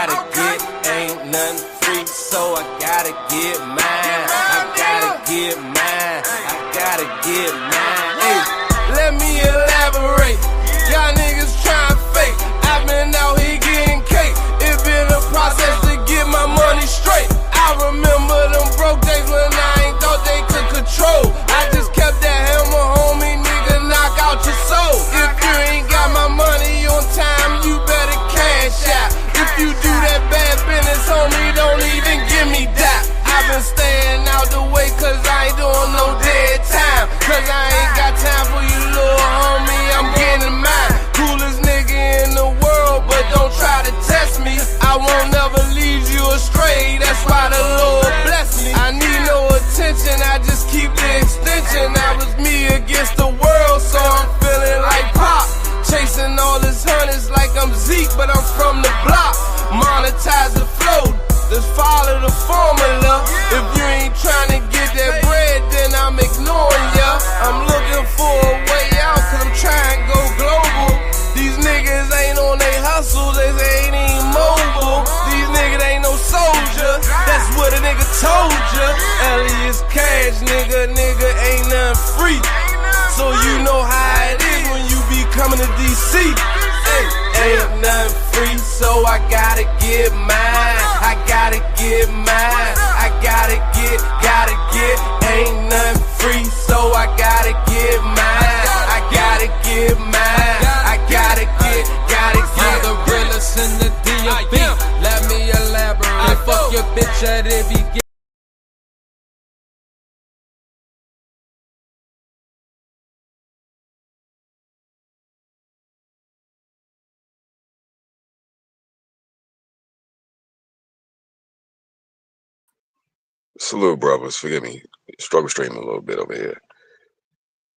gotta get, ain't nothing free, so I gotta get mine. I gotta get mine. I gotta get mine. Hey, let me elaborate. Y'all niggas trying fake. I've been out here getting cake. It been a process to get my money straight. I remember them broke days when I ain't thought they could control. I just kept that hammer, homie, nigga, knock out your soul. If you ain't got my money on time, you better cash out. If you do that bad business, homie, don't even give me that. I've been staying out the way cause I ain't doing no dead time. Cause I ain't got time for you, little homie, I'm getting mine. Coolest nigga in the world, but don't try to test me. I won't never lead you astray, that's why the Lord bless me. I need no attention, I just keep the extension. That was me against the world, so I'm feeling like Pop. Chasing all his hundreds like I'm Zeke, but I'm from the block. Monetize the flow, just follow the formula. If you ain't trying to get that bread, then I'm ignoring ya. I'm looking for a way out, cause I'm trying to go global. These niggas ain't on they hustle, they ain't even mobile. These niggas ain't no soldier, that's what a nigga told ya. Elias Cash, nigga ain't nothing free. So you know how it is when you be coming to DC. Hey, ain't nothing free, so I gotta get mine. I gotta get mine. I gotta get. Ain't nothing free, so I gotta get mine. I gotta get mine. I gotta get. I'm the realest in the DMV. Let me elaborate. Fuck your bitch at every game. Salute, brothers. Forgive me. Struggle streaming a little bit over here.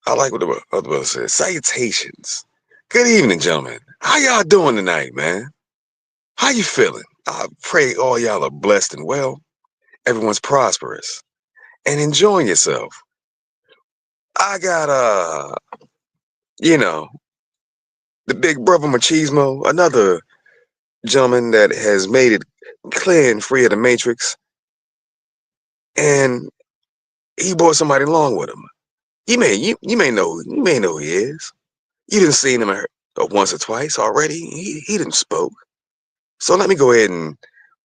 I like what the other brother said. Salutations. Good evening, gentlemen. How y'all doing tonight, man? How you feeling? I pray all y'all are blessed and well. Everyone's prosperous and enjoying yourself. I got the big brother Machismo, another gentleman that has made it clear and free of the matrix, and he brought somebody along with him. You may know who he is. You didn't see him once or twice already. He didn't spoke. So let me go ahead and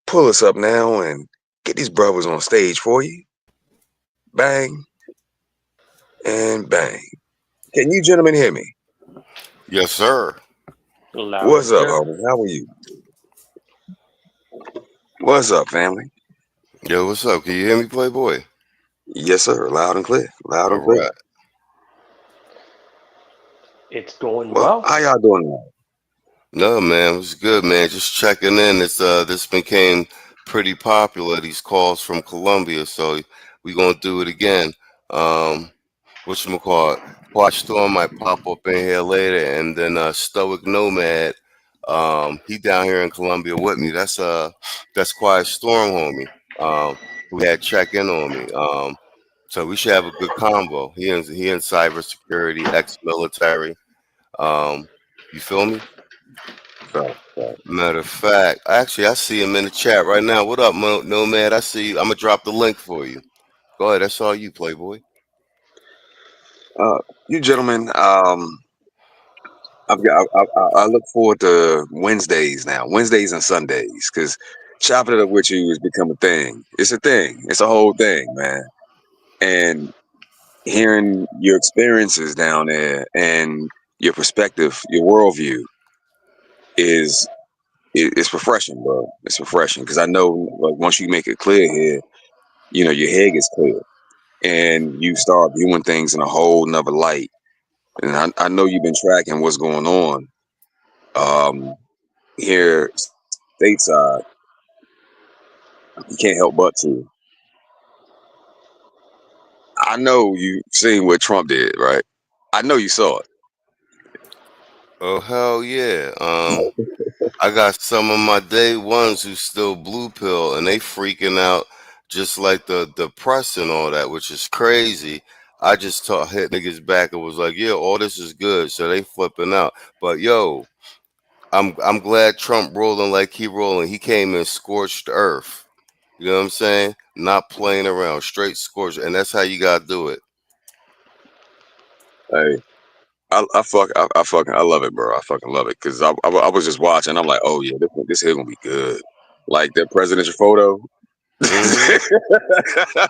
pull us up now and get these brothers on stage for you. Bang and bang. Can you gentlemen hear me? Yes, sir. What's up, homie? How are you? What's up, family? Yo, what's up? Can you hear me, Playboy? Yes, sir. Loud and clear. Loud and All clear. right. It's going Well, well. how y'all doing now? No, man, it's good, man. Just checking in. This became pretty popular. These calls from Colombia, so we gonna do it again. Whatchamacallit? Watch Storm might pop up in here later, and then Stoic Nomad. He down here in Colombia with me. That's Quiet Storm, homie. Who had check in on me. So we should have a good combo. He in cybersecurity, ex-military. You feel me? Matter of fact, actually, I see him in the chat right now. What up, Nomad? I see you. I'm gonna drop the link for you. Go ahead. That's all you, Playboy. You gentlemen, I look forward to Wednesdays now, Wednesdays and Sundays, because chopping it up with you has become a thing. It's a thing. It's a whole thing, man. And hearing your experiences down there and your perspective, your worldview is it's refreshing, bro. It's refreshing because I know, like, once you make it clear here, your head gets clear and you start viewing things in a whole nother light. And I know you've been tracking what's going on here stateside. You can't help but to. I know you seen what Trump did, right? I know you saw it. Oh hell yeah. I got some of my day ones who still blue pill and they freaking out just like the press and all that, which is crazy. I just hit niggas back and was like, yeah, all this is good. So they flipping out. But yo, I'm glad Trump rolling like he rolling. He came in scorched earth. You know what I'm saying? Not playing around, straight scorched, and that's how you gotta do it. Hey, I love it, bro. I fucking love it because I was just watching. I'm like, oh yeah, this here gonna be good. Like that presidential photo. Hmm.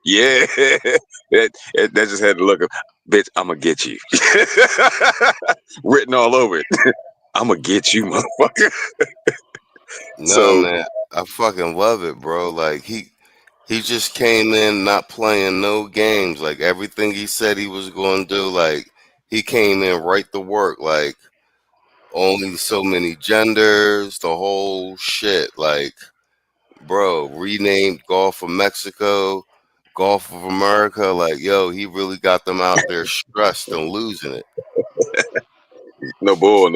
Yeah, that just had the look of, bitch, I'm gonna get you. Written all over it. I'm gonna get you, motherfucker. No, So man, I fucking love it, bro. Like he just came in not playing no games. Like everything he said he was going to do, like he came in right to work. Like only so many genders, the whole shit. Like, bro, renamed Gulf of Mexico, Gulf of America. Like, yo, he really got them out there stressed and losing it. no bull,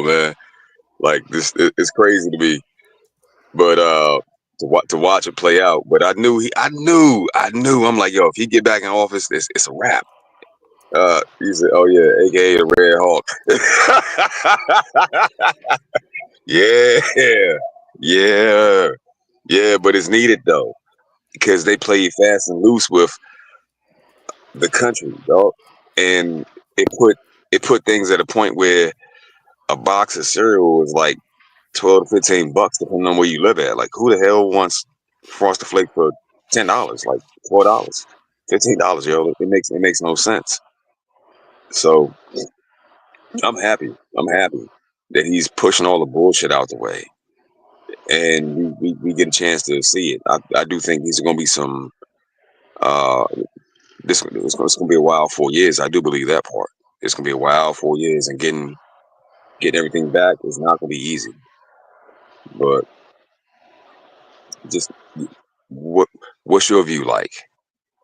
man. Like this, it's crazy to me. But to watch it play out. But I knew. I'm like, yo, if he get back in office, it's a wrap. He said, oh yeah, aka the Red Hawk. Yeah, yeah, yeah. But it's needed though because they play fast and loose with the country, dog, and it put things at a point where a box of cereal was like 12 to 15 bucks depending on where you live at. Like who the hell wants Frosted Flake for $10? Like $4, $15, yo. It makes no sense. So I'm happy. I'm happy that he's pushing all the bullshit out the way, and we get a chance to see it. I do think these are gonna be some. Uh, it's gonna be a while 4 years. I do believe that part. It's gonna be a while 4 years, and getting everything back is not gonna be easy. But just what what's your view like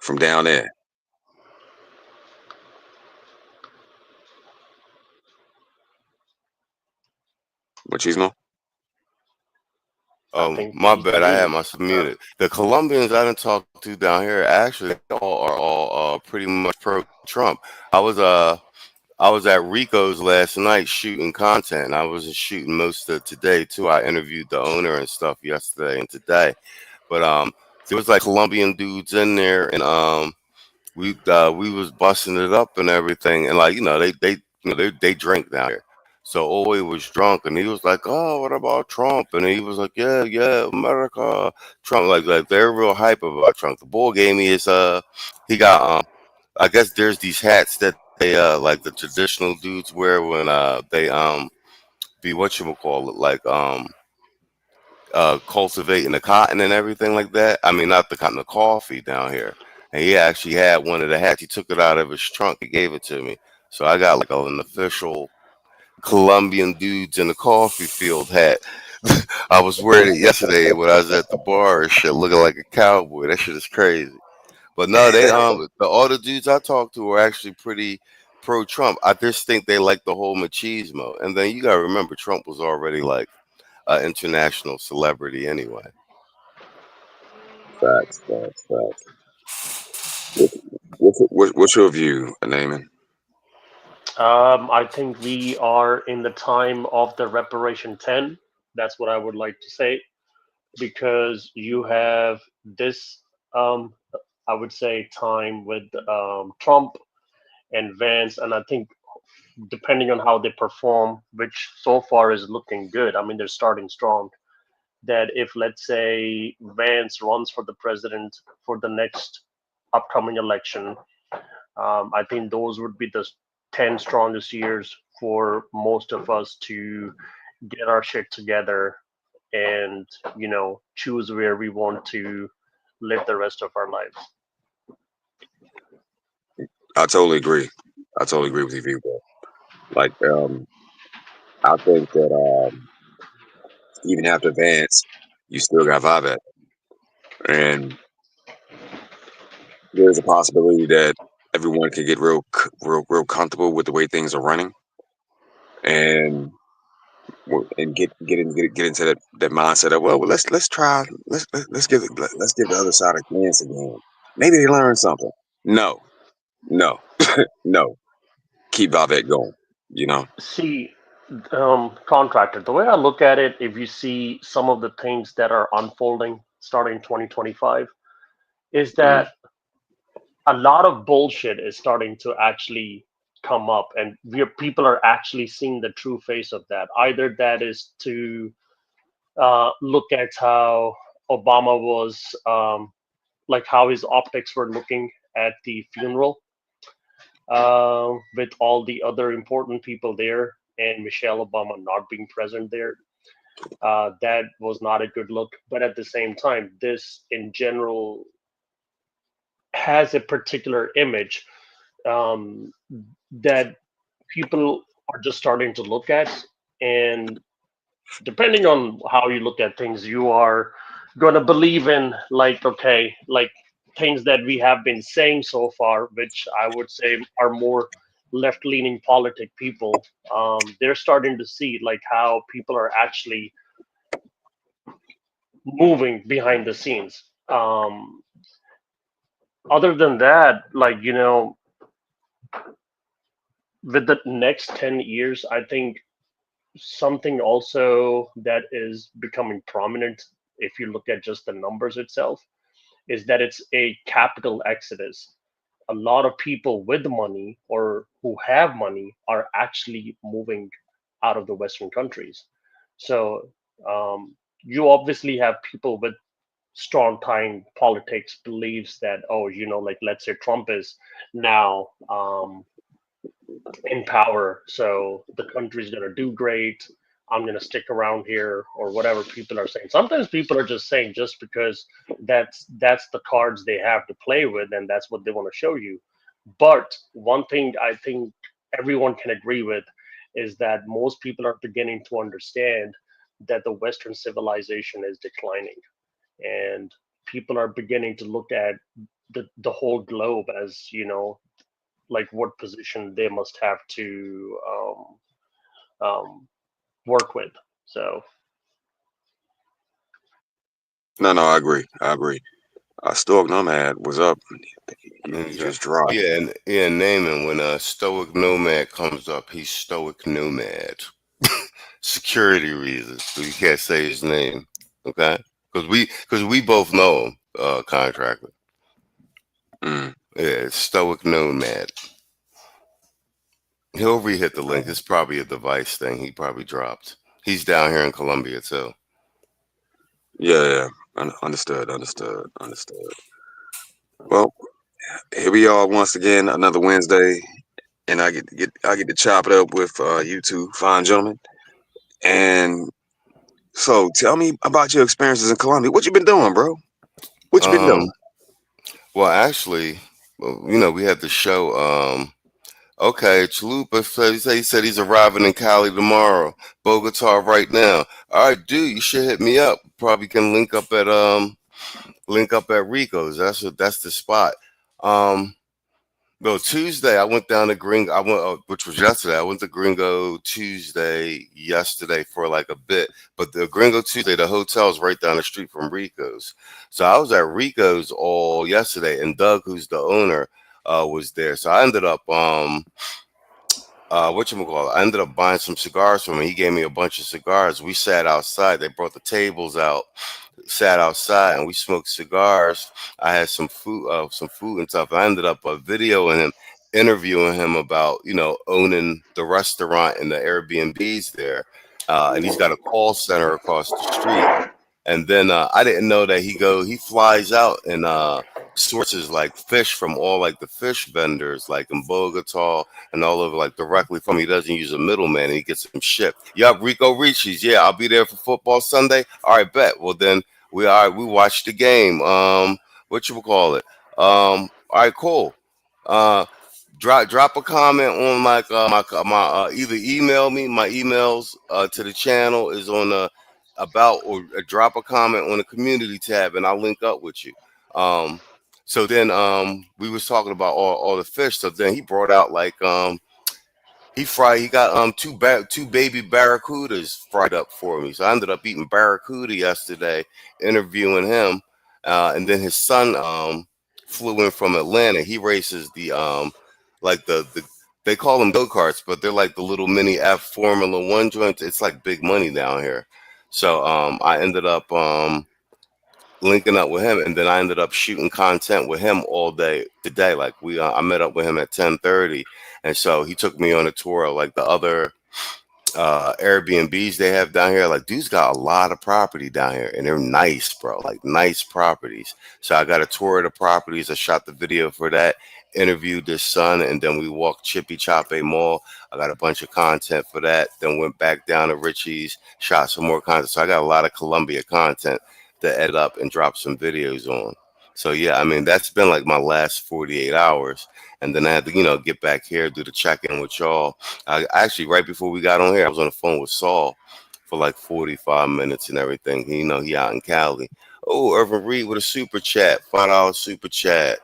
from down there? Machismo? I think My he's bad, I had muted. myself muted. The Colombians I didn't talk to down here actually all are all pretty much pro Trump. I was uh I was at Rico's last night shooting content. I was shooting most of today too. I interviewed the owner and stuff yesterday and today. But there was like Colombian dudes in there, and we was busting it up and everything, and like they drink down here. So Owe was drunk, and he was like, "Oh, what about Trump?" And he was like, "Yeah, yeah, America, Trump." Like they're real hype about Trump. The boy gave me his he got I guess there's these hats that they like the traditional dudes wear when they be what you call it, like cultivating the cotton and everything like that. I mean, not the cotton, the coffee down here. And he actually had one of the hats. He took it out of his trunk. He gave it to me. So I got like an official Colombian dudes in the coffee field hat. I was wearing it yesterday when I was at the bar and shit, looking like a cowboy. That shit is crazy. But no, they all the dudes I talked to are actually pretty pro Trump. I just think they like the whole machismo. And then you gotta remember Trump was already like an international celebrity anyway. Facts. What's your view, Naaman? I think we are in the time of the Reparation 10. That's what I would like to say because you have this, um, I would say, time with Trump and Vance, and I think depending on how they perform, which so far is looking good. I mean, they're starting strong. That if let's say Vance runs for the president for the next upcoming election, I think those would be the 10 strongest years for most of us to get our shit together and, choose where we want to live the rest of our lives. I totally agree. I totally agree with you, Vivo. Like, I think that even after Vance, you still got Vivek, and there's a possibility that everyone could get real comfortable with the way things are running, and get into that mindset of, well, let's try, let's give the other side a chance again. Maybe they learn something. No, no, no. Keep Vivek going. You know. See, Contractor, the way I look at it, if you see some of the things that are unfolding starting 2025, is Mm, that a lot of bullshit is starting to actually come up, and people are actually seeing the true face of that. Either that is to look at how Obama was, like how his optics were looking at the funeral, with all the other important people there and Michelle Obama not being present there. That was not a good look. But at the same time, this in general has a particular image, um, that people are just starting to look at. And depending on how you look at things, you are going to believe in, like, okay, like things that we have been saying so far, which I would say are more left leaning politic people. They're starting to see like how people are actually moving behind the scenes. Other than that, like, with the next 10 years, I think something also that is becoming prominent, if you look at just the numbers itself, is that it's a capital exodus. A lot of people with money or who have money are actually moving out of the Western countries. So you obviously have people with strong time politics believes that, oh, like let's say Trump is now in power, so the country's going to do great. I'm going to stick around here, or whatever people are saying. Sometimes people are just saying just because that's the cards they have to play with, and that's what they want to show you. But one thing I think everyone can agree with is that most people are beginning to understand that the Western civilization is declining, and people are beginning to look at the whole globe as, like what position they must have to work with. So no, I agree. I agree. Stoic Nomad was up. He Exactly. just dropped. Yeah, and Naaman, when Stoic Nomad comes up, he's Stoic Nomad. Security reasons, so you can't say his name, okay? Because we both know him, contractor. Mm. Yeah, it's Stoic Nomad. He'll re-hit the link. It's probably a device thing he probably dropped. He's down here in Colombia too. Yeah. Understood. Well, here we are once again, another Wednesday, and I get to chop it up with you two fine gentlemen. And so, tell me about your experiences in Colombia. What you been doing, bro? What you been doing? Well, actually, we had the show. Okay, Chalupa he said he's arriving in Cali tomorrow, Bogota right now. All right, dude, you should hit me up. Probably can link up at Rico's. That's the spot. Um, No, Tuesday I went down to Gringo. Which was yesterday. I went to Gringo Tuesday yesterday for like a bit, but the Gringo Tuesday, the hotel's right down the street from Rico's. So I was at Rico's all yesterday, and Doug, who's the owner, was there. So I ended up I ended up buying some cigars from him. He gave me a bunch of cigars. We sat outside. They brought the tables out, sat outside, and we smoked cigars. I had some food and stuff. I ended up videoing him, interviewing him about owning the restaurant and the Airbnbs there. And he's got a call center across the street. And then I didn't know that he flies out and sources like fish from all like the fish vendors like in Bogota and all over like directly from. He doesn't use a middleman, and he gets them shipped. Yup, Rico Ricci's. Yeah, I'll be there for football Sunday. All right, bet. Well then we watched the game. What you call it? All right, cool. Drop a comment on my either email me. My emails to the channel is on the about, or drop a comment on the community tab, and I'll link up with you. So then we was talking about all the fish. So then he brought out like he got two baby barracudas fried up for me. So I ended up eating barracuda yesterday, interviewing him, and then his son flew in from Atlanta. He races the like they call them go-karts, but they're like the little mini F Formula One joints. It's like big money down here. So I ended up linking up with him, and then I ended up shooting content with him all day today. Like I met up with him at 10:30, and so he took me on a tour of like the other Airbnbs they have down here. Like, dude's got a lot of property down here, and they're nice, bro. Like, nice properties. So I got a tour of the properties. I shot the video for that, interviewed his son, and then we walked Chippy Chape Mall. I got a bunch of content for that. Then went back down to Richie's, shot some more content. So I got a lot of Columbia content to edit up and drop some videos on. So yeah, I mean, that's been like my last 48 hours. And then I had to, get back here, do the check-in with y'all. I actually, right before we got on here, I was on the phone with Saul for like 45 minutes and everything. He out in Cali. Oh, Irvin Reed with a super chat, $5 super chat.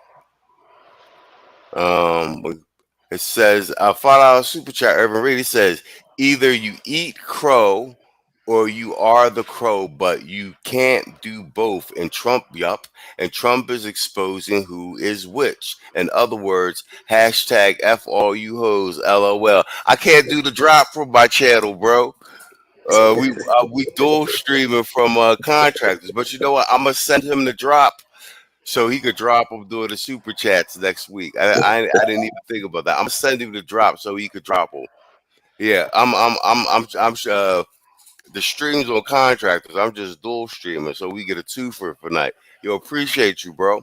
It says $5 super chat. Irvin Reed. It says either you eat crow or you are the crow, but you can't do both. And Trump is exposing who is which. In other words, hashtag F all you hoes, LOL. I can't do the drop from my channel, bro. We dual streaming from contractors, but you know what? I'm gonna send him the drop so he could drop them during the super chats next week. I didn't even think about that. I'm gonna send him the drop so he could drop them. Yeah, I'm the streams on contractors. I'm just dual streaming, so we get a twofer for night. Yo, appreciate you, bro.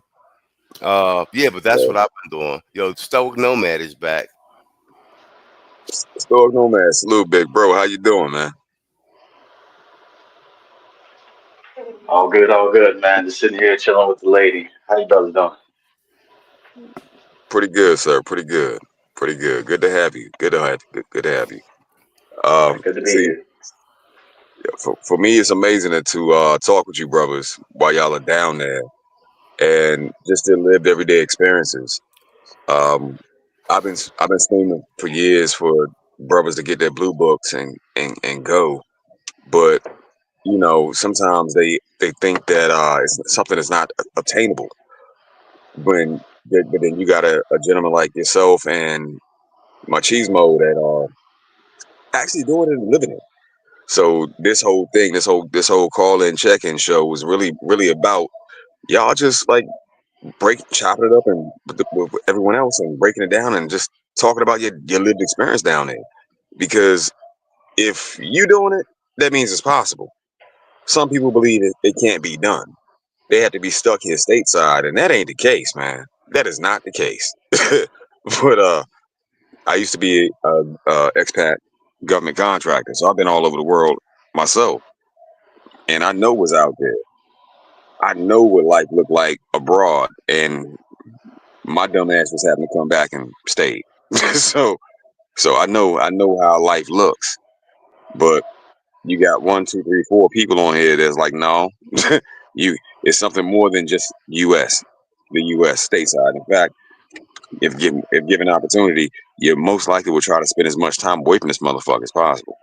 Yeah, but that's what I've been doing. Yo, Stoic Nomad is back. Stoic Nomad, salute, big bro. How you doing, man? All good, man. Just sitting here chilling with the lady. How you brothers doing? Pretty good, sir. Pretty good. Good to have you. Good to have you. Good to be See, here. for me, it's amazing to talk with you brothers while y'all are down there and just to live everyday experiences. I've been streaming for years for brothers to get their blue books and go, but sometimes they think that it's something that's not obtainable. But then you got a gentleman like yourself and Machismo that are actually doing it and living it. So this whole thing, this whole call-in check-in show was really about y'all just like chopping it up and with everyone else and breaking it down and just talking about your lived experience down there. Because if you doing it, that means it's possible. Some people believe it can't be done. They have to be stuck here stateside, and that ain't the case, man. That is not the case. But I used to be a expat government contractor, so I've been all over the world myself, and I know what's out there. I know what life looked like abroad, and my dumb ass was having to come back and stay. so I know how life looks. But you got 1, 2, 3, 4 people on here that's like, no, it's something more than just the U.S. stateside. In fact, if given opportunity, you most likely will try to spend as much time away from this motherfucker as possible.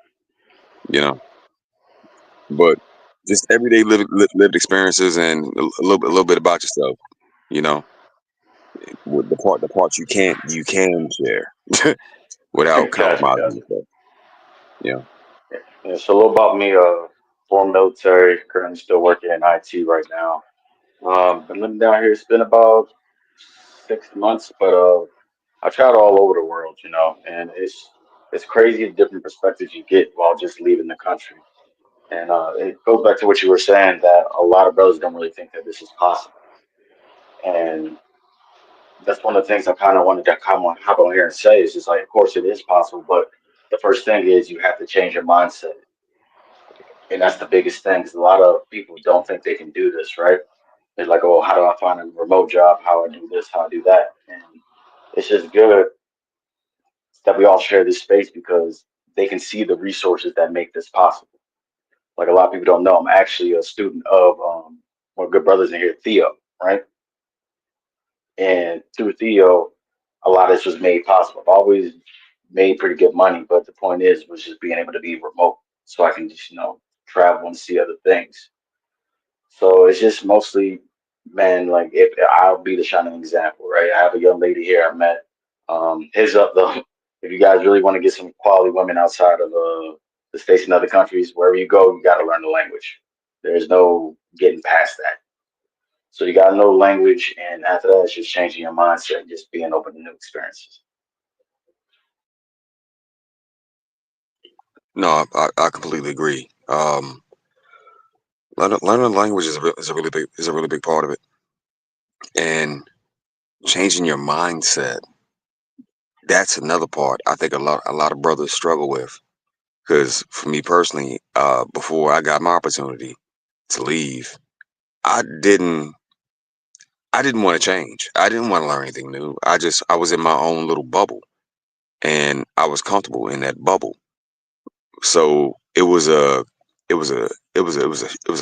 But just everyday lived experiences and a little bit about yourself. With the parts you can share without compromising yourself. Yeah, so a little about me. Former military, currently still working in IT right now. Been living down here. It's been about 6 months, but I traveled all over the world, and it's crazy the different perspectives you get while just leaving the country. And it goes back to what you were saying that a lot of brothers don't really think that this is possible. And that's one of the things I kind of wanted to come on, hop on here and say is just like, of course it is possible, but the first thing is you have to change your mindset. And that's the biggest thing because a lot of people don't think they can do this, right? They're like, oh, how do I find a remote job? How I do this? How I do that? And it's just good that we all share this space because they can see the resources that make this possible. Like a lot of people don't know, I'm actually a student of one of good brothers in here, Theo, right? And through Theo, a lot of this was made possible. I've always made pretty good money, but the point was just being able to be remote so I can just, travel and see other things. So it's just mostly, man, like if I'll be the shining example, right? I have a young lady here I met. Heads up though, If you guys really want to get some quality women outside of the states and other countries, wherever you go, you got to learn the language. There's no getting past that. So you got to know language, and after that, it's just changing your mindset and just being open to new experiences. No, I completely agree. Learning language is a really big part of it, and changing your mindset. That's another part. I think a lot of brothers struggle with. Because for me personally, before I got my opportunity to leave, I didn't I didn't want to change. I didn't want to learn anything new. I was in my own little bubble, and I was comfortable in that bubble. So it was a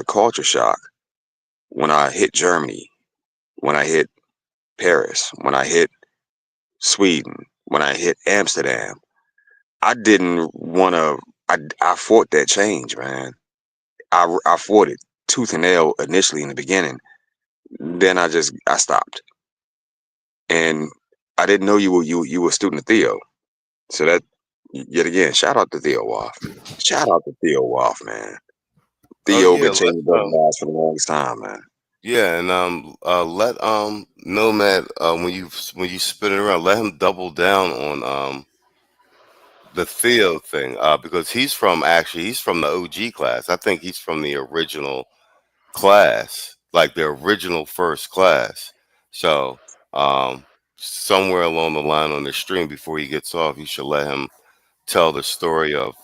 culture shock when I hit Germany, when I hit Paris, when I hit Sweden, when I hit Amsterdam. I didn't want to. I fought that change, man. I fought it tooth and nail initially in the beginning. Then I stopped, and I didn't know you were a student of Theo. So that yet again, shout out to Theo Waff. Shout out to Theo Waff, man. Oh Theo yeah, been changing brothers' lives for the longest time, man. yeah, and let Nomad when you spin it around, let him double down on the Theo thing, because he's from the OG class. I think he's from the original class, like the original first class. So somewhere along the line on the stream before he gets off, you should let him tell the story of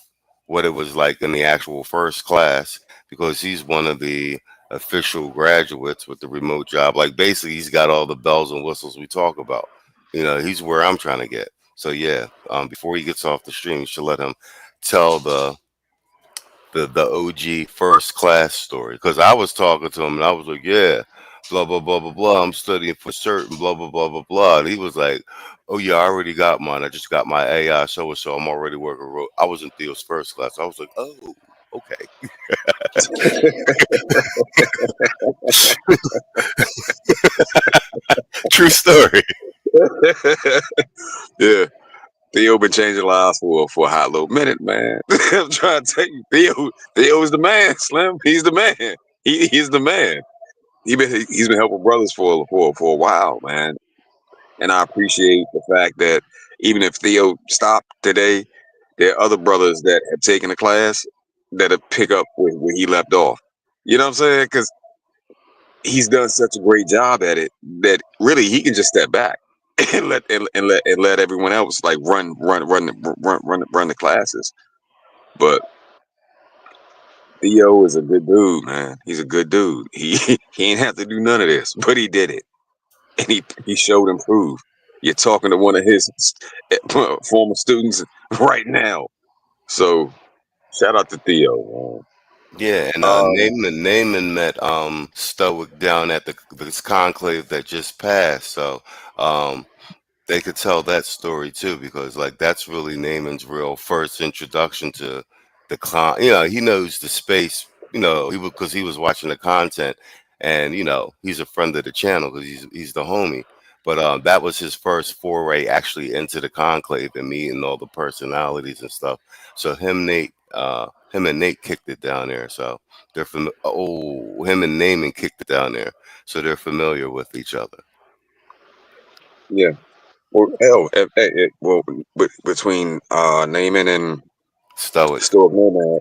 what it was like in the actual first class, because he's one of the official graduates with the remote job. Like basically he's got all the bells and whistles we talk about. He's where I'm trying to get. So yeah, before he gets off the stream, you should let him tell the OG first class story. Because I was talking to him and I was like, yeah, blah blah blah blah blah. I'm studying for certain, blah blah blah blah blah. And he was like, oh yeah, I already got mine. I just got my AI so and so. I'm already working. I was in Theo's first class. I was like, oh, okay. True story. Yeah, Theo been changing lives for a hot little minute, man. I'm trying to tell you, Theo's the man, Slim. He's the man. He's the man. He's been helping brothers for a while, man. And I appreciate the fact that even if Theo stopped today, there are other brothers that have taken the class that'll pick up where he left off. You know what I'm saying? Because he's done such a great job at it that really he can just step back and let everyone else like run the classes. But Theo is a good dude, man. He's a good dude. He ain't have to do none of this, but he did it, and he showed and proved. You're talking to one of his former students right now, so shout out to Theo, man. Yeah, and Naaman met Stoic down at this conclave that just passed. So they could tell that story too, because like that's really Naaman's real first introduction to the con. He knows the space. Because he was watching the content, and he's a friend of the channel because he's the homie. But that was his first foray actually into the conclave and meeting all the personalities and stuff. So him and Nate kicked it down there. So they're him and Naaman kicked it down there. So they're familiar with each other. Yeah. Well, hell, well, between Naaman and Stoic. Nomad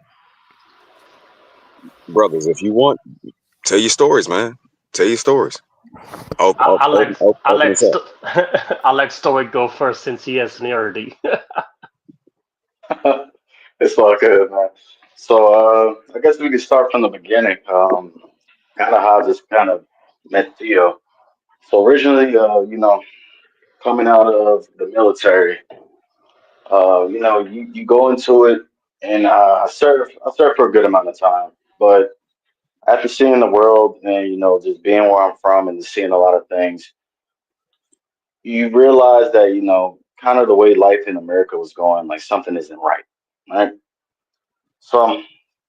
brothers, if you want, tell your stories, man. Tell your stories. I'll let Stoic go first since he has seniority. It's all good, man. So I guess we can start from the beginning. Kind of how I just kind of met Theo. So originally, coming out of the military, you go into it, and I served for a good amount of time. But after seeing the world and just being where I'm from and seeing a lot of things, you realize that kind of the way life in America was going, like something isn't right, right? So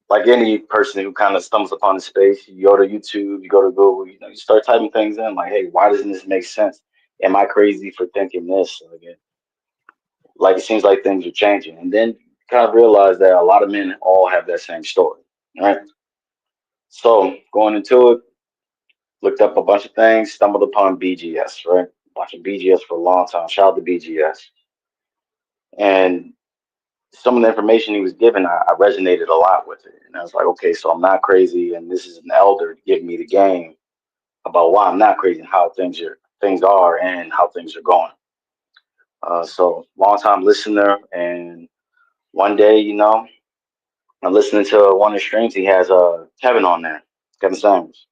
like any person who kind of stumbles upon the space, you go to YouTube, you go to Google, you start typing things in like, hey, why doesn't this make sense? Am I crazy for thinking this? Again, like it seems like things are changing. And then kind of realize that a lot of men all have that same story, right? So going into it, looked up a bunch of things, stumbled upon BGS, right? Watching BGS for a long time. Shout out to BGS. And some of the information he was given, I resonated a lot with it. And I was like, okay, so I'm not crazy, and this is an elder giving me the game about why I'm not crazy and how things are and how things are going. So long time listener, and one day, I'm listening to one of the streams. He has Kevin on there, Kevin Samuels.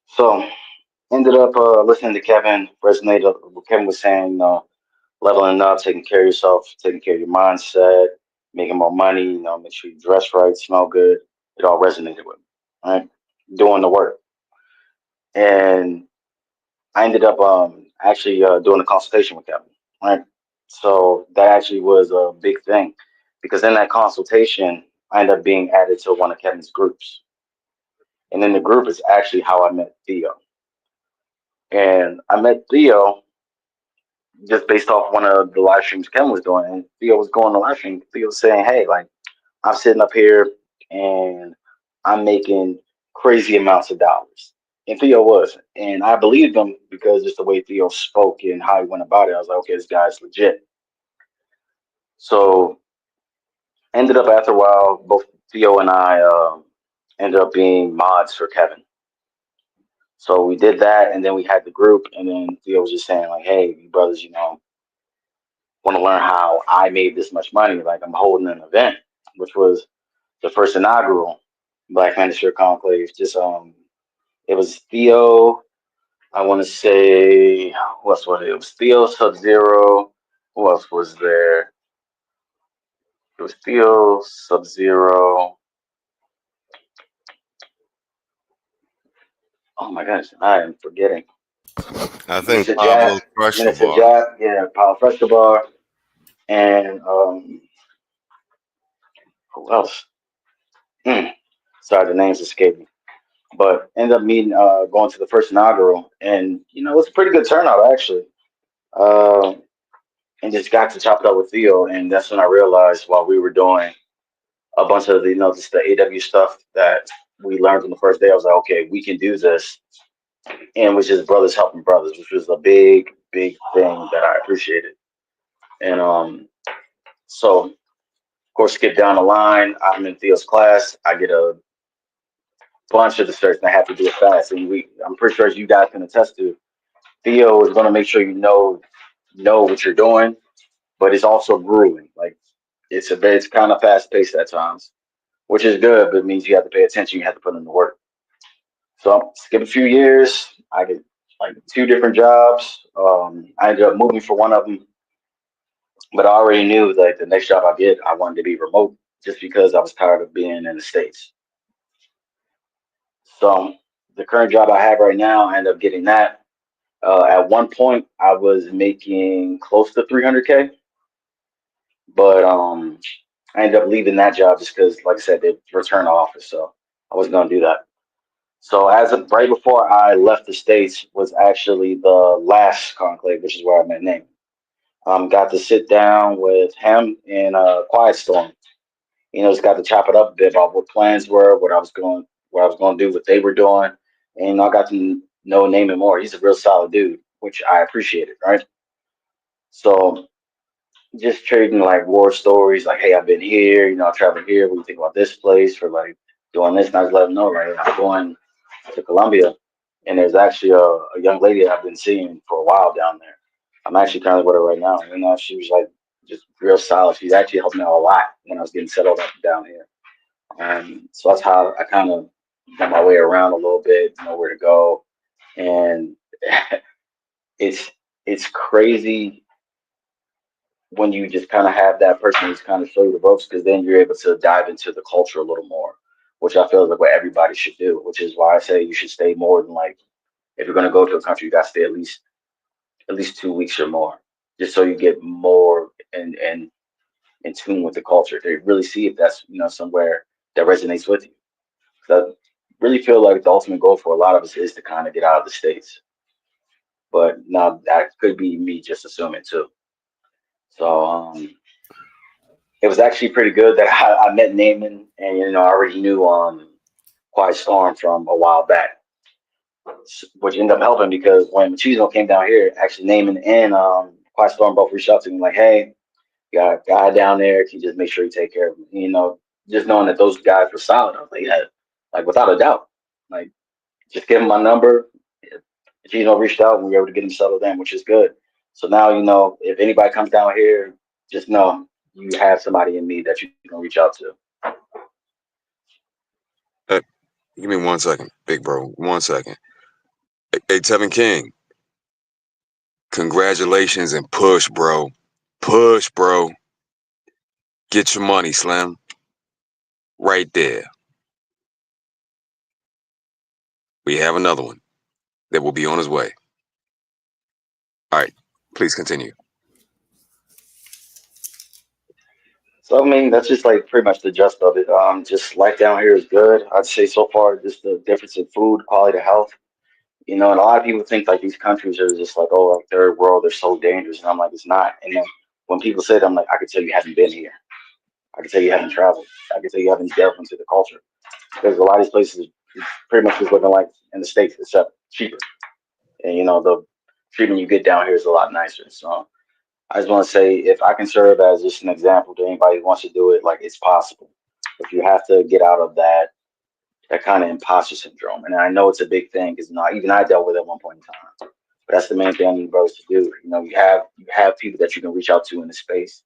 So ended up listening to Kevin, resonated with what Kevin was saying. Leveling up, taking care of yourself, taking care of your mindset, making more money. Make sure you dress right, smell good. It all resonated with me. Right, doing the work, and I ended up actually doing a consultation with Kevin. Right, so that actually was a big thing because in that consultation, I ended up being added to one of Kevin's groups. And in the group is actually how I met Theo. And I met Theo just based off one of the live streams Kevin was doing. And Theo was going to live stream. Theo was saying, hey, like, I'm sitting up here and I'm making crazy amounts of dollars. And Theo was. And I believed him because just the way Theo spoke and how he went about it, I was like, okay, this guy's legit. So ended up after a while, both Theo and I ended up being mods for Kevin. So we did that, and then we had the group, and then Theo was just saying, like, hey, you brothers, want to learn how I made this much money. Like, I'm holding an event, which was the first inaugural Black Manosphere Conclave. Just, it was Theo, I want to say, who else was it? It was Theo, Sub-Zero. Who else was there? It was Theo, Sub-Zero. Oh my gosh, I am forgetting. I think Minister Pablo Jack, Minister Frescobar. Jack, yeah, Pablo Frescobar, and who else? Sorry, the names escaped me. But ended up meeting, going to the first inaugural, and it was a pretty good turnout actually. Uh, and just got to chop it up with Theo, and that's when I realized while we were doing a bunch of just the AW stuff that we learned on the first day, I was like, okay, we can do this, and which is brothers helping brothers, which was a big, big thing that I appreciated. And so of course, skip down the line. I'm in Theo's class. I get a bunch of the certs, and I have to do it fast. And I'm pretty sure, as you guys can attest to, Theo is going to make sure you know what you're doing, but it's also grueling. Like it's kind of fast paced at times, which is good, but it means you have to pay attention. You have to put in the work. So skip a few years. I get like 2 different jobs. I ended up moving for one of them, but I already knew like the next job I wanted to be remote, just because I was tired of being in the States. So the current job I have right now, I end up getting that. At one point, I was making close to 300K, but I ended up leaving that job just because, like I said, they returned to office, so I wasn't gonna do that. So as of right before I left the States was actually the last conclave, which is where I met Nate. Got to sit down with him in a Quiet Storm. Just got to chop it up a bit about what plans were, what I was going to do, what they were doing, and I got to know Naaman more. He's a real solid dude, which I appreciated, right? So just trading like war stories, like, hey, I've been here, I traveled here. What do you think about this place for like doing this? And I just let them know, right? I'm going to Colombia, and there's actually a young lady I've been seeing for a while down there. I'm actually currently with her right now. She was like just real solid. She's actually helped me out a lot when I was getting settled up down here. So that's how I kind of got my way around a little bit, know where to go. And it's crazy when you just kind of have that person who's kind of show you the ropes, because then you're able to dive into the culture a little more, which I feel like what everybody should do, which is why I say you should stay more than like, if you're going to go to a country, you got to stay at least 2 weeks or more, just so you get more in tune with the culture to really see if that's somewhere that resonates with you. So I really feel like the ultimate goal for a lot of us is to kind of get out of the States, but now that could be me just assuming too. So it was actually pretty good that I met Naaman, and I already knew Quiet Storm from a while back, which ended up helping because when Machismo came down here, actually Naaman and Quiet Storm both reached out to me like, "Hey, you got a guy down there. Can you just make sure you take care of him?" Just knowing that those guys were solid, I was like, "Yeah, like without a doubt, like just give him my number." Reached out and we were able to get him settled in, which is good. So now if anybody comes down here, just know you have somebody in me that you can reach out to. Give me 1 second, big bro. 1 second. Hey, Tevin King, congratulations and push, bro. Push, bro. Get your money, Slim. Right there. We have another one that will be on his way. All right, please continue. So I mean, that's just like pretty much the gist of it. Just life down here is good. I'd say so far, just the difference in food, quality of health. And a lot of people think like these countries are just like, oh, like third world, they're so dangerous. And I'm like, it's not. And then when people say that, I'm like, I can tell you haven't been here. I can tell you haven't traveled. I can tell you haven't delved into the culture. Because a lot of these places pretty much just living like in the States, except cheaper. And the treatment you get down here is a lot nicer. So I just want to say, if I can serve as just an example to anybody who wants to do it, like it's possible. If you have to get out of that kind of imposter syndrome, and I know it's a big thing because even I dealt with it at one point in time. But that's the main thing I need brothers to do. You have people that you can reach out to in the space.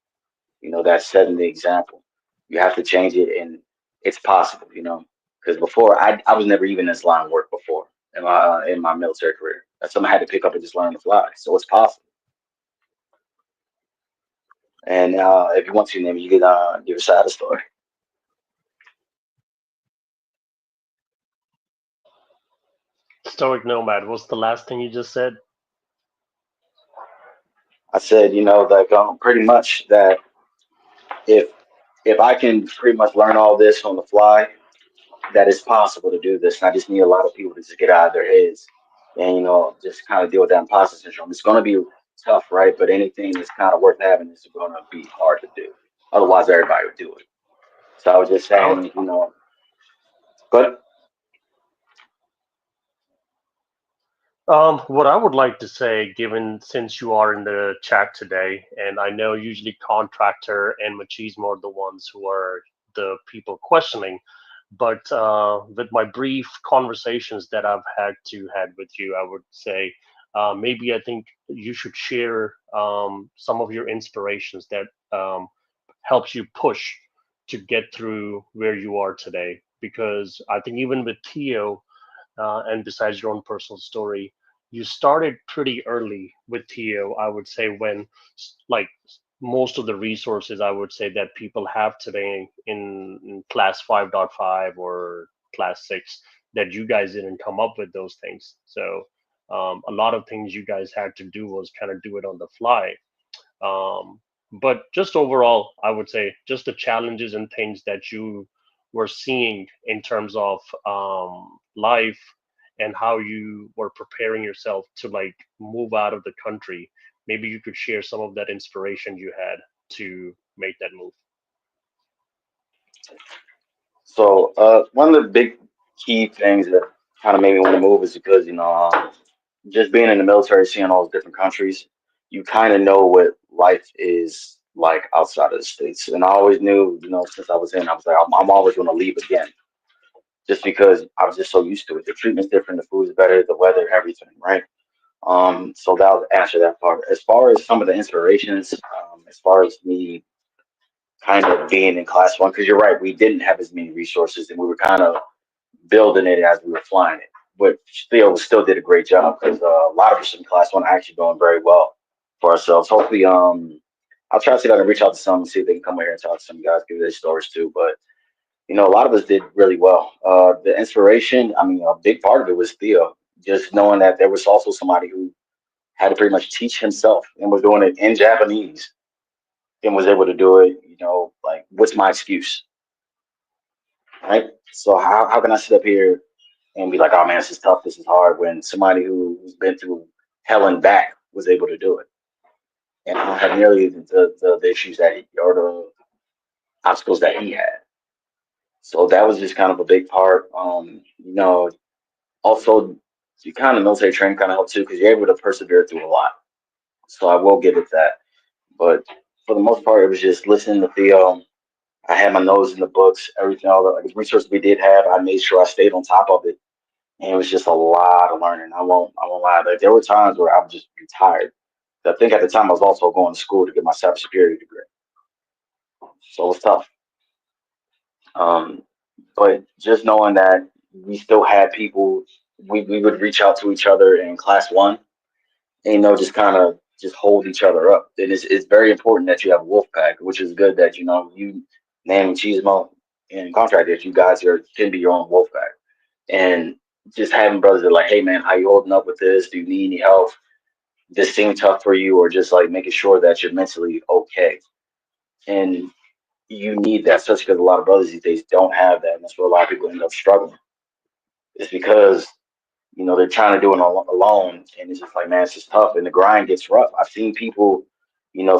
That's setting the example. You have to change it, and it's possible. Because before I was never even in this line of work before in my military career. That's something I had to pick up and just learn to fly. So it's possible. And if you want to, name, you can give a side of the story. Stoic Nomad, what's the last thing you just said? I said, like pretty much that if I can pretty much learn all this on the fly, that it's possible to do this. And I just need a lot of people to just get out of their heads and just kind of deal with that imposter syndrome. It's going to be tough, right? But anything that's kind of worth having is going to be hard to do. Otherwise, everybody would do it. So I was just saying, but What I would like to say, given since you are in the chat today, and I know usually Contractor and Machismo are the ones who are the people questioning, but with my brief conversations that I've had with you, I would say maybe I think you should share some of your inspirations that helps you push to get through where you are today. Because I think even with Theo, and besides your own personal story, you started pretty early with Theo. I would say when like most of the resources I would say that people have today in class 5.5 or class 6, that you guys didn't come up with those things. So a lot of things you guys had to do was kind of do it on the fly. But just overall, I would say just the challenges and things that you were seeing in terms of life and how you were preparing yourself to like move out of the country. Maybe you could share some of that inspiration you had to make that move. so one of the big key things that kind of made me want to move is because just being in the military, seeing all the different countries, you kind of know what life is like outside of the states. And I always knew, since I was in, I was like, I'm always going to leave again, just because I was just so used to it. The treatment's different, the food's better, the weather, everything, right? So that would answer that part. As far as some of the inspirations, as far as me kind of being in class 1, because you're right, we didn't have as many resources, and we were kind of building it as we were flying it. But still did a great job, because a lot of us in class 1 are actually doing very well for ourselves. Hopefully, I'll try to see if I can reach out to some and see if they can come over here and talk to some guys, give their stories too. But a lot of us did really well. The inspiration, I mean, a big part of it was Theo, just knowing that there was also somebody who had to pretty much teach himself and was doing it in Japanese and was able to do it, like, what's my excuse? Right? So how can I sit up here and be like, oh man, this is tough, this is hard, when somebody who's been through hell and back was able to do it? and I don't have nearly the issues that or the obstacles that he had. So that was just kind of a big part. Also, you kind of military training kind of helped too because you're able to persevere through a lot. So I will give it that. But for the most part, it was just listening to Theo. I had my nose in the books, everything, all the like, resources we did have. I made sure I stayed on top of it, and it was just a lot of learning. I won't lie. Like, there were times where I would just be tired. I think at the time I was also going to school to get my cybersecurity degree, so it was tough. Um, but just knowing that we still had people, we would reach out to each other in class one, and just kind of just hold each other up. It's very important that you have a wolf pack, which is good that you name Cheesemo and contractors, you guys can be your own wolf pack, and just having brothers that are like, hey man, how you holding up with this? Do you need any help? This seems tough for you, or just like making sure that you're mentally okay. And you need that, especially because a lot of brothers these days don't have that, and that's where a lot of people end up struggling. It's because they're trying to do it alone, and it's just like, man, it's just tough, and the grind gets rough. I've seen people,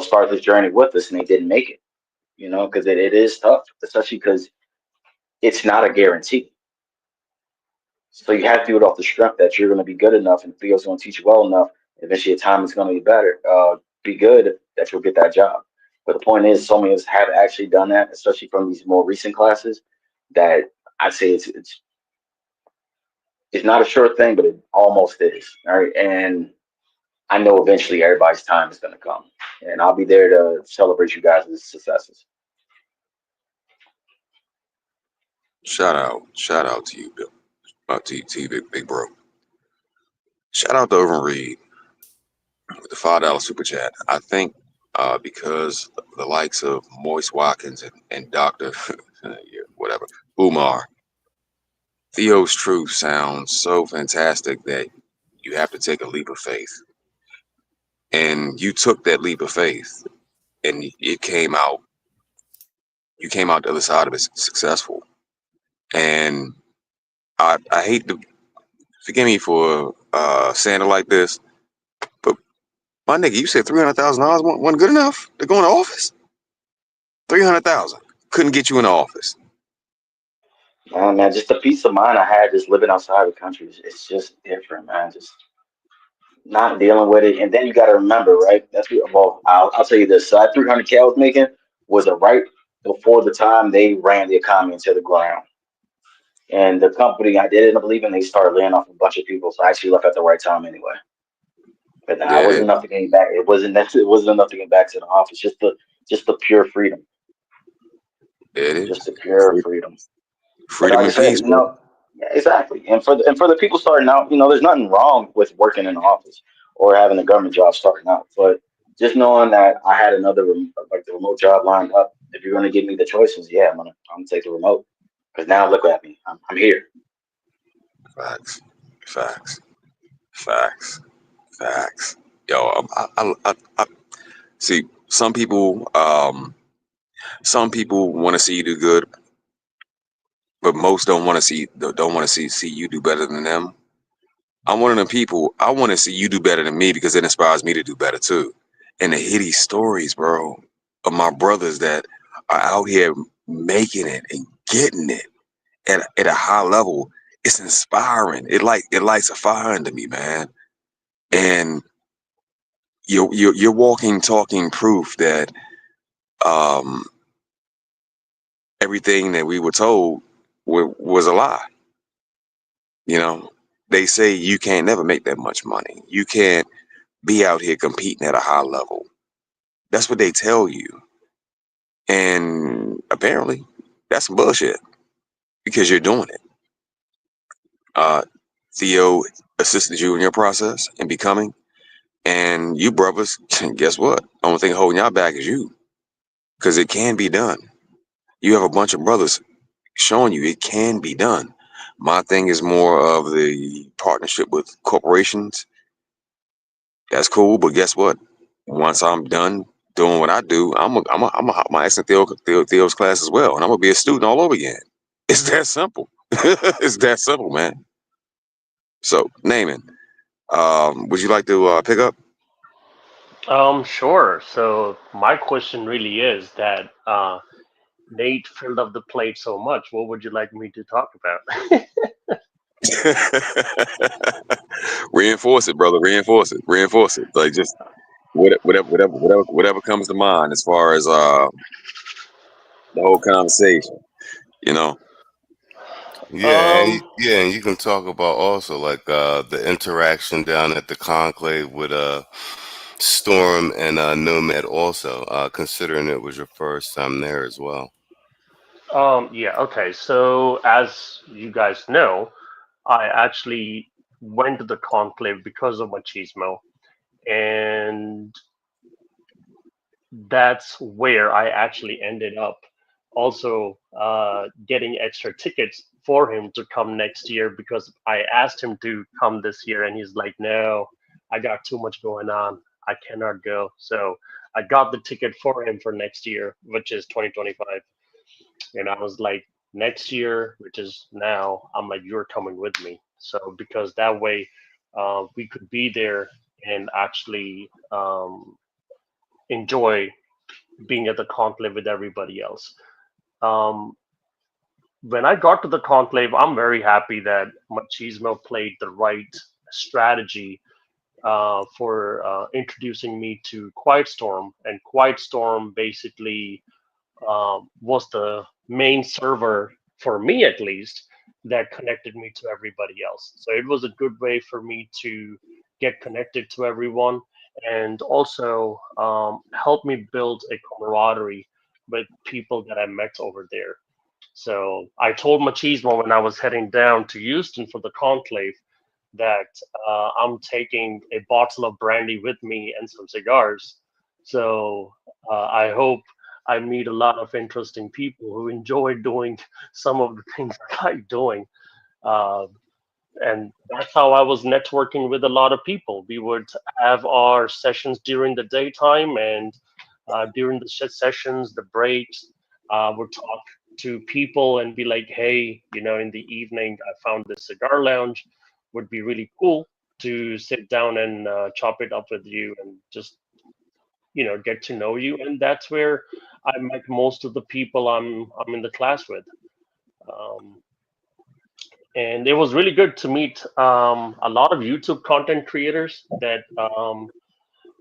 start this journey with us, and they didn't make it, because it is tough, especially because it's not a guarantee. So you have to do it off the strength that you're going to be good enough, and Theo's going to teach you well enough. Eventually, your time is going to be better, be good, that you'll get that job. But the point is, so many of us have actually done that, especially from these more recent classes, that I'd say it's not a sure thing, but it almost is. All right. And I know eventually everybody's time is going to come, and I'll be there to celebrate you guys' successes. Shout out to you, Bill. To you, big bro. Shout out to Irvin Reed with the $5 super chat. I think because the likes of Moise Watkins and Dr. whatever, Umar, Theo's truth sounds so fantastic that you have to take a leap of faith. And you took that leap of faith, and it came out. You came out the other side of it successful. And I hate to forgive me for saying it like this, but my nigga, you said $300,000 wasn't good enough to go in the office. 300,000 couldn't get you in the office. Man, just the peace of mind I had just living outside the country, it's just different, man. Just not dealing with it, and then you got to remember, right? I'll tell you this: so that 300K I was making was right before the time they ran the economy into the ground. And the company I did end up leaving, they started laying off a bunch of people. So I actually left at the right time anyway. But nah, it wasn't enough to get back. It wasn't enough to get back to the office. Just the pure freedom. It is just the pure freedom. Freedom like and peace, bro. Yeah, exactly. And for the people starting out, there's nothing wrong with working in the office or having a government job starting out. But just knowing that I had another the remote job lined up. If you're gonna give me the choices, yeah, I'm gonna take the remote. Because now look at me, I'm here. Facts. Yo, I see some people. Some people want to see you do good, but most don't want to see you do better than them. I'm one of them people. I want to see you do better than me because it inspires me to do better too. And to hear these stories, bro, of my brothers that are out here making it and getting it at a high level, it's inspiring. It lights a fire under me, man. And you're walking, talking proof that everything that we were told was a lie. They say you can't never make that much money. You can't be out here competing at a high level. That's what they tell you. And apparently that's some bullshit because you're doing it. Theo assisted you in your process in becoming, and you brothers, guess what? Only thing holding y'all back is you, because it can be done. You have a bunch of brothers showing you it can be done. My thing is more of the partnership with corporations. That's cool, but guess what? Once I'm done doing what I do, I'm gonna hop my ass in Theo's class as well, and I'm gonna be a student all over again. It's that simple. It's that simple, man. So, Naaman, would you like to pick up? Sure. So my question really is that Nate filled up the plate so much. What would you like me to talk about? Reinforce it, brother. Reinforce it. Reinforce it. Like just whatever comes to mind as far as the whole conversation. You know. Um, And you can talk about also like the interaction down at the conclave with Storm and Nomad also, considering it was your first time there as well. yeah, okay. So as you guys know, I actually went to the conclave because of Machismo, and that's where I actually ended up also getting extra tickets for him to come next year because I asked him to come this year and he's like, no, I got too much going on. I cannot go. So I got the ticket for him for next year, which is 2025. And I was like, next year, which is now, I'm like, you're coming with me. So because that way we could be there and actually enjoy being at the conclave with everybody else. Um, when I got to the conclave, I'm very happy that Machismo played the right strategy for introducing me to Quiet Storm, and Quiet Storm basically was the main server for me, at least, that connected me to everybody else. So it was a good way for me to get connected to everyone and also help me build a camaraderie with people that I met over there. So I told Machismo when I was heading down to Houston for the conclave that I'm taking a bottle of brandy with me and some cigars. So I hope I meet a lot of interesting people who enjoy doing some of the things I like doing. Uh, and that's how I was networking with a lot of people. We would have our sessions during the daytime, and during the sessions, the breaks, we'd talk to people and be like, hey, in the evening, I found this cigar lounge. Would be really cool to sit down and chop it up with you and just, get to know you. And that's where I met most of the people I'm in the class with. Um, and it was really good to meet a lot of YouTube content creators that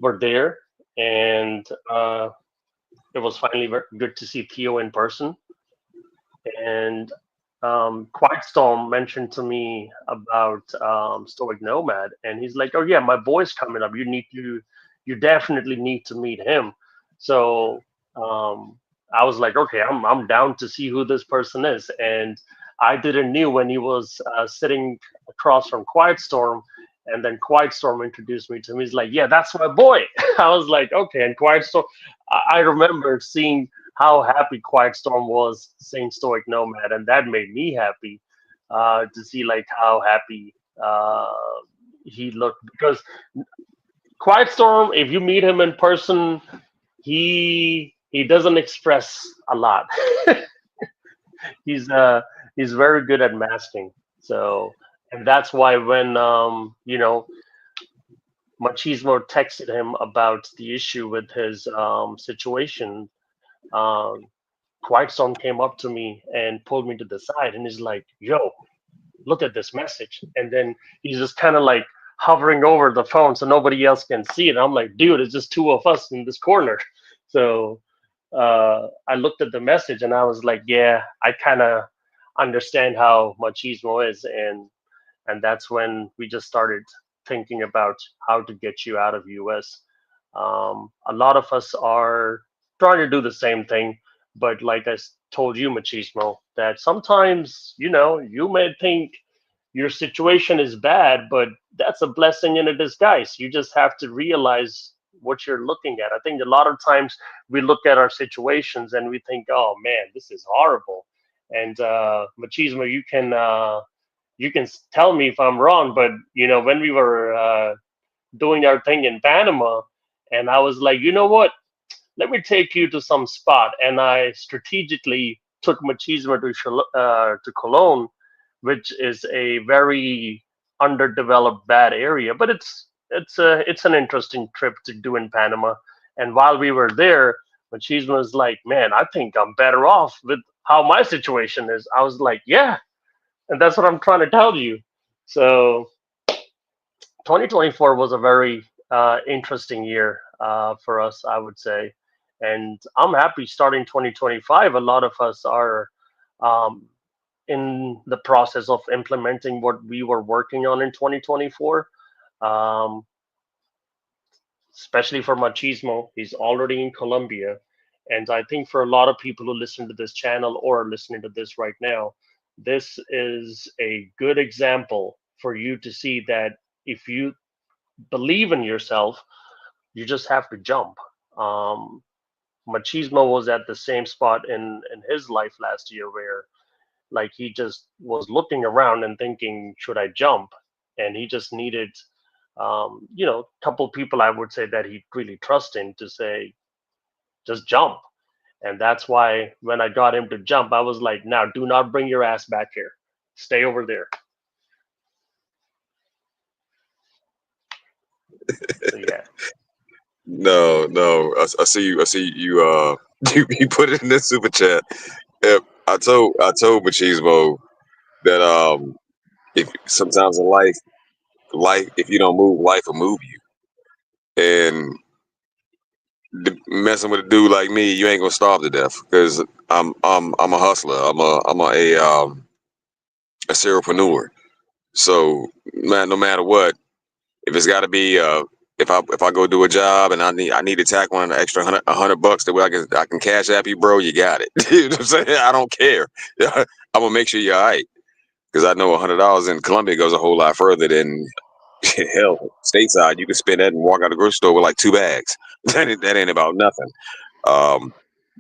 were there, and it was finally very good to see Theo in person. And Quiet Storm mentioned to me about Stoic Nomad, and he's like, "Oh yeah, my boy's coming up. You definitely need to meet him." So I was like, "Okay, I'm down to see who this person is." And I didn't knew when he was sitting across from Quiet Storm, and then Quiet Storm introduced me to him. He's like, "Yeah, that's my boy." I was like, "Okay." And Quiet Storm, I remember seeing how happy Quiet Storm was saying Stoic Nomad, and that made me happy to see like how happy he looked. Because Quiet Storm, if you meet him in person, he doesn't express a lot. he's uh he's very good at masking. So, and that's why when Machismo texted him about the issue with his situation, um, Quiet Storm came up to me and pulled me to the side and he's like, "Yo, look at this message." And then he's just kind of like hovering over the phone so nobody else can see it. I'm like, "Dude, it's just two of us in this corner." So I looked at the message and I was like, "Yeah, I kind of understand how Machismo is." And that's when we just started thinking about how to get you out of US. A lot of us are trying to do the same thing, but like told you, Machismo, that sometimes you may think your situation is bad, but that's a blessing in a disguise. You just have to realize what you're looking at. I think a lot of times we look at our situations and we think, "Oh man, this is horrible." And Machismo, you can tell me if I'm wrong, but when we were doing our thing in Panama, and I was like, "You know what? Let me take you to some spot," and I strategically took Machismo to Cologne, which is a very underdeveloped bad area, but it's an interesting trip to do in Panama. And while we were there, Machismo was like, "Man, I think I'm better off with how my situation is." I was like, "Yeah," and that's what I'm trying to tell you. So 2024 was a very interesting year for us, I would say, and I'm happy starting 2025. A lot of us are um, in the process of implementing what we were working on in 2024. Um, Especially for Machismo, he's already in Colombia, and I think for a lot of people who listen to this channel or are listening to this right now, this is a good example for you to see that if you believe in yourself, you just have to jump. Um, Machismo was at the same spot in his life last year where like he just was looking around and thinking, should I jump? And he just needed, a couple people I would say that he really trust in to say, just jump. And that's why when I got him to jump, I was like, now do not bring your ass back here. Stay over there. So yeah. No. I see you. I see you. You put it in the super chat. Yep. I told Machismo that if sometimes in life, if you don't move, life will move you. And messing with a dude like me, you ain't gonna starve to death because I'm a hustler. I'm a serialpreneur. So man, no matter what, if it's got to be if I go do a job and I need to tack on an extra $100 that way I can cash app you, bro, you got it. You know what I'm saying? I don't care. I'm gonna make sure you're all right because I know $100 in Colombia goes a whole lot further than hell stateside. You can spend that and walk out of the grocery store with like 2 bags. That ain't about nothing. Um,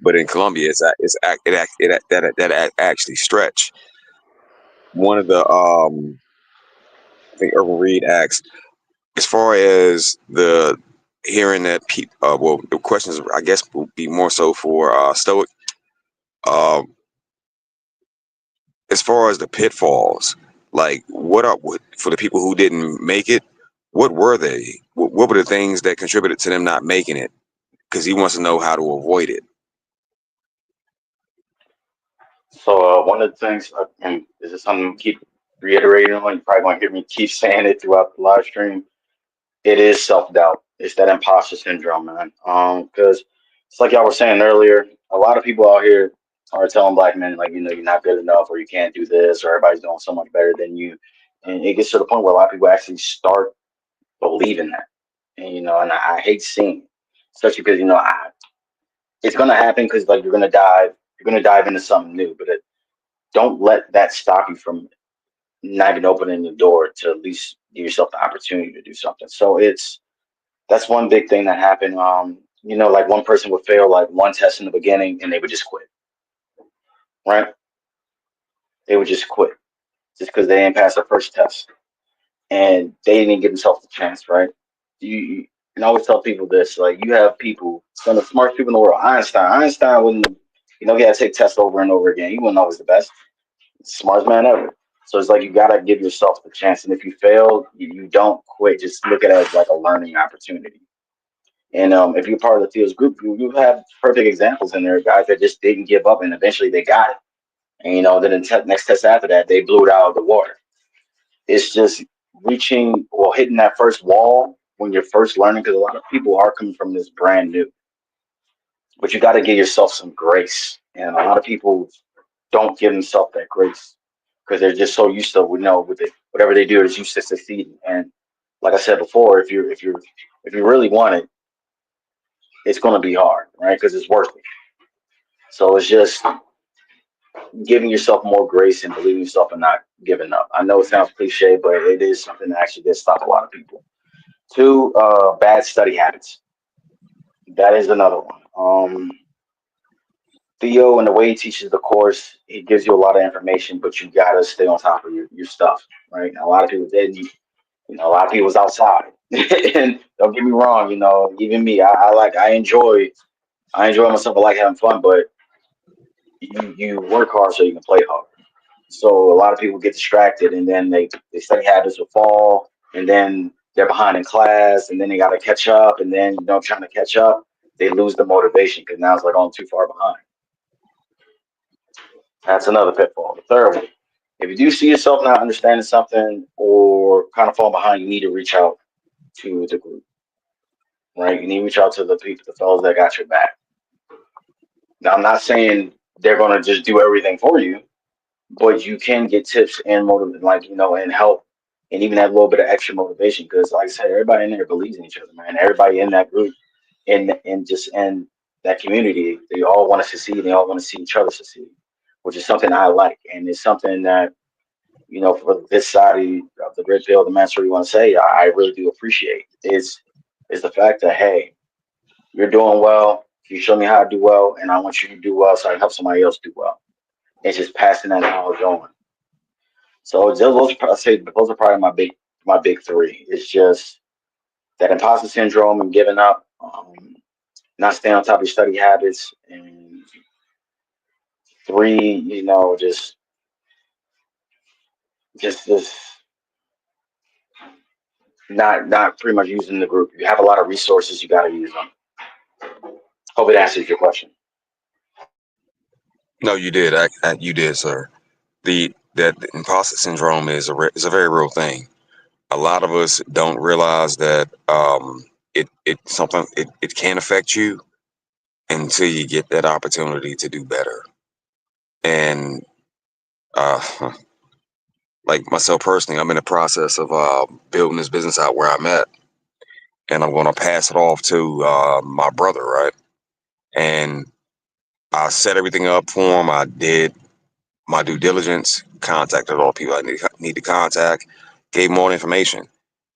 but in Colombia, that actually stretch. One of the I think Urban Reed asked, as far as the hearing that people, well, the questions I guess will be more so for Stoic. Um, as far as the pitfalls, like for the people who didn't make it, what were they? What were the things that contributed to them not making it? Because he wants to know how to avoid it. So one of the things, and this is something I keep reiterating on, you're probably going to hear me keep saying it throughout the live stream. It is self-doubt. It's that imposter syndrome, man. Because it's like y'all were saying earlier, a lot of people out here are telling black men, like, you're not good enough, or you can't do this, or everybody's doing so much better than you. And it gets to the point where a lot of people actually start believing that. And I hate seeing it, especially because, it's going to happen because, like, you're going to dive into something new, but don't let that stop you from not even opening the door to at least give yourself the opportunity to do something. So that's one big thing that happened. Like one person would fail like one test in the beginning and they would just quit. Right? They would just quit just because they didn't pass their first test and they didn't give themselves the chance, right? You can always tell people this, like you have people, some of the smartest people in the world, Einstein wouldn't, he had to take tests over and over again. He wasn't always the best, smartest man ever. So it's like you gotta give yourself the chance, and if you fail, you don't quit. Just look at it as like a learning opportunity. And if you're part of the Fields group, you have perfect examples in there, guys that just didn't give up, and eventually they got it. And then the next test after that, they blew it out of the water. It's just hitting that first wall when you're first learning, because a lot of people are coming from this brand new. But you got to give yourself some grace, and a lot of people don't give themselves that grace because they're just so used to whatever they do is used to succeeding. And like I said before, if you really want it, it's going to be hard, right? Because it's worth it. So it's just giving yourself more grace and believing yourself and not giving up. I know it sounds cliche, but it is something that actually did stop a lot of people. 2, bad study habits. That is another one. Theo, and the way he teaches the course, he gives you a lot of information, but you gotta stay on top of your stuff, right? A lot of people didn't. A lot of people was outside, and don't get me wrong. Even me, I enjoy myself. I like having fun, but you work hard so you can play hard. So a lot of people get distracted, and then they study habits will fall, and then they're behind in class, and then they got to catch up, and then trying to catch up, they lose the motivation because now it's like, oh, I'm too far behind. That's another pitfall. The third one, if you do see yourself not understanding something or kind of fall behind, you need to reach out to the group, right? You need to reach out to the people, the fellows that got your back. Now, I'm not saying they're going to just do everything for you, but you can get tips and and help, and even have a little bit of extra motivation. Because, like I said, everybody in there believes in each other, man. Everybody in that group, in that community, they all want to succeed. They all want to see each other succeed, which is something I like, and it's something that for this side of the red pill, the master you want to say, I really do appreciate is the fact that, hey, you're doing well. You show me how to do well, and I want you to do well, so I can help somebody else do well. It's just passing that knowledge on. So those are probably my big three. It's just that imposter syndrome and giving up, not staying on top of your study habits, and 3, just not pretty much using the group. You have a lot of resources, you got to use them. Hope it answers your question. No, you did. You did, sir. That imposter syndrome is a very real thing. A lot of us don't realize that it can affect you until you get that opportunity to do better. And like myself personally, I'm in the process of building this business out where I'm at, and I'm going to pass it off to my brother, right? And I set everything up for him. I did my due diligence, contacted all the people I need to contact, gave him all the information,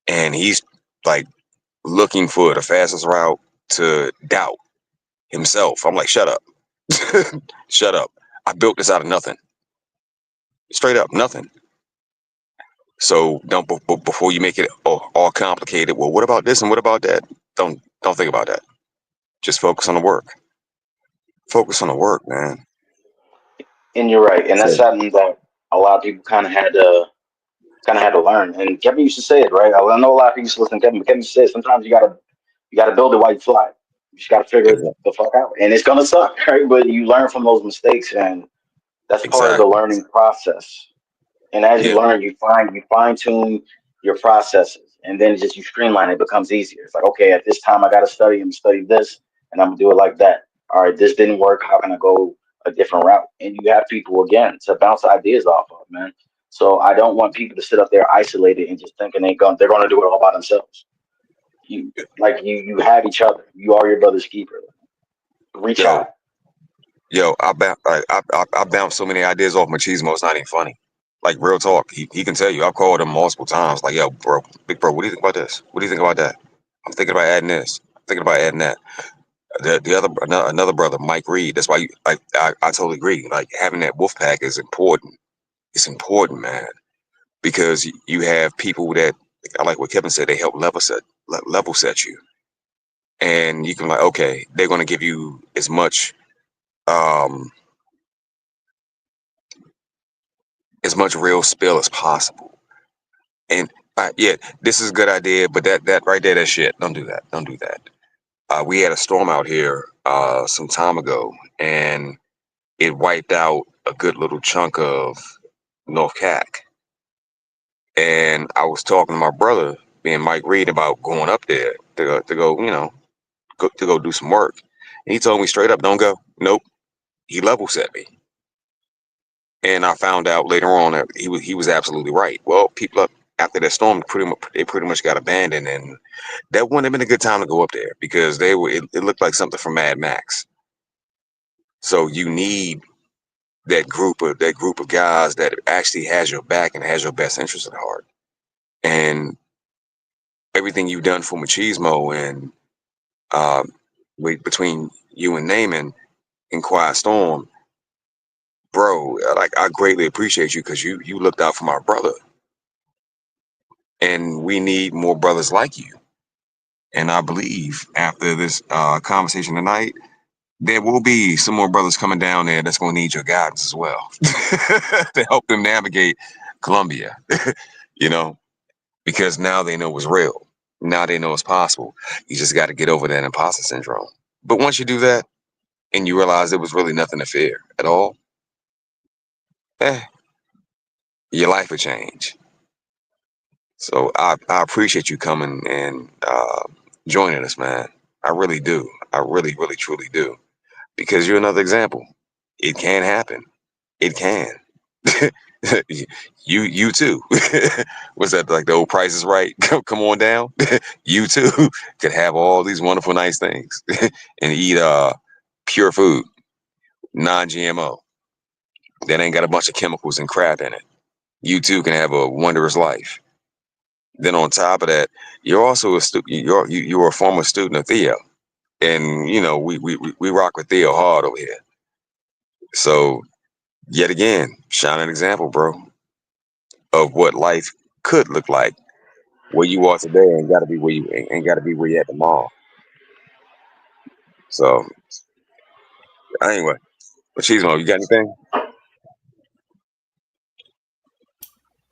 and he's like looking for the fastest route to doubt himself. I'm like, shut up. Shut up. I built this out of nothing. Straight up, nothing. So don't before you make it all complicated. Well, what about this and what about that? Don't think about that. Just focus on the work. Focus on the work, man. And you're right, and that's something that a lot of people kind of had to learn. And Kevin used to say it, right? I know a lot of people used to listen to Kevin. But Kevin used to say it, sometimes you gotta build it while you fly. You just gotta figure it the fuck out, and it's gonna suck, right? But you learn from those mistakes, and that's part of the learning process. And as you learn, you fine tune your processes, and then you streamline it. It becomes easier. It's like, okay, at this time I got to study this, and I'm gonna do it like that. All right, this didn't work. How can I go a different route? And you have people again to bounce ideas off of, man. So I don't want people to sit up there isolated and just thinking they're gonna do it all by themselves. You have each other. You are your brother's keeper. Reach out. Yo, I bounced so many ideas off Machismo. It's not even funny. Like, real talk. He can tell you. I've called him multiple times. Like, yo, bro, big bro, what do you think about this? What do you think about that? I'm thinking about adding this. I'm thinking about adding that. Another brother, Mike Reed. That's why I totally agree. Like, having that wolf pack is important. It's important, man, because you have people that, I like what Kevin said, they help level set you, and you can okay, they're going to give you as much real spill as possible. And this is a good idea, but that right there, that shit, don't do that. Don't do that. We had a storm out here some time ago, and it wiped out a good little chunk of North Cac. And I was talking to my brother, being Mike Reed, about going up there to go do some work. And he told me straight up, don't go. Nope. He level set me. And I found out later on that he was absolutely right. Well, people up after that storm pretty much got abandoned, and that wouldn't have been a good time to go up there because it looked like something from Mad Max. So you need that group of guys that actually has your back and has your best interest at heart. And everything you've done for Machismo and between you and Naaman in Quiet Storm, bro, I greatly appreciate you because you looked out for my brother. And we need more brothers like you. And I believe after this conversation tonight, there will be some more brothers coming down there that's going to need your guidance as well to help them navigate Colombia, because now they know what's real. Now they know it's possible. You just got to get over that imposter syndrome. But once you do that and you realize there was really nothing to fear at all, eh, your life will change. So I appreciate you coming and joining us, man. I really do. I really, really, truly do. Because you're another example. It can happen. It can. You too. What's that, like the old Price is Right? Come on down. You too could have all these wonderful, nice things and eat pure food, non-GMO. That ain't got a bunch of chemicals and crap in it. You too can have a wondrous life. Then on top of that, you're also a you're a former student of Theo, and you know we rock with Theo hard over here. So yet again, shining example, bro, of what life could look like. Where you are today ain't got to be where you ain't got to be where you at tomorrow. So anyway, Machismo, you got anything?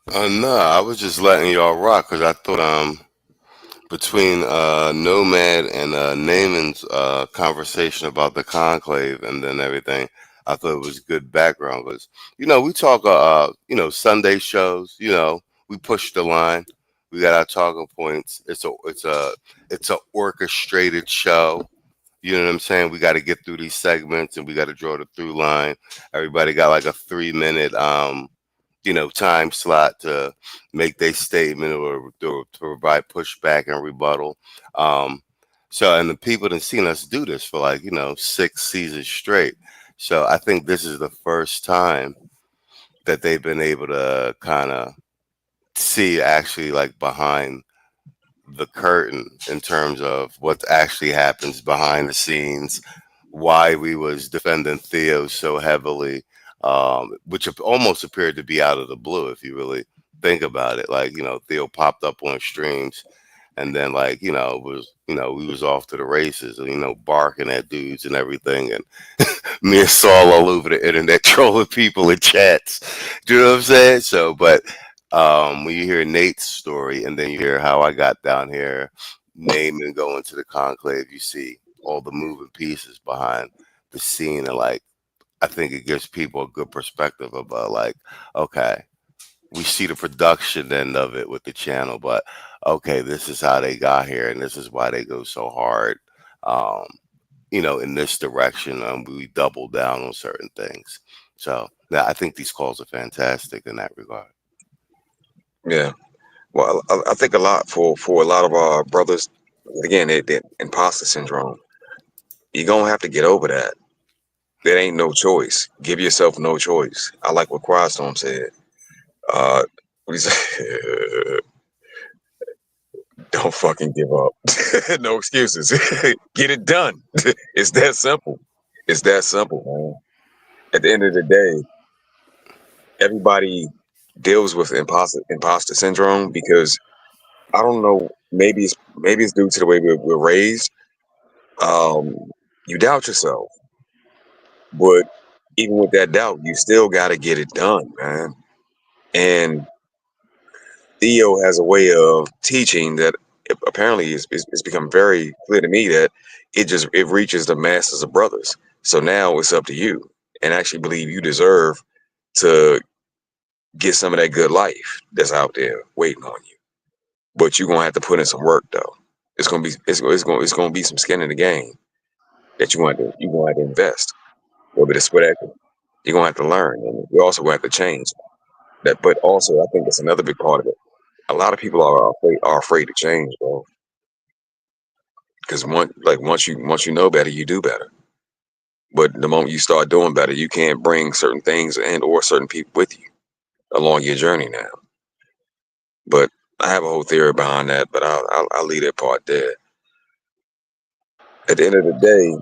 No, I was just letting y'all rock because I thought between Nomad and Naaman's conversation about the conclave and then everything, I thought it was good background because we talk Sunday shows. We push the line. We got our talking points. It's a orchestrated show. You know what I'm saying? We got to get through these segments and we got to draw the through line. Everybody got like a 3-minute time slot to make their statement or to provide pushback and rebuttal. And the people that seen us do this for 6 seasons straight. So I think this is the first time that they've been able to kind of see actually like behind the curtain in terms of what actually happens behind the scenes, why we was defending Theo so heavily, which almost appeared to be out of the blue if you really think about it. Like, Theo popped up on streams and then we was off to the races, barking at dudes and everything. And me and Saul all over the internet trolling people in chats. Do you know what I'm saying? So, but when you hear Nate's story and then you hear how I got down here, Naaman going to the conclave, you see all the moving pieces behind the scene. And I think it gives people a good perspective about okay, we see the production end of it with the channel, but okay, this is how they got here and this is why they go so hard, in this direction. We double down on certain things. So yeah, I think these calls are fantastic in that regard. Yeah. Well, I think a lot for a lot of our brothers, again, that imposter syndrome. You're gonna have to get over that. There ain't no choice. Give yourself no choice. I like what Quietstorm said. What he said, don't fucking give up. No excuses. Get it done. It's that simple. It's that simple, man. At the end of the day, everybody deals with imposter syndrome because I don't know. Maybe it's due to the way we're raised. You doubt yourself, but even with that doubt, you still got to get it done, man. And Theo has a way of teaching that apparently it's become very clear to me that it reaches the masses of brothers. So now it's up to you, and I actually believe you deserve to get some of that good life that's out there waiting on you. But you're gonna have to put in some work, though. It's gonna be some skin in the game that you're gonna have to invest. A little bit of sweat equity. You're gonna have to learn, and you're also gonna have to change that. But also, I think that's another big part of it. A lot of people are afraid to change, bro. Because once you know better, you do better. But the moment you start doing better, you can't bring certain things and or certain people with you along your journey now. But I have a whole theory behind that, but I'll leave that part there. At the end of the day,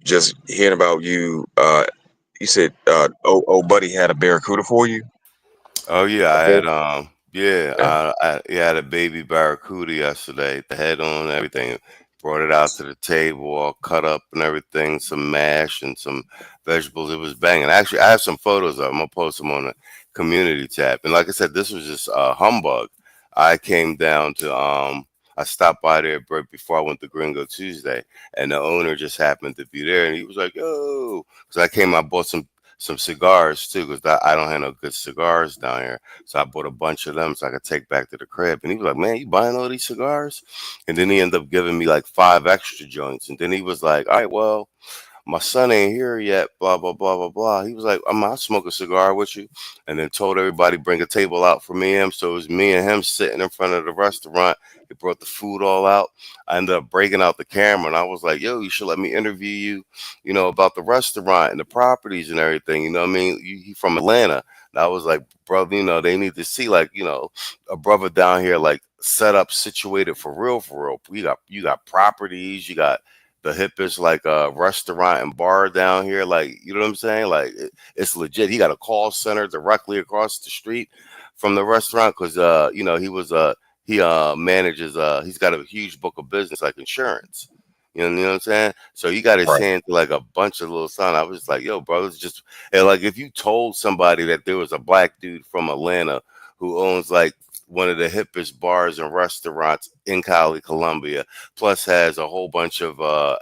just hearing about you, you said, buddy had a barracuda for you. Oh yeah, I Okay. had I had a baby barracuda yesterday, the head on and everything. Brought it out to the table, all cut up and everything, some mash and some vegetables. It was banging. Actually, I have some photos of them. I'm gonna post them on the community tab. And like I said, this was just humbug. I came down to I stopped by there right before I went to Gringo Tuesday, and the owner just happened to be there, and he was like, "Yo," because I came, I bought some cigars too, because I don't have no good cigars down here, so I bought a bunch of them so I could take back to the crib. And he was like, "Man, you buying all these cigars?" And then he ended up giving me like 5 extra joints, and then he was like, "All right, well, my son ain't here yet, blah, blah, blah, blah, blah." He was like, I'll smoke a cigar with you. And then told everybody, bring a table out for me and him. So it was me and him sitting in front of the restaurant. He brought the food all out. I ended up breaking out the camera and I was like, yo, you should let me interview you, about the restaurant and the properties and everything. You know what I mean? He from Atlanta. And I was like, brother, they need to see like, a brother down here, like set up, situated for real, for real. You got properties, you got the hippest like restaurant and bar down here, like, you know what I'm saying, like it's legit. He got a call center directly across the street from the restaurant, because he manages, he's got a huge book of business like insurance, you know what I'm saying. So he got his Right. hand to like a bunch of little sign. I was just like, yo, bro, it's just, and like if you told somebody that there was a black dude from Atlanta who owns like one of the hippest bars and restaurants in Cali, Colombia, plus has a whole bunch of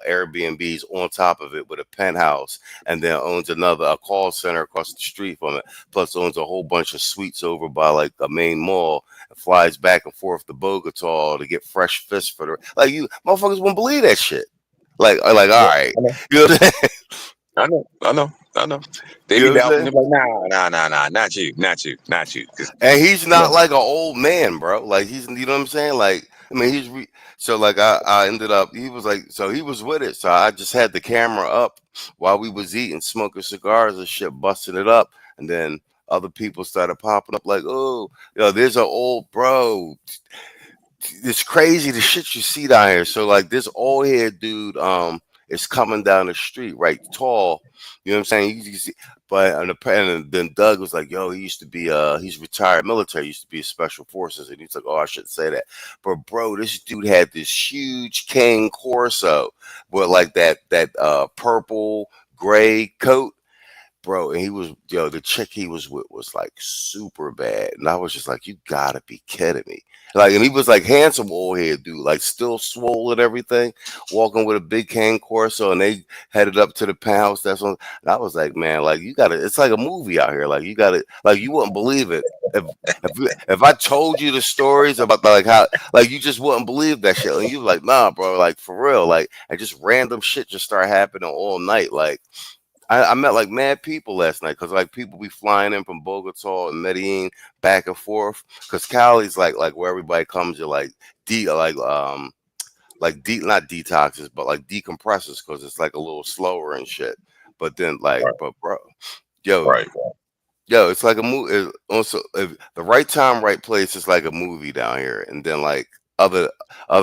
Airbnbs on top of it with a penthouse, and then owns a call center across the street from it, plus owns a whole bunch of suites over by like the main mall, and flies back and forth to Bogota to get fresh fish for the, like, you motherfuckers won't believe that shit. Like all Yeah, right, I know. you know what I'm saying? I know. They You be know what I'm doubting. saying? They're like, nah, not you. 'Cause, And he's you not know, like an old man, bro. Like he's, you know what I'm saying? Like, I mean, so like I ended up, he was like, so he was with it. So I just had the camera up while we was eating, smoking cigars and shit, busting it up. And then other people started popping up like, oh, there's an old bro. It's crazy the shit you see down here. So like this old head dude is coming down the street, right, tall. You know what I'm saying? You see, but and then Doug was like, yo, he used to be he's retired military, used to be special forces, and he's like, oh, I shouldn't say that. But bro, this dude had this huge cane Corso with like that purple gray coat, bro, and he was, the chick he was with was like super bad, and I was just like, you gotta be kidding me. Like, and he was like handsome old head dude, like still swole and everything, walking with a big cane Corso, and they headed up to the penthouse. That's when, and I was like, man, like you gotta, it's like a movie out here. Like you gotta, like you wouldn't believe it if I told you the stories about like how, like you just wouldn't believe that shit, and you were like, nah, bro, like for real, like, and just random shit just start happening all night, like. I met like mad people last night, because like people be flying in from Bogota and Medellin back and forth, because Cali's like where everybody comes to like not detoxes but like decompresses, because it's like a little slower and shit. But then like, right, but bro, yo, right. it's like a movie. Also, if the right time, right place, is like a movie down here, and then like other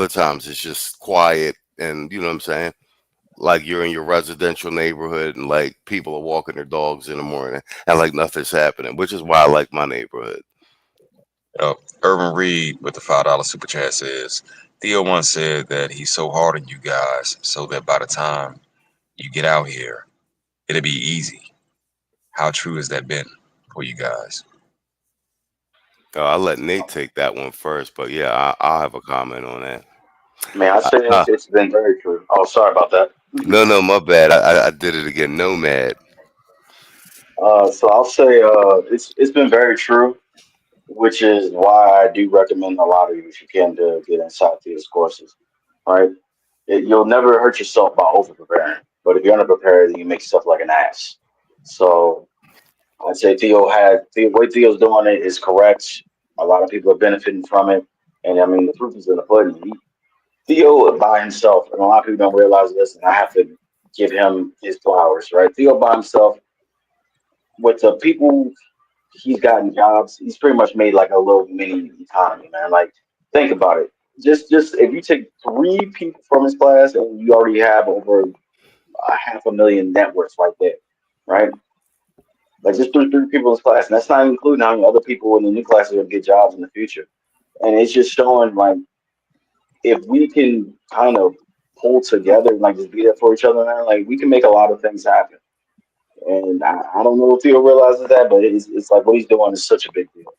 times it's just quiet, and you know what I'm saying, like you're in your residential neighborhood and like people are walking their dogs in the morning and like nothing's happening, which is why I like my neighborhood. Urban Reed with the $5 super chat says Theo once said that he's so hard on you guys so that by the time you get out here, it'll be easy. How true has that been for you guys? I'll let Nate take that one first, but yeah, I'll have a comment on that. Man, I say it's been very true. Oh, sorry about that. No, my bad. I did it again. Nomad. So I'll say it's been very true, which is why I do recommend a lot of you, if you can, to get inside these courses. Right? You'll never hurt yourself by over preparing, but if you're underprepared, then you make yourself like an ass. So I'd say the way Theo's doing it is correct. A lot of people are benefiting from it, and I mean the proof is in the pudding. Theo by himself, and a lot of people don't realize this, and I have to give him his flowers, right? Theo by himself, with the people he's gotten jobs, he's pretty much made like a little mini economy, man. Like, think about it. Just if you take 3 people from his class, and you already have over a 500,000 net worth right there, right? Like just three people in his class, and that's not including how many other people in the new class are going to get jobs in the future. And it's just showing like if we can kind of pull together and like just be there for each other, man, like we can make a lot of things happen. And I don't know if Theo realizes that, but it's like what he's doing is such a big deal.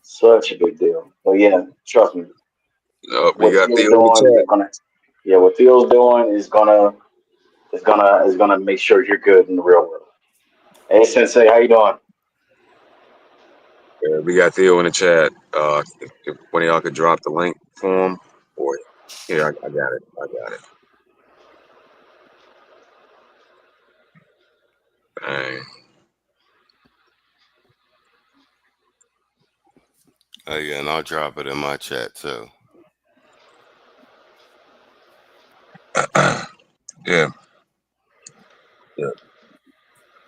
Such a big deal. But yeah, trust me. We What got Theo's Theo in the doing is chat. gonna, yeah, what Theo's doing is gonna make sure you're good in the real world. Hey, Sensei, how you doing? We got Theo in the chat. If one of y'all could drop the link for him, or here, I got it. I got it. Dang. Oh yeah, and I'll drop it in my chat too. Yeah.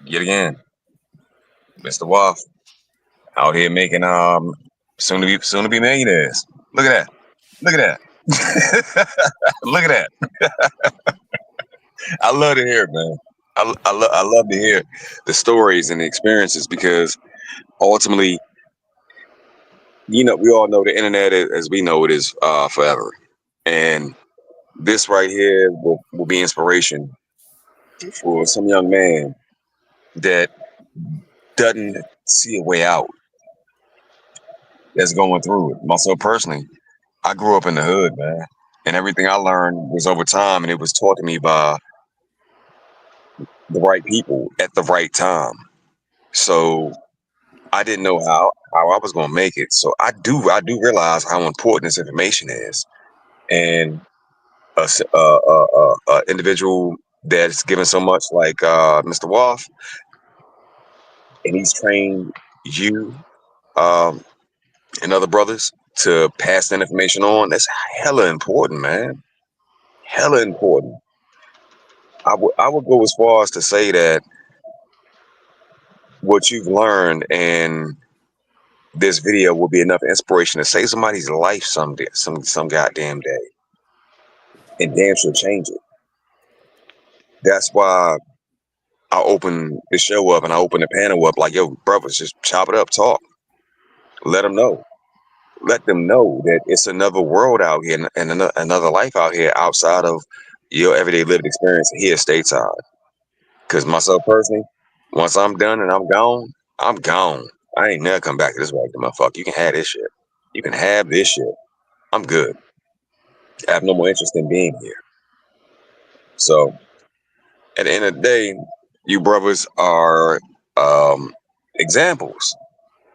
Yet again, Mr. Waff out here making soon to be millionaires. Look at that. Look at that. Look at that. I love to hear it, man. I love to hear the stories and the experiences, because ultimately, we all know the internet, as we know it, is forever. And this right here will be inspiration for some young man that doesn't see a way out, that's going through it. Myself personally, I grew up in the hood, man, and everything I learned was over time, and it was taught to me by the right people at the right time. So I didn't know how I was going to make it. So I do realize how important this information is, and a individual that's given so much, like Mr. Waff, and he's trained you and other brothers to pass that information on. That's hella important, man. Hella important. I would go as far as to say that what you've learned in this video will be enough inspiration to save somebody's life someday, some goddamn day, and damn sure change it. That's why I open the show up and I open the panel up like, yo, brothers, just chop it up, talk. Let them know. Let them know that it's another world out here and another life out here outside of your everyday lived experience here stateside. Because myself personally, once I'm done and I'm gone, I'm gone. I ain't never come back to this regular motherfucker. You can have this shit. You can have this shit. I'm good. I have no more interest in being here. So at the end of the day, you brothers are examples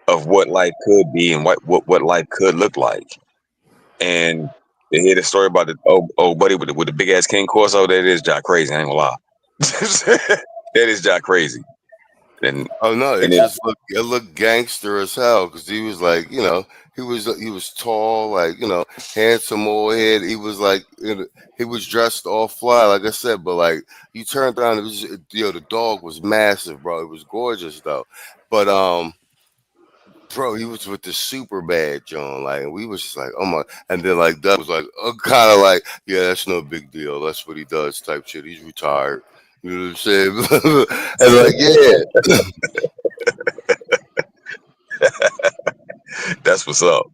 of what life could be and what life could look like. And to hear the story about the old buddy with the big ass King Corso, that is jack crazy. I ain't gonna lie. That is jack crazy. And oh no, it looked gangster as hell, because he was like, he was tall, like, handsome old head. He was like, he was dressed all fly, like I said, but like you turned around, it was, the dog was massive, bro. It was gorgeous though, but bro, he was with the super bad John, like, and we was just like, oh my, and then like Doug was like, kind of like, yeah, that's no big deal, that's what he does, type shit. He's retired. You know what I'm saying? And like, yeah. That's what's up.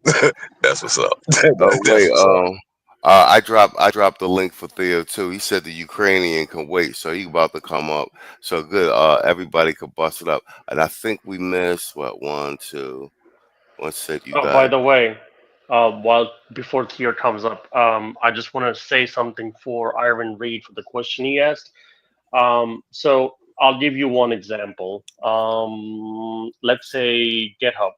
That's what's up. Oh wait, What's up. I dropped the link for Theo too. He said the Ukrainian can wait, so he about to come up. So good. Everybody could bust it up. And I think we missed what, 1, 2. One said you Oh, got by it. the way, while before Theo comes up, I just want to say something for Iron Reed for the question he asked. So I'll give you one example. Let's say GitHub.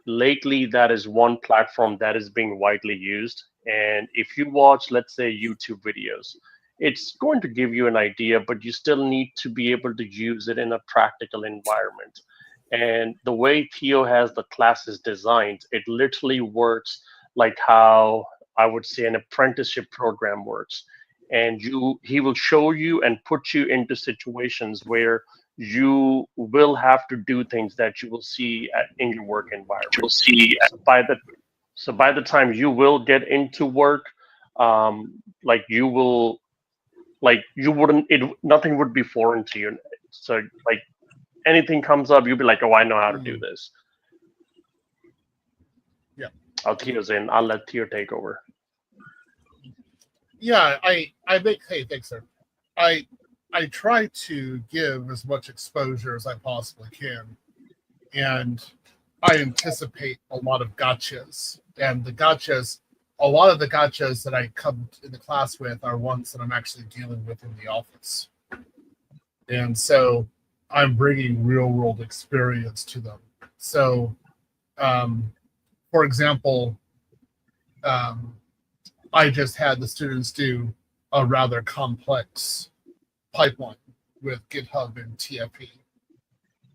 Lately, that is one platform that is being widely used. And if you watch, let's say, YouTube videos, it's going to give you an idea, but you still need to be able to use it in a practical environment. And the way Theo has the classes designed, it literally works like how I would say an apprenticeship program works. And he will show you and put you into situations where you will have to do things that you will see in your work environment. So by the time you will get into work, like you will, like you wouldn't, nothing would be foreign to you. So like anything comes up, you'll be like, oh, I know how to do this. Yeah. Theo's in. I'll let Theo take over. Yeah, hey, thanks, sir. I try to give as much exposure as I possibly can. And I anticipate a lot of gotchas, and a lot of the gotchas that I come in the class with are ones that I'm actually dealing with in the office, and so I'm bringing real world experience to them. So, for example, I just had the students do a rather complex pipeline with GitHub and TFP.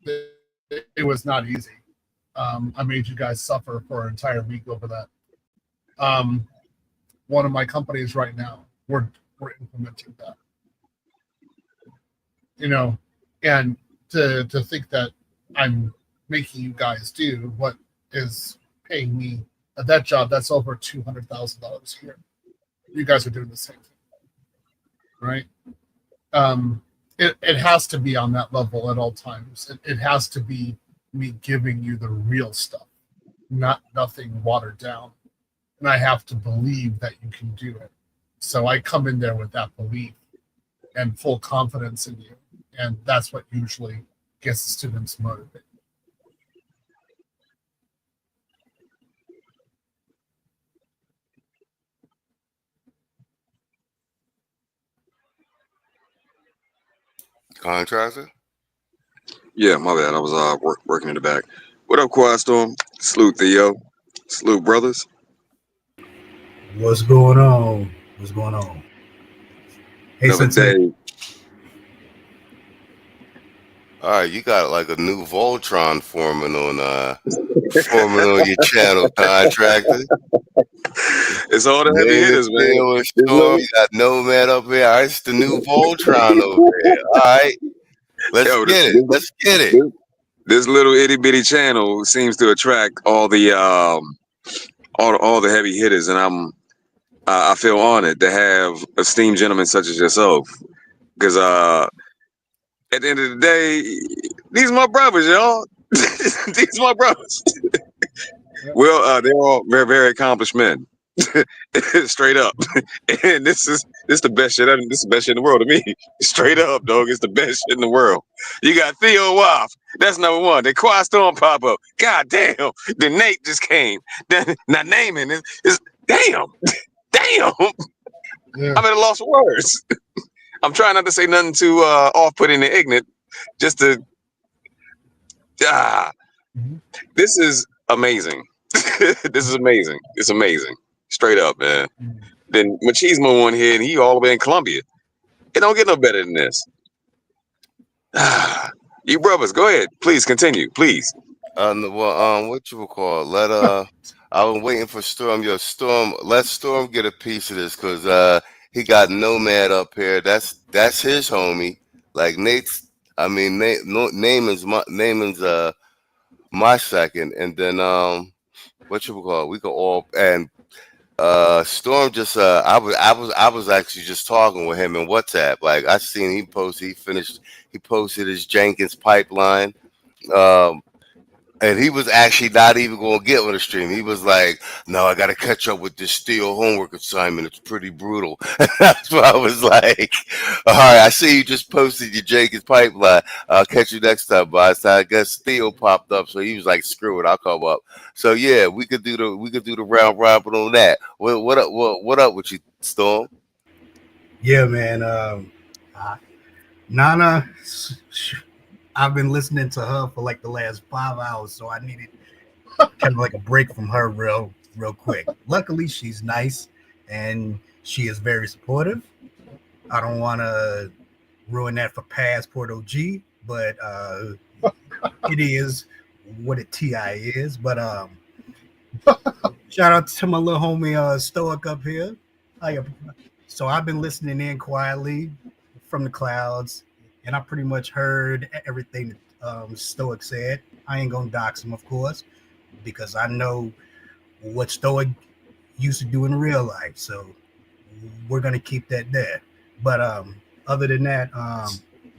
It was not easy. I made you guys suffer for an entire week over that. One of my companies right now, we're implementing that. You know, and to think that I'm making you guys do what is paying me at that job, that's over $200,000 a year. You guys are doing the same thing, right? It has to be on that level at all times. It has to be me giving you the real stuff, nothing watered down. And I have to believe that you can do it. So I come in there with that belief and full confidence in you. And that's what usually gets the students motivated. Contractor? Yeah, my bad. I was working in the back. What up, Quiet Storm? Salute, Theo. Salute, brothers. What's going on? What's going on? Hey, Another Sensei. day. All right, you got like a new Voltron forming on your channel, Contractor. It's all the heavy hitters, man. Theo and Storm, you got Nomad up here. All right, it's the new Voltron over here. All right, let's get it. This little itty bitty channel seems to attract all the all the heavy hitters, and I feel honored to have esteemed gentlemen such as yourself. Because at the end of the day, these are my brothers, y'all. These are my brothers. Well, they're all very, very accomplished men. Straight up. And this is the best shit. This is the best shit in the world to me. Straight up, dog. It's the best shit in the world. You got Theo Waff. That's number one. Then Quiet Storm pop up. God damn. Then Nate just came. Then not naming it. It's damn. Damn. Yeah. I'm at a loss of words. I'm trying not to say nothing too off-putting and ignorant. Just to this is amazing. This is amazing. It's amazing. Straight up, man. Then Machismo one here, and he all the way in Colombia. It don't get no better than this. You brothers, go ahead. Please continue, please. What you would call? I was waiting for Storm. Let Storm get a piece of this because he got Nomad up here. That's his homie. Like Nate's. I mean, Naaman's my second, and then what you would call? We could all and. Storm just I was actually just talking with him in WhatsApp. Like I seen he posted his Jenkins pipeline. And he was actually not even going to get on the stream. He was like, no, I got to catch up with this steel homework assignment. It's pretty brutal. That's why I was like, all right, I see you just posted your Jenkins pipeline. I'll catch you next time, boss. I guess Steel popped up. So he was like, screw it, I'll come up. So yeah, we could do the round robin on that. What up with you, Storm? Yeah, man. Nana, I've been listening to her for like the last 5 hours, so I needed kind of like a break from her real quick. Luckily, she's nice and she is very supportive. I don't want to ruin that for Passport OG, but it is what a TI is. But shout out to my little homie Stoic up here. So I've been listening in quietly from the clouds. And I pretty much heard everything that Stoic said. I ain't gonna dox him, of course, because I know what Stoic used to do in real life. So we're gonna keep that there. But other than that,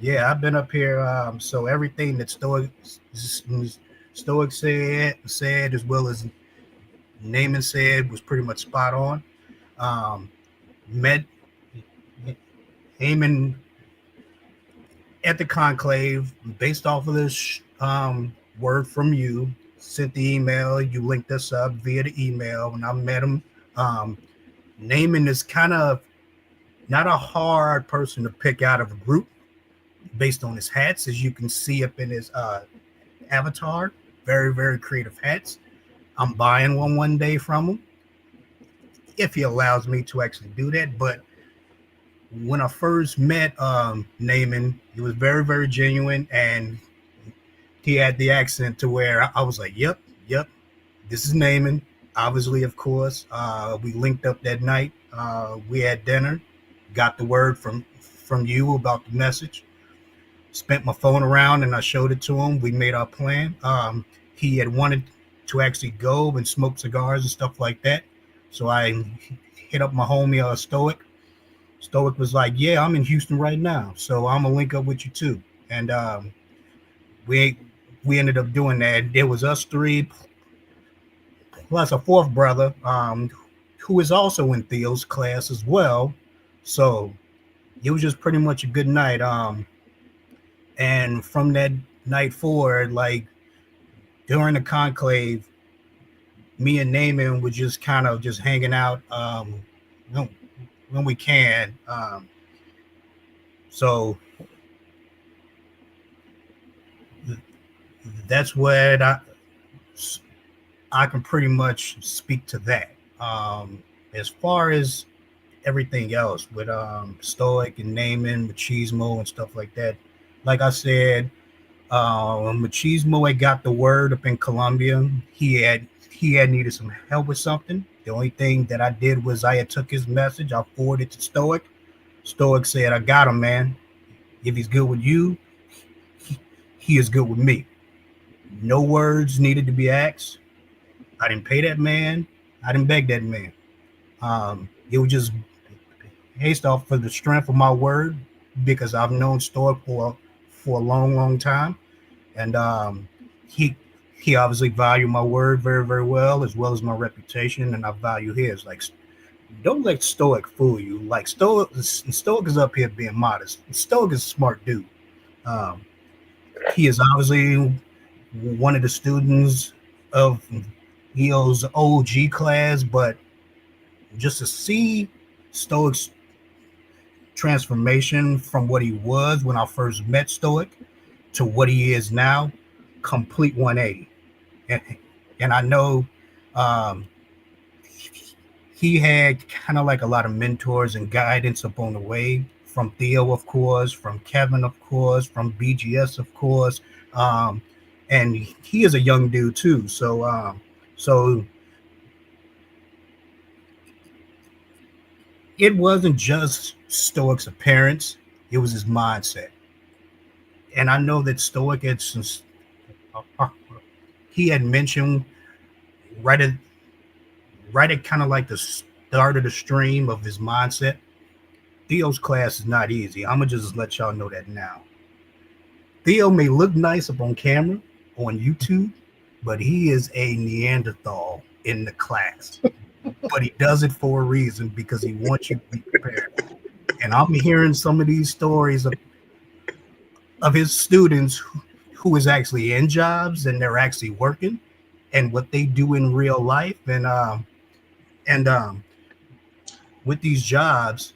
yeah, I've been up here. So everything that Stoic said, as well as Naaman said, was pretty much spot on. Eamon at the conclave, based off of this word from you, sent the email. You linked us up via the email, and I met him. Naaman is kind of not a hard person to pick out of a group based on his hats, as you can see up in his avatar. Very, very creative hats. I'm buying one day from him if he allows me to actually do that. But when I first met Naaman, he was very, very genuine, and he had the accent to where I was like, yep, this is Naaman. Obviously, of course, we linked up that night. We had dinner, got the word from you about the message, spent my phone around, and I showed it to him. We made our plan. He had wanted to actually go and smoke cigars and stuff like that. So I hit up my homie, Stoic. Stoic was like, yeah, I'm in Houston right now, so I'm going to link up with you too. And we ended up doing that. There was us three, plus a fourth brother, who is also in Theo's class as well. So it was just pretty much a good night. And from that night forward, like during the conclave, me and Naaman were just kind of just hanging out when we can. So that's what I can pretty much speak to that. As far as everything else with Stoic and Naaman, Machismo and stuff like that, like I said, Machismo had got the word up in Colombia. He had needed some help with something. The only thing that I did was I had took his message, I forwarded it to Stoic. Stoic said, I got him, man. If he's good with you, he is good with me. No words needed to be asked. I didn't pay that man. I didn't beg that man. It was just based off of the strength of my word, because I've known Stoic for a long time. And he obviously valued my word very, very well, as well as my reputation, and I value his. Like, don't let Stoic fool you. Like, Stoic is up here being modest. Stoic is a smart dude. He is obviously one of the students of EO's OG class, but just to see Stoic's transformation from what he was when I first met Stoic to what he is now, complete 180. And I know he had kind of like a lot of mentors and guidance up on the way, from Theo, of course, from Kevin, of course, from BGS, of course. And he is a young dude too. So it wasn't just Stoic's appearance, it was his mindset. And I know that Stoic had he had mentioned right at kind of like the start of the stream of his mindset, Theo's class is not easy. I'm gonna just let y'all know that now. Theo may look nice up on camera on YouTube, but he is a Neanderthal in the class. But he does it for a reason, because he wants you to be prepared. And I'm hearing some of these stories of his students who is actually in jobs and they're actually working, and what they do in real life. And with these jobs,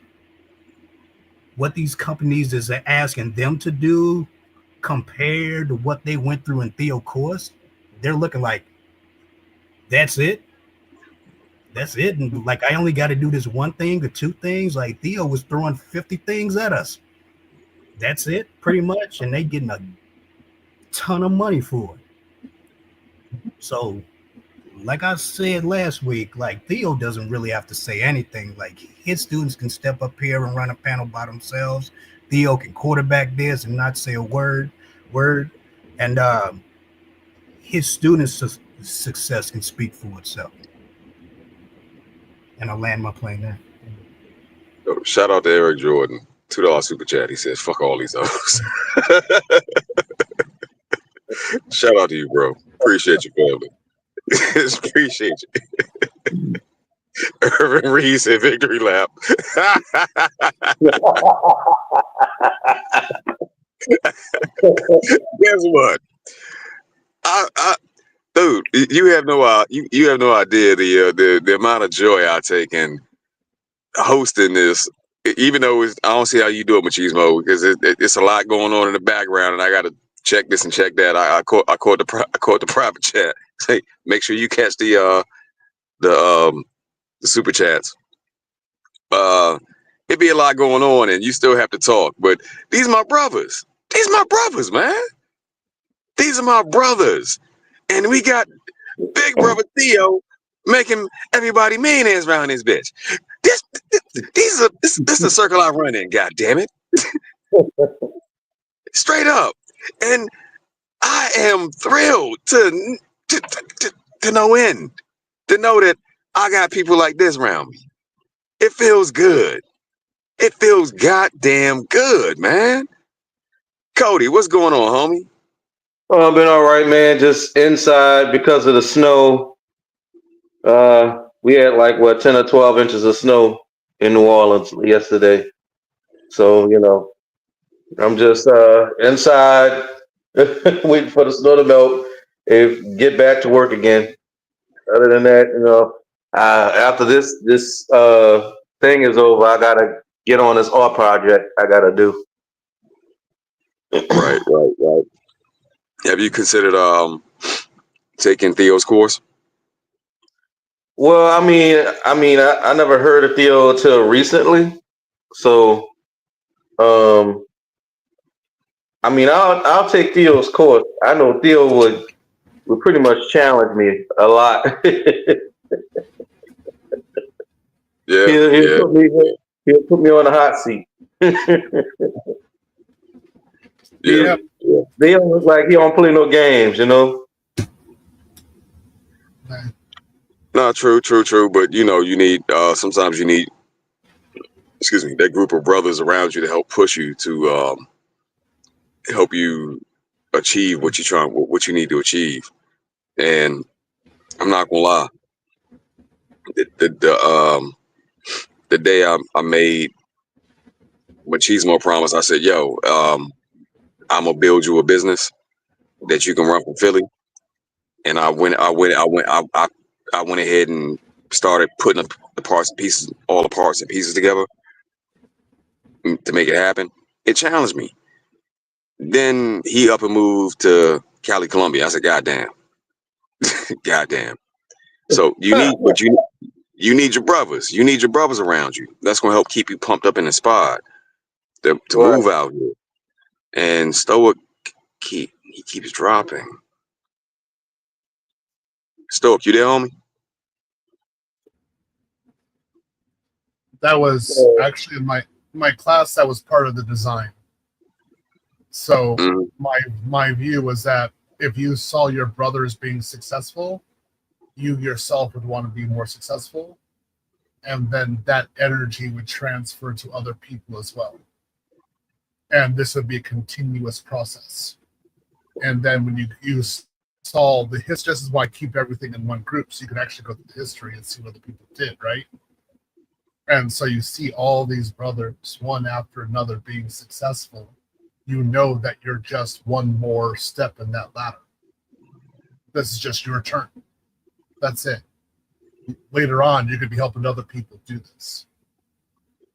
what these companies is asking them to do compared to what they went through in Theo course, they're looking like, that's it. And like, I only got to do this one thing or two things. Like, Theo was throwing 50 things at us. That's it, pretty much. And they getting a ton of money for it. So, like I said last week, like, Theo doesn't really have to say anything. Like, his students can step up here and run a panel by themselves. Theo can quarterback this and not say a word. And his students' success can speak for itself. And I'll land my plane there. Shout out to Eric Jordan, $2 super chat. He says, "Fuck all these others." Shout out to you, bro. Appreciate you, family. Appreciate you. Irvin Reed said, "Victory lap." Guess what? Dude, you have no you have no idea the amount of joy I take in hosting this. Even though I don't see how you do it, Machismo, because it's a lot going on in the background, and I got to check this and check that. I caught the private chat. Say, make sure you catch the super chats. It'd be a lot going on, and you still have to talk. But these are my brothers. These are my brothers, man. These are my brothers, and we got Big Brother Theo making everybody millionaires around this bitch. This is the circle I run in. God damn it, straight up. And I am thrilled to no end to know that I got people like this around me. It feels good. It feels goddamn good, man. Cody, what's going on, homie? Oh, I've been all right, man. Just inside because of the snow. We had like 10 or 12 inches of snow in New Orleans yesterday. So, I'm just inside waiting for the snow to melt and get back to work again. Other than that, after this thing is over, I gotta get on this art project I gotta do. Right. Have you considered taking Theo's course? Well, I never heard of Theo until recently. So, I'll take Theo's course. I know Theo would pretty much challenge me a lot. Yeah, He'll put me on the hot seat. yeah. They don't look like he don't play no games, No, true. But you need sometimes you need, that group of brothers around you to help push you to help you achieve what you need to achieve. And I'm not gonna lie, the day I made Machismo promise, I said, "Yo, I'm gonna build you a business that you can run from Philly." And I went ahead and started putting all the parts and pieces together to make it happen. It challenged me. Then he up and moved to Cali, Colombia. I said, "Goddamn, goddamn." So you need your brothers. You need your brothers around you. That's gonna help keep you pumped up and inspired to move out here. And Stoic, he keeps dropping. Stoic, you there, homie? That was actually my class that was part of the design. So my view was that if you saw your brothers being successful, you yourself would want to be more successful, and then that energy would transfer to other people as well. And this would be a continuous process. And then when you saw the history, this is why I keep everything in one group, so you can actually go through the history and see what the people did, right? And so you see all these brothers, one after another, being successful. You know that you're just one more step in that ladder. This is just your turn. That's it. Later on, you could be helping other people do this.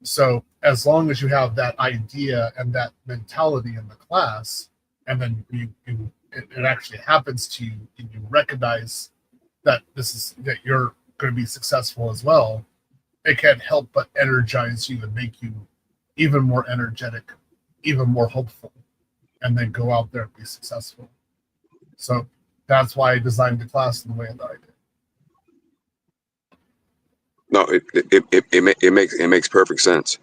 So as long as you have that idea and that mentality in the class, and then it actually happens to you, and you recognize that that you're going to be successful as well, it can't help but energize you and make you even more energetic, even more hopeful, and then go out there and be successful. So that's why I designed the class in the way that I did. No, it makes perfect sense.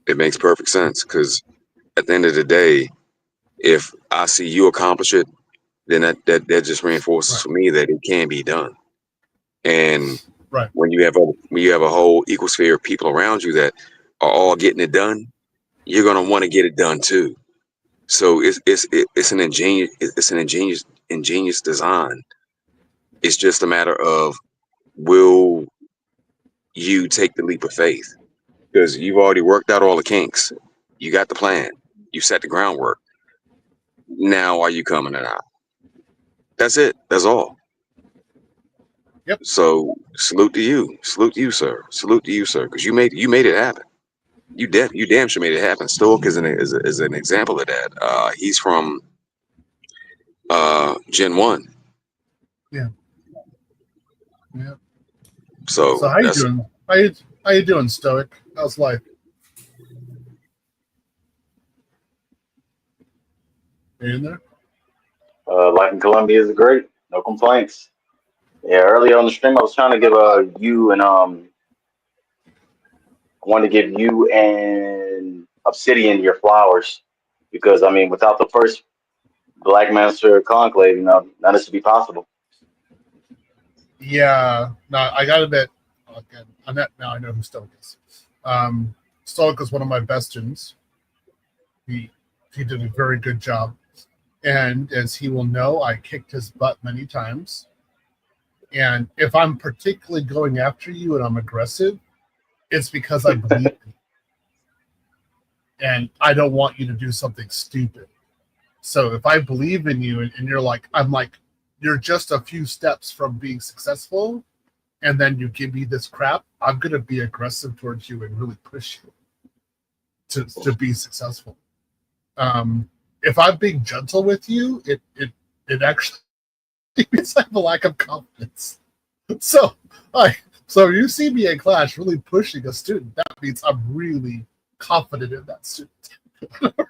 It makes perfect sense, because at the end of the day, if I see you accomplish it, then that just reinforces for me that it can be done. And when you have a whole ecosphere of people around you that are all getting it done, you're gonna want to get it done too. So it's an ingenious design. It's just a matter of, will you take the leap of faith? Because you've already worked out all the kinks. You got the plan. You set the groundwork. Now are you coming it out? That's it. That's all. Yep. So salute to you, sir, salute to you, sir, because you made it happen. You damn sure made it happen. Stoic is an example of that. He's from Gen 1. Yeah. Yeah. So how you doing? How you doing, Stoic? How's life? Are you in there? Life in Colombia is great. No complaints. Yeah, earlier on the stream, I was trying to give you and I wanted to give you and Obsidian your flowers because I mean, without the first Black Master Conclave, you know, none of this would be possible. Yeah. No, I got to admit. Again, now I know who Stoic is. Stoic is one of my best students. He did a very good job. And as he will know, I kicked his butt many times. And if I'm particularly going after you and I'm aggressive, it's because I believe in you. And I don't want you to do something stupid. So if I believe in you and you're like, I'm like, you're just a few steps from being successful, and then you give me this crap, I'm going to be aggressive towards you and really push you to be successful. If I'm being gentle with you, it actually means I have a lack of confidence. So you see me in class really pushing a student, that means I'm really confident in that student.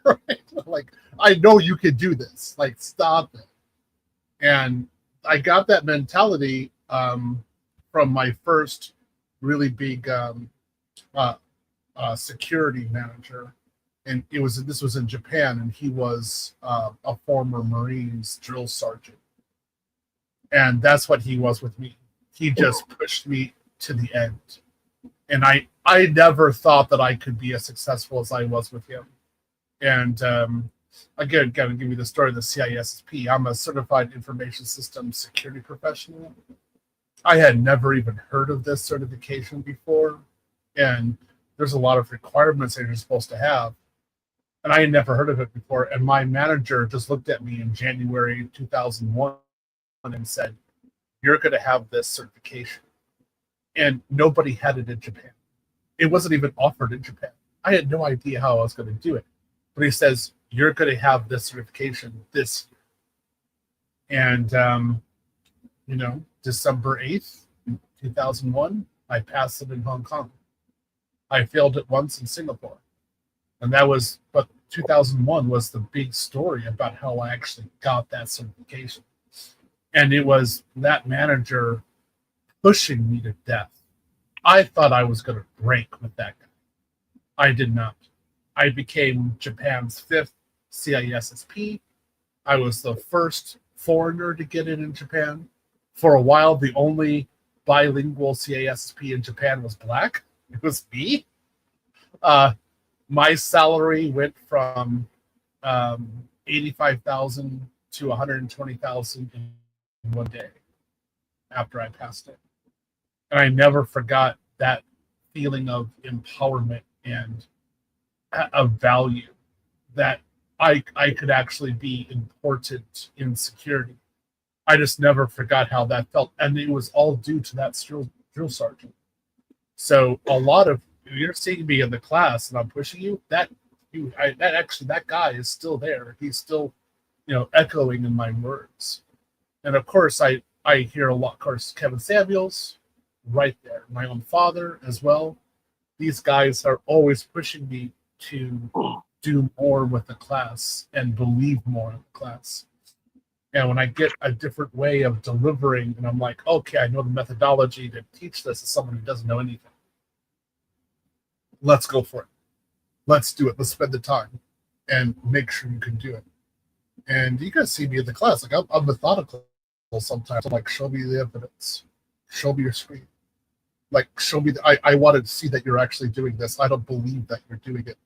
Right? Like, I know you can do this. Like, stop it. And I got that mentality from my first really big security manager. And this was in Japan, and he was a former Marines drill sergeant. And that's what he was with me. He just pushed me to the end. And I never thought that I could be as successful as I was with him. And again, gotta give you the story of the CISSP. I'm a certified information systems security professional. I had never even heard of this certification before. And there's a lot of requirements that you're supposed to have. And I had never heard of it before. And my manager just looked at me in January 2001 and said, "You're going to have this certification." And nobody had it in Japan. It wasn't even offered in Japan. I had no idea how I was going to do it. But he says, "You're going to have this certification this year." And, December 8th, 2001, I passed it in Hong Kong. I failed it once in Singapore. And but 2001 was the big story about how I actually got that certification. And it was that manager pushing me to death. I thought I was going to break with that guy. I did not. I became Japan's 5th CISSP. I was the first foreigner to get it in Japan. For a while, the only bilingual CISSP in Japan was black. It was me. My salary went from $85,000 to $120,000 in one day after I passed it. And I never forgot that feeling of empowerment and of value that I could actually be important in security. I just never forgot how that felt. And it was all due to that drill sergeant. So a lot of, you're seeing me in the class and I'm pushing you, that guy is still there. He's still, echoing in my words. And of course, I hear a lot, of course, Kevin Samuels, right there. My own father as well. These guys are always pushing me to do more with the class and believe more in the class. And when I get a different way of delivering, and I'm like, okay, I know the methodology to teach this as someone who doesn't know anything. Let's go for it. Let's do it. Let's spend the time and make sure you can do it. And you guys see me in the class. Like, I'm methodical sometimes. I'm like, show me the evidence. Show me your screen. Like, show me. I wanted to see that you're actually doing this. I don't believe that you're doing it.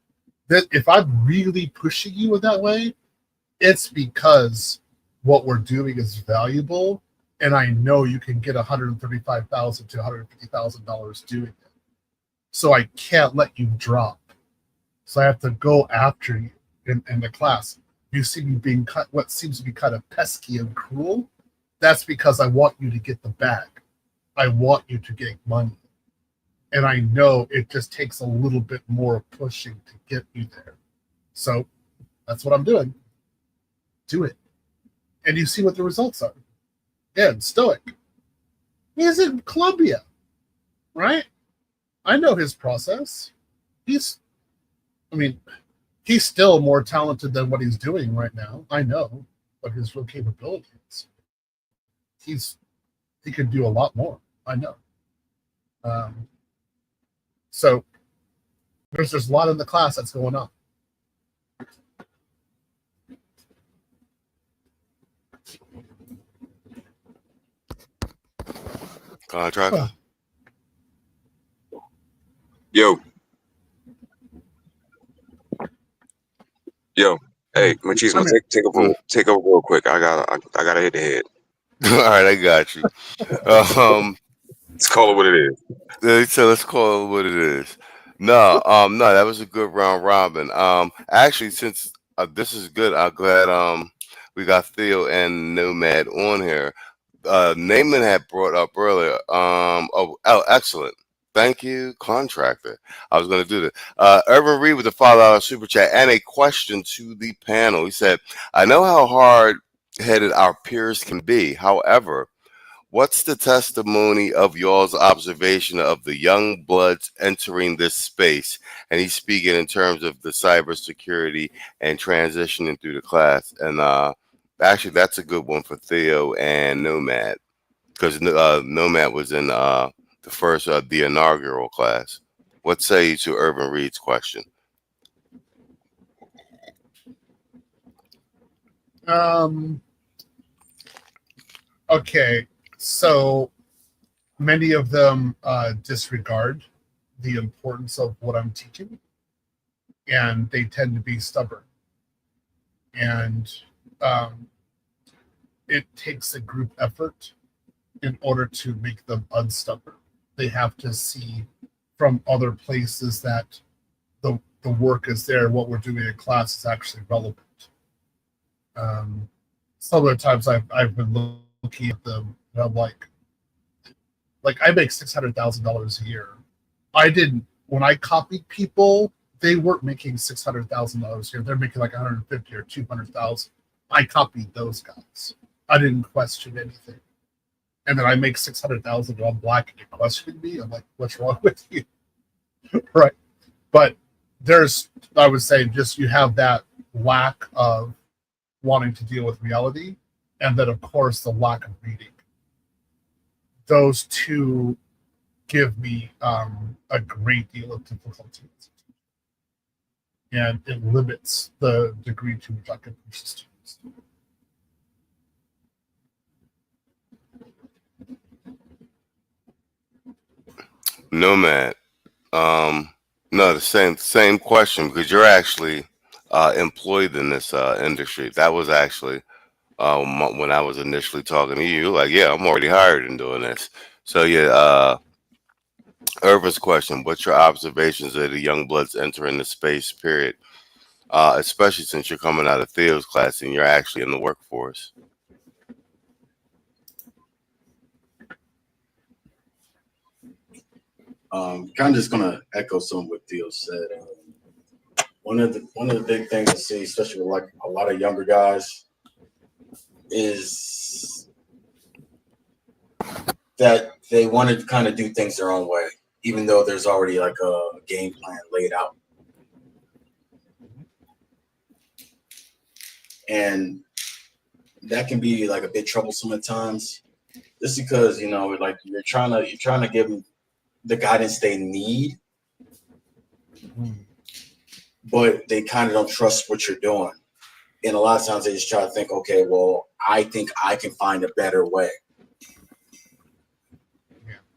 That if I'm really pushing you in that way, it's because what we're doing is valuable, and I know you can get $135,000 to $150,000 doing it. So I can't let you drop. So I have to go after you in the class. You see me being what seems to be kind of pesky and cruel. That's because I want you to get the bag. I want you to get money. And I know it just takes a little bit more pushing to get you there. So that's what I'm doing. Do it. And you see what the results are. Ed Stoic. He's in Columbia, right? I know his process. He's still more talented than what he's doing right now. I know what his real capability is. He could do a lot more. I know. So there's a lot in the class that's going on. Contractor. Yo. Hey, Machismo, take over real quick. I gotta hit the head. All right, I got you. Let's call it what it is. So let's call it what it is. No, that was a good round robin. Actually, since this is good, I'm glad we got Theo and Nomad on here. Naaman had brought up earlier. Excellent. Thank you, Contractor. I was going to do this. Irvin Reed with the $5 super chat and a question to the panel. He said, I know how hard-headed our peers can be. However, what's the testimony of y'all's observation of the young bloods entering this space? And he's speaking in terms of the cybersecurity and transitioning through the class. And actually, that's a good one for Theo and Nomad, because Nomad was in the first, the inaugural class. What say you to Irvin Reed's question? Okay, so many of them disregard the importance of what I'm teaching, and they tend to be stubborn. And it takes a group effort in order to make them unstubborn. They have to see from other places that the work is there, what we're doing in class is actually relevant. Some of the times I've been looking at them and I'm like I make $600,000 a year. When I copied people, they weren't making $600,000 a year. They're making like 150 or 200,000. I copied those guys. I didn't question anything. And then I make 600,000 and I'm black and you're questioning me. I'm like, what's wrong with you? Right. But I would say, just you have that lack of wanting to deal with reality, and then of course the lack of reading. Those two give me a great deal of difficulty, and it limits the degree to which I can push the students. Nomad. No, the same question, because you're actually employed in this industry. That was actually when I was initially talking to you. Like, yeah, I'm already hired in doing this. So yeah, Irvin's question: what's your observations of the young bloods entering the space period, especially since you're coming out of Theo's class and you're actually in the workforce? Kind of just gonna echo some of what Theo said. One of the big things I see, especially with like a lot of younger guys, is that they want to kind of do things their own way, even though there's already like a game plan laid out. And that can be like a bit troublesome at times, just because, you know, like you're trying to give them the guidance they need, but they kind of don't trust what you're doing. And a lot of times they just try to think, okay, well, I think I can find a better way,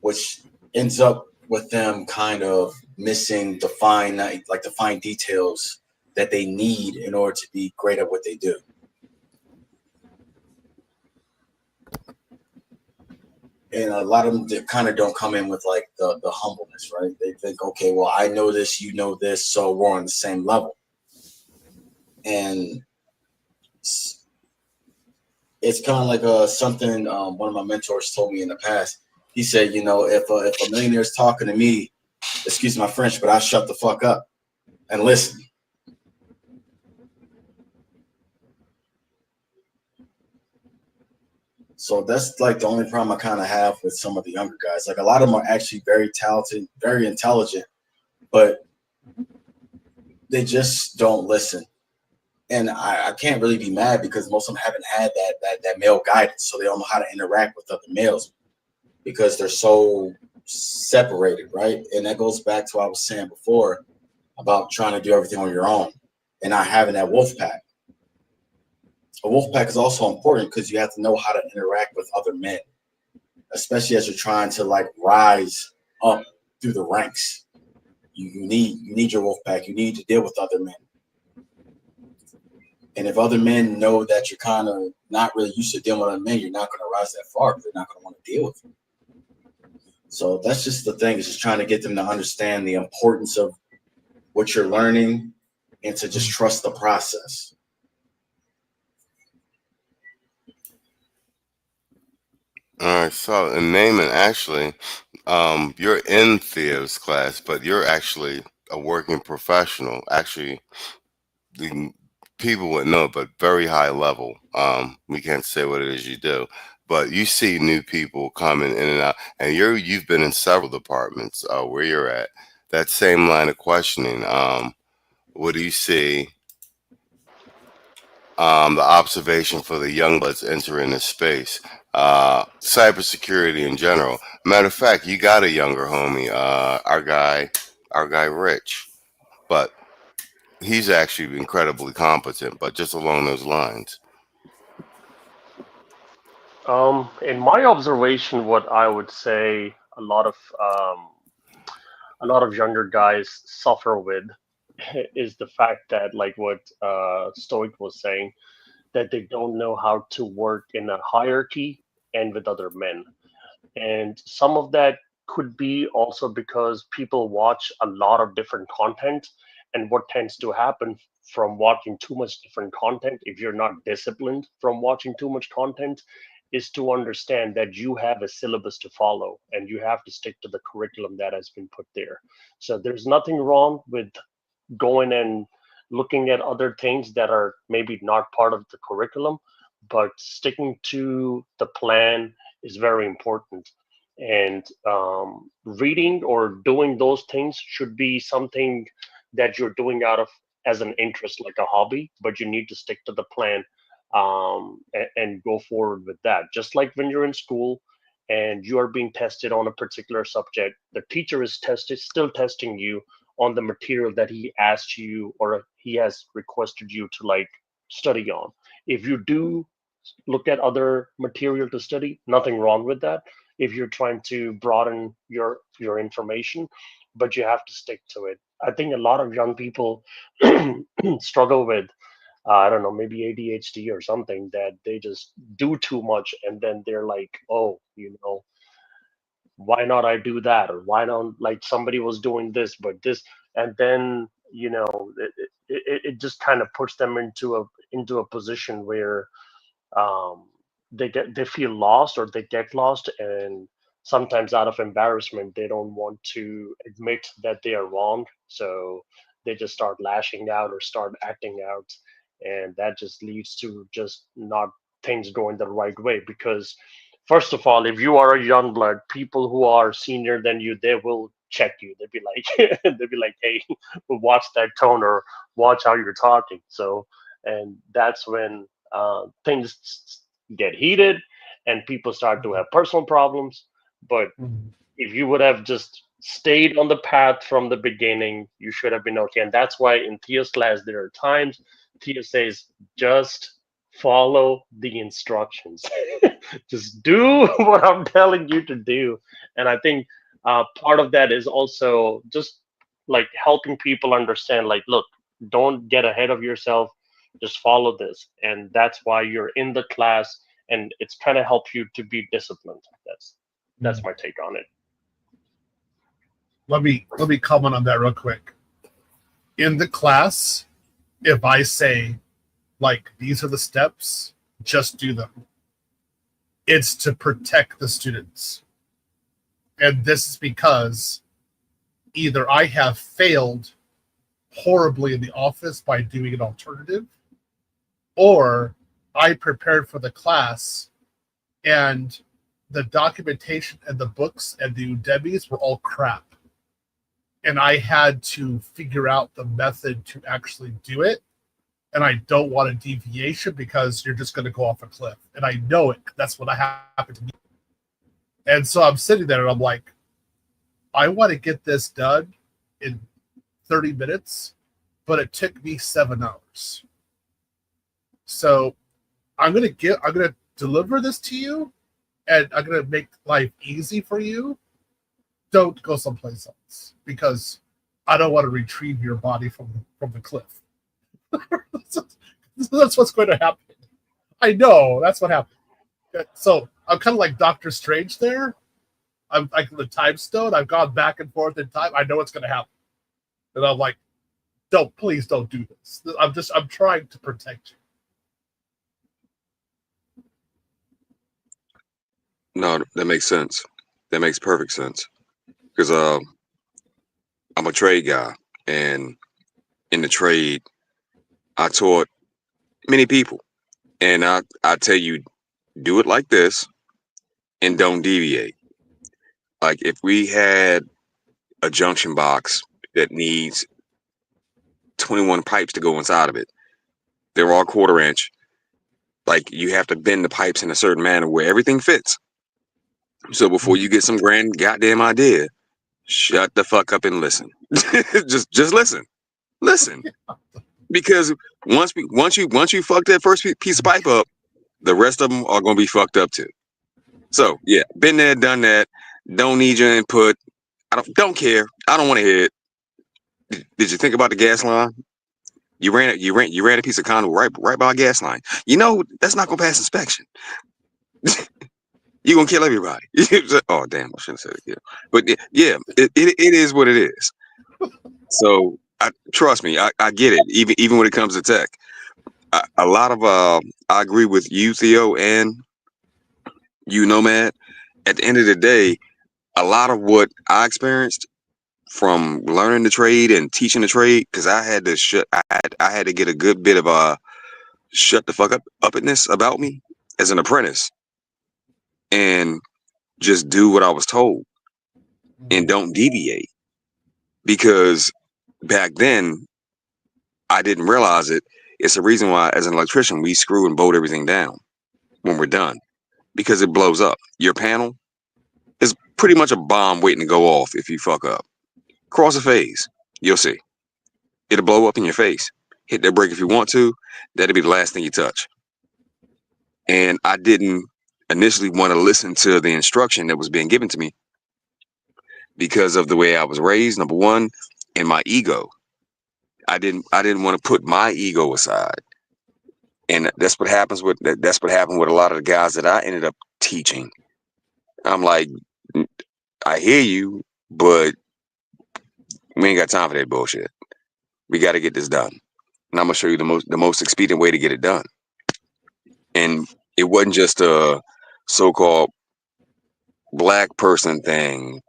which ends up with them kind of missing the fine details that they need in order to be great at what they do. And a lot of them kind of don't come in with like the humbleness, right? They think, okay, well, I know this, you know this, so we're on the same level. And it's kind of like something one of my mentors told me in the past. He said, you know, if a millionaire is talking to me, excuse my French, but I shut the fuck up and listen. So that's like the only problem I kind of have with some of the younger guys. Like a lot of them are actually very talented, very intelligent, but they just don't listen. And I can't really be mad because most of them haven't had that male guidance, so they don't know how to interact with other males because they're so separated, right? And that goes back to what I was saying before about trying to do everything on your own and not having that wolf pack. A wolf pack is also important because you have to know how to interact with other men, especially as you're trying to like rise up through the ranks. You need your wolf pack. You need to deal with other men. And if other men know that you're kind of not really used to dealing with other men, you're not going to rise that far because they're not going to want to deal with you. So that's just the thing, is just trying to get them to understand the importance of what you're learning and to just trust the process. All right, so in Naaman, actually, you're in Theo's class, but you're actually a working professional. Actually, the people would know, but very high level. We can't say what it is you do, but you see new people coming in and out, and you've been in several departments where you're at. That same line of questioning. What do you see? The observation for the young bloods entering this space, cybersecurity in general. Matter of fact, you got a younger homie, our guy Rich, but he's actually incredibly competent. But just along those lines. In my observation, what I would say a lot of younger guys suffer with is the fact that, like what Stoic was saying, that they don't know how to work in a hierarchy and with other men. And some of that could be also because people watch a lot of different content. And what tends to happen from watching too much different content, if you're not disciplined from watching too much content, is to understand that you have a syllabus to follow and you have to stick to the curriculum that has been put there. So there's nothing wrong with going and looking at other things that are maybe not part of the curriculum, but sticking to the plan is very important. And reading or doing those things should be something that you're doing out of as an interest, like a hobby, but you need to stick to the plan and go forward with that. Just like when you're in school and you are being tested on a particular subject, the teacher is still testing you on the material that he asked you or he has requested you to like study on. If you do look at other material to study, nothing wrong with that if you're trying to broaden your information, but you have to stick to it. I think a lot of young people struggle with I don't know, maybe ADHD or something, that they just do too much and then they're like, oh, why not I do that? Or why don't, like, somebody was doing this, but this, and then, it just kind of puts them into a position where they feel lost or they get lost, and sometimes out of embarrassment they don't want to admit that they are wrong, so they just start lashing out or start acting out, and that just leads to just not things going the right way. Because first of all, if you are a young blood, people who are senior than you, they will check you. They'd be like they'd be like, hey, watch that tone or watch how you're talking. So, and that's when things get heated and people start to have personal problems. But if you would have just stayed on the path from the beginning, you should have been okay. And that's why in Theo's class, there are times Theo says, just follow the instructions. Just do what I'm telling you to do. And I think part of that is also just like helping people understand, like, look, don't get ahead of yourself. Just follow this. And that's why you're in the class, and it's kind of helps you to be disciplined. That's my take on it. Let me comment on that real quick. In the class, if I say, like, these are the steps, just do them. It's to protect the students. And this is because either I have failed horribly in the office by doing an alternative, or I prepared for the class and the documentation and the books and the Udemy's were all crap. And I had to figure out the method to actually do it. And I don't want a deviation because you're just going to go off a cliff. And I know it. That's what happened to me. And so I'm sitting there and I'm like, I want to get this done in 30 minutes, but it took me 7 hours. So I'm going to deliver this to you, and I'm going to make life easy for you. Don't go someplace else because I don't want to retrieve your body from the cliff. That's what's going to happen. I know that's what happened. So I'm kind of like Doctor Strange there. I'm like the time stone. I've gone back and forth in time. I know what's going to happen. And I'm like, please don't do this. I'm trying to protect you. No, that makes sense. That makes perfect sense. Because I'm a trade guy, and in the trade, I taught many people, and I tell you, do it like this, and don't deviate. Like if we had a junction box that needs 21 pipes to go inside of it, they're all 1/4 inch. Like you have to bend the pipes in a certain manner where everything fits. So before you get some grand goddamn idea, shut the fuck up and listen. just listen. Because once you fuck that first piece of pipe up, the rest of them are gonna be fucked up too. So yeah, been there, done that. Don't need your input. I don't care. I don't want to hear it. Did you think about the gas line? You ran a piece of conduit right by a gas line. You know that's not gonna pass inspection. You're gonna kill everybody. Oh damn, I shouldn't have said it. Yeah. But yeah, it is what it is. So trust me, I get it. Even when it comes to tech, a lot of I agree with you, Theo, and you, Nomad. At the end of the day, a lot of what I experienced from learning the trade and teaching the trade, because I had to get a good bit of shut the fuck upness about me as an apprentice, and just do what I was told and don't deviate. Because back then I didn't realize it. It's the reason why as an electrician we screw and bolt everything down when we're done, because it blows up. Your panel is pretty much a bomb waiting to go off if you fuck up. Cross a phase, you'll see. It'll blow up in your face. Hit that brake if you want to. That'll be the last thing you touch. And I didn't initially want to listen to the instruction that was being given to me because of the way I was raised, number one, and my ego. I didn't want to put my ego aside. And that's what happened with a lot of the guys that I ended up teaching. I'm like, I hear you, but we ain't got time for that bullshit. We got to get this done. And I'm gonna show you the most expedient way to get it done. And it wasn't just a so-called black person thing,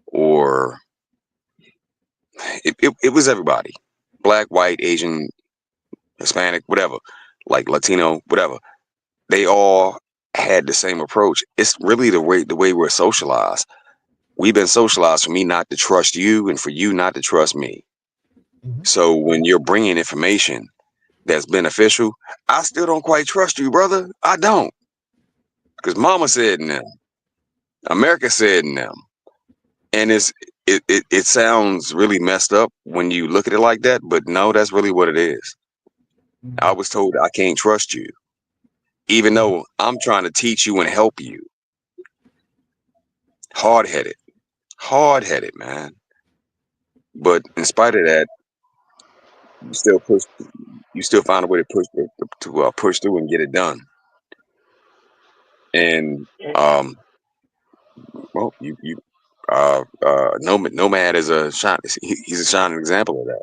or it was everybody. Black, white, Asian, Hispanic, whatever, like Latino, whatever. They all had the same approach. It's really the way we're socialized. We've been socialized for me not to trust you and for you not to trust me. So when you're bringing information that's beneficial, I still don't quite trust you, brother. I don't. Because mama said in them. America said in them. And it sounds really messed up when you look at it like that, but no, that's really what it is. I was told I can't trust you, even though I'm trying to teach you and help you. Hard-headed, man. But in spite of that, you still find a way to push through and get it done. And well, Nomad is he's a shining example of that.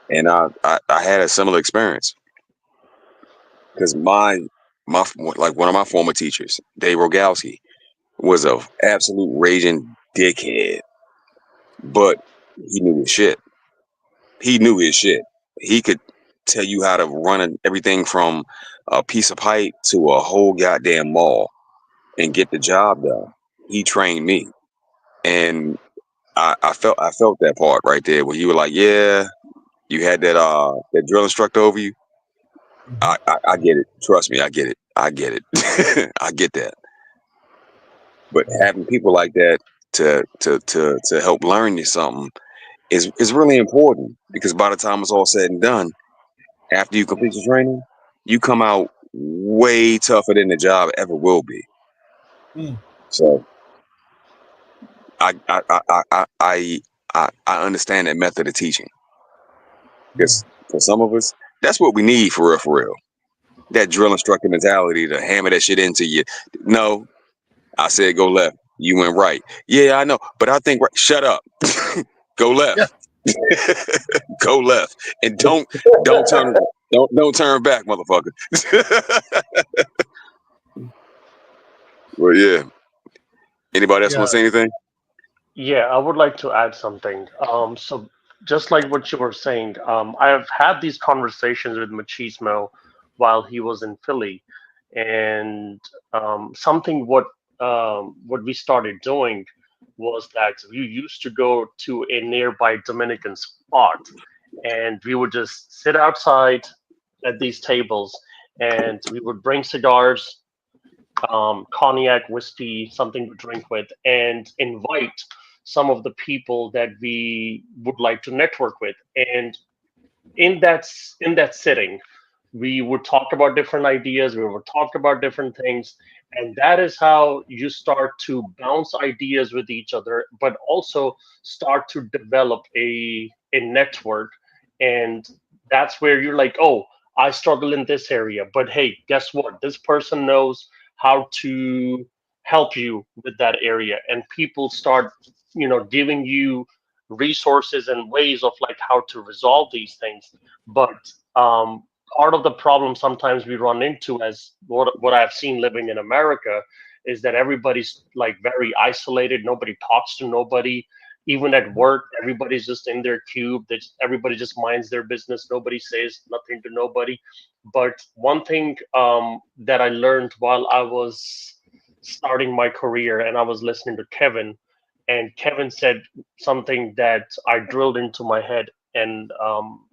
And I had a similar experience because like one of my former teachers, Dave Rogalski, was a absolute raging dickhead, but he knew his shit. He knew his shit. He could tell you how to run everything from a piece of pipe to a whole goddamn mall and get the job done. He trained me, and I felt that part right there where you were like, yeah, you had that drill instructor over you. I get it. Trust me, I get it. I get it. I get that. But having people like that to help learn you something is really important, because by the time it's all said and done, after you complete your training, you come out way tougher than the job ever will be. So I understand that method of teaching, because for some of us, that's what we need for real, for real. That drill instructor mentality to hammer that shit into you. No, I said go left. You went right. Yeah, I know, but I think right. Shut up. Go left. Go left, and don't turn back, motherfucker. Well, yeah. Anybody else want to say anything? Yeah, I would like to add something. So just like what you were saying, I have had these conversations with Machismo while he was in Philly, and something what we started doing was that we used to go to a nearby Dominican spot, and we would just sit outside at these tables, and we would bring cigars, cognac, whiskey, something to drink with, and invite some of the people that we would like to network with. And in that sitting, we would talk about different ideas. We would talk about different things, and that is how you start to bounce ideas with each other, but also start to develop a network. And that's where you're like, oh, I struggle in this area, but hey, guess what? This person knows how to help you with that area, and people start, giving you resources and ways of like how to resolve these things. But part of the problem sometimes we run into, as what I've seen living in America, is that everybody's like very isolated. Nobody talks to nobody. Even at work, everybody's just in their cube. Everybody just minds their business. Nobody says nothing to nobody. But one thing that I learned while I was starting my career, and I was listening to Kevin, and Kevin said something that I drilled into my head, and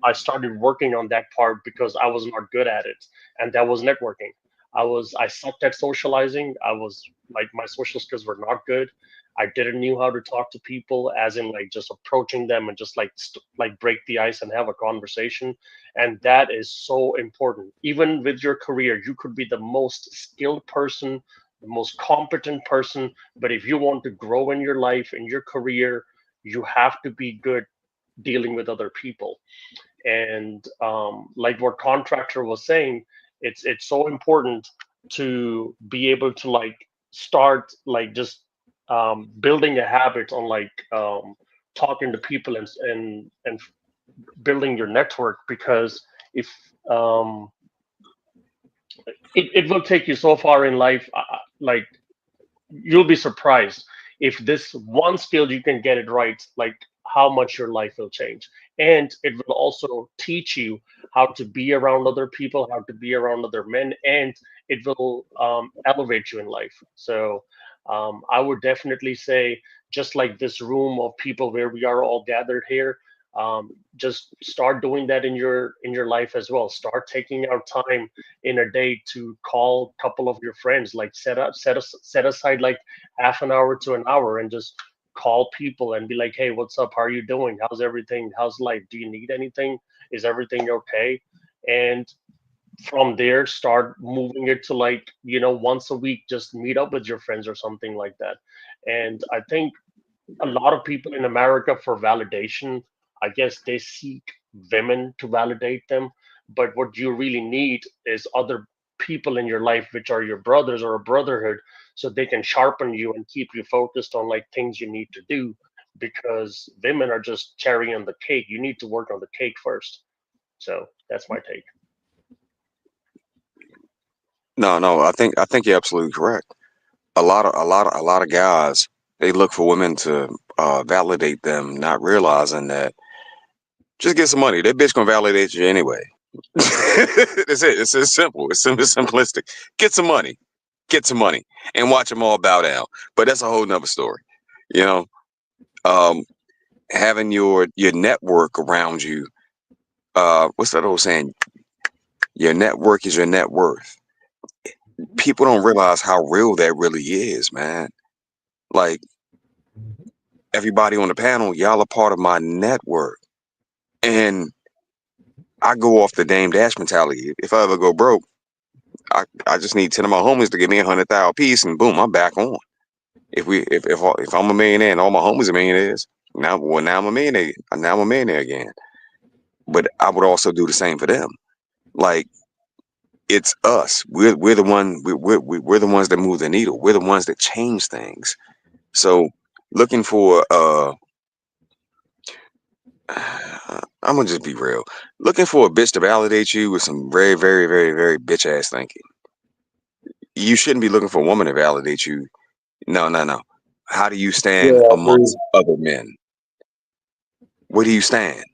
I started working on that part because I was not good at it, and that was networking. I sucked at socializing. I was like, my social skills were not good. I didn't know how to talk to people, as in like just approaching them and just like break the ice and have a conversation. And that is so important. Even with your career, you could be the most skilled person, the most competent person, but if you want to grow in your life, in your career, you have to be good dealing with other people. And like what Contractor was saying, it's so important to be able to like start like just building a habit on like talking to people and building your network, because if it will take you so far in life, like you'll be surprised if this one skill you can get it right, like how much your life will change. And it will also teach you how to be around other people, how to be around other men, and it will elevate you in life. So I would definitely say, just like this room of people where we are all gathered here, just start doing that in your life as well. Start taking out time in a day to call a couple of your friends, like set aside like half an hour to an hour, and just call people and be like, hey, what's up? How are you doing? How's everything? How's life? Do you need anything? Is everything okay? And from there, start moving it to like, once a week, just meet up with your friends or something like that. And I think a lot of people in America, for validation, I guess they seek women to validate them. But what you really need is other people in your life, which are your brothers or a brotherhood, so they can sharpen you and keep you focused on like things you need to do. Because women are just cherry on the cake. You need to work on the cake first. So that's my take. No, I think you're absolutely correct. a lot of guys, they look for women to validate them, not realizing that just get some money. That bitch gonna validate you anyway. That's it. It's as simple. It's simplistic. Get some money. Get some money and watch them all bow down. But that's a whole nother story. You know, um, having your network around you. What's that old saying? Your network is your net worth. People don't realize how real that really is, man. Like everybody on the panel, y'all are part of my network, and I go off the Dame Dash mentality. If I ever go broke, I just need 10 of my homies to give me 100,000 piece, and boom, I'm back on. If I'm a millionaire and all my homies are millionaires, now I'm a millionaire. Now I'm a millionaire again. But I would also do the same for them. Like it's us. We're the we're the ones that move the needle. We're the ones that change things. So looking for I'm gonna just be real. Looking for a bitch to validate you with some very, very, very, very bitch ass thinking. You shouldn't be looking for a woman to validate you. No, no, no. How do you stand Yeah, I agree. amongst other men? Where do you stand?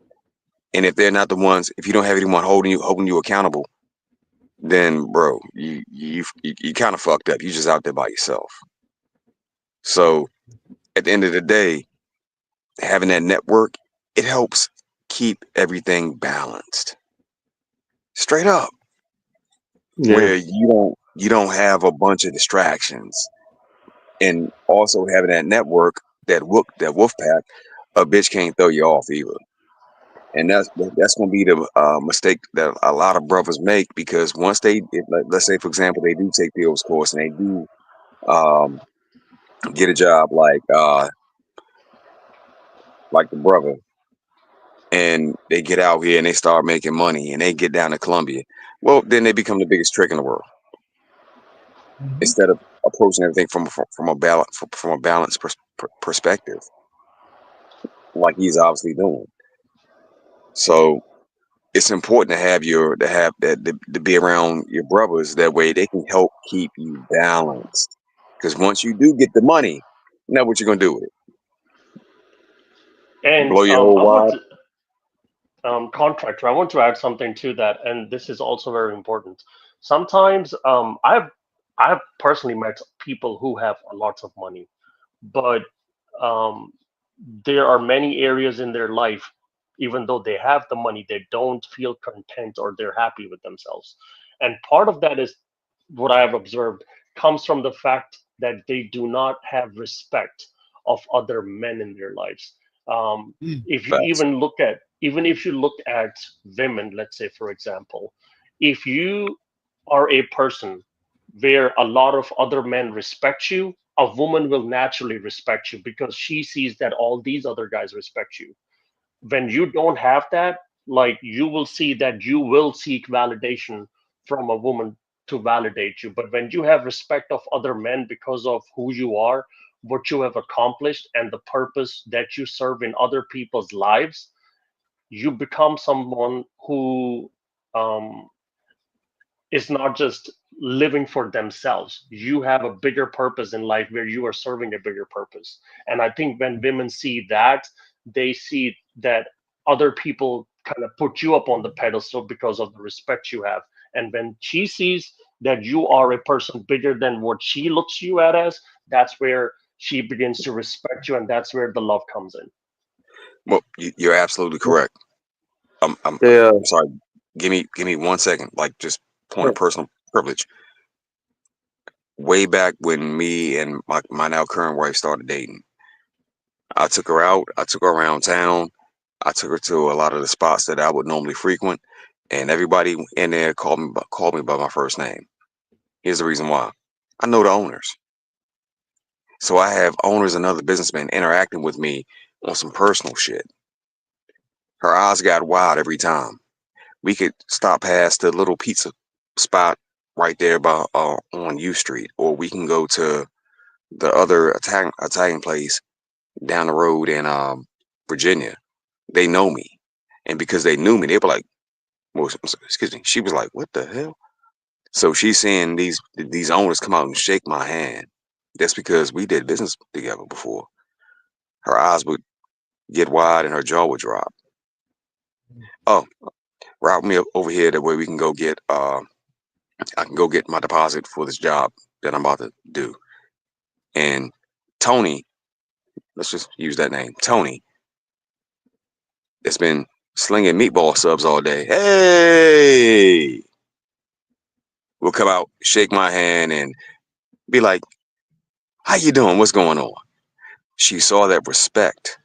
And if they're not the ones, if you don't have anyone holding you accountable, then bro, you kind of fucked up. You just out there by yourself. So at the end of the day, having that network, it helps keep everything balanced. Straight up. Yeah. Where you don't have a bunch of distractions. And also having that network, that wolf pack, a bitch can't throw you off either. And that's gonna be the mistake that a lot of brothers make, because once let's say for example they do take the OS course and they do get a job like the brother, and they get out here and they start making money and they get down to Columbia, well then they become the biggest trick in the world. Instead of approaching everything from a balanced perspective, like he's obviously doing. So it's important to have to be around your brothers. That way they can help keep you balanced. Because once you do get the money, now what you gonna do with it? And Blow your I whole want wad? contractor. I want to add something to that, and this is also very important. Sometimes I've personally met people who have a lot of money, but um, there are many areas in their life, even though they have the money, they don't feel content or they're happy with themselves. And part of that is what I have observed comes from the fact that they do not have respect of other men in their lives. If you Facts. even if you look at women, let's say for example, if you are a person where a lot of other men respect you, a woman will naturally respect you because she sees that all these other guys respect you. When you don't have that, like you will see that you will seek validation from a woman to validate you. But when you have respect of other men because of who you are, what you have accomplished, and the purpose that you serve in other people's lives, you become someone who um, is not just living for themselves. You have a bigger purpose in life where you are serving a bigger purpose. And I think when women see that, they see that other people kind of put you up on the pedestal because of the respect you have. And when she sees that you are a person bigger than what she looks you at as, that's where she begins to respect you, and that's where the love comes in. Well, you're absolutely correct. I'm Yeah. sorry. Give me 1 second. Like just point of personal privilege. Way back when me and my now current wife started dating, I took her out. I took her around town. I took her to a lot of the spots that I would normally frequent, and everybody in there called me by my first name. Here's the reason why. I know the owners. So I have owners and other businessmen interacting with me on some personal shit. Her eyes got wide every time. We could stop past the little pizza spot right there by on U Street, or we can go to the other Italian place down the road in Virginia. They know me, and because they knew me, they were like, well, excuse me. She was like, "What the hell?" So she's seeing these owners come out and shake my hand. That's because we did business together before. Her eyes would get wide and her jaw would drop. Oh, route me over here that way we can go get I can go get my deposit for this job that I'm about to do. And Tony, let's just use that name, Tony, that's been slinging meatball subs all day. Hey, will come out, shake my hand, and be like, "How you doing? What's going on?" She saw that respect.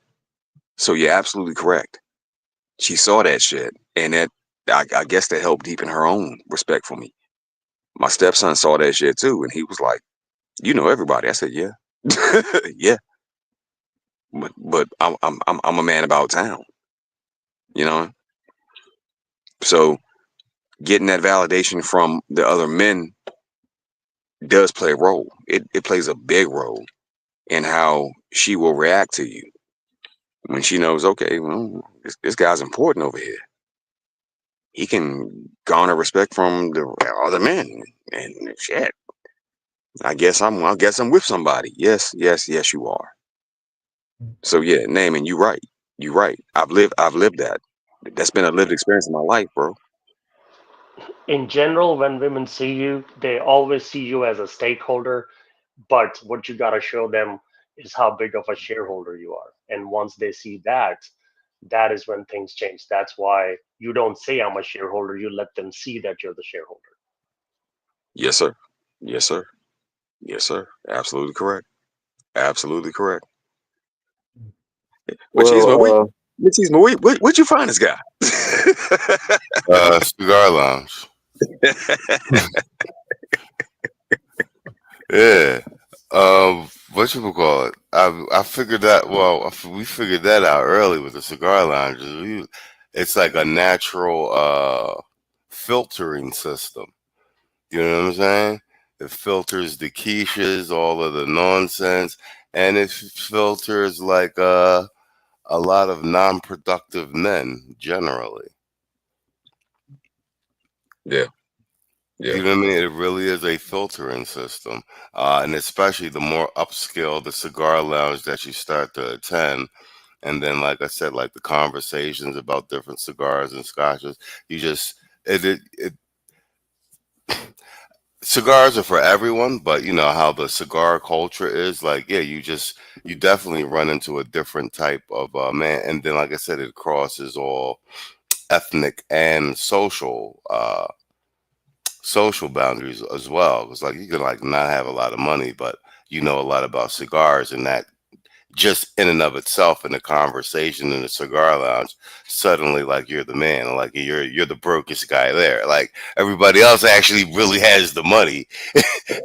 So you're absolutely correct. She saw that shit, and that I guess that helped deepen her own respect for me. My stepson saw that shit too, and he was like, "You know everybody." I said, "Yeah, yeah, but I'm a man about town, you know." So getting that validation from the other men does play a role. It plays a big role in how she will react to you when she knows, okay, well, this guy's important over here. He can garner respect from the other men, and shit. I guess I'm with somebody. Yes, you are. So yeah, Naaman, you right. You right. I've lived that. That's been a lived experience in my life, bro. In general, when women see you, they always see you as a stakeholder, but what you got to show them is how big of a shareholder you are. And once they see that, that is when things change. That's why you don't say I'm a shareholder, you let them see that you're the shareholder. Yes, sir. Yes, sir. Yes, sir. Absolutely correct. Absolutely correct. Well, Where'd you find this guy? Cigar Lounge. Yeah. What you call it? I figured that. Well, we figured that out early with the cigar lounges. It's like a natural filtering system. You know what I'm saying? It filters the quiches, all of the nonsense, and it filters like a lot of non-productive men generally. Yeah. Yeah. You know what I mean? It really is a filtering system. And especially the more upscale the cigar lounge that you start to attend. And then, like I said, like the conversations about different cigars and scotches, you just, cigars are for everyone, but you know how the cigar culture is like, yeah, you definitely run into a different type of man. And then, like I said, it crosses all ethnic and social boundaries as well. It's like you can like not have a lot of money, but you know a lot about cigars, and that just in and of itself in the conversation in the cigar lounge, suddenly like you're the man, like you're the brokest guy there. Like everybody else actually really has the money.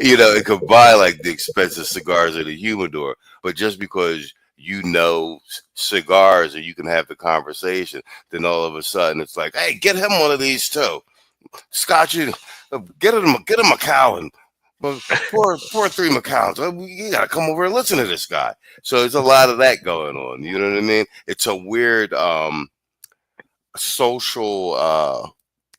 You know, it could buy like the expensive cigars at the humidor, but just because you know cigars and you can have the conversation, then all of a sudden it's like, hey, get him one of these too. Scotch, get him a Macallan. Pour 3 Macallans. You gotta come over and listen to this guy. So there's a lot of that going on. You know what I mean? It's a weird social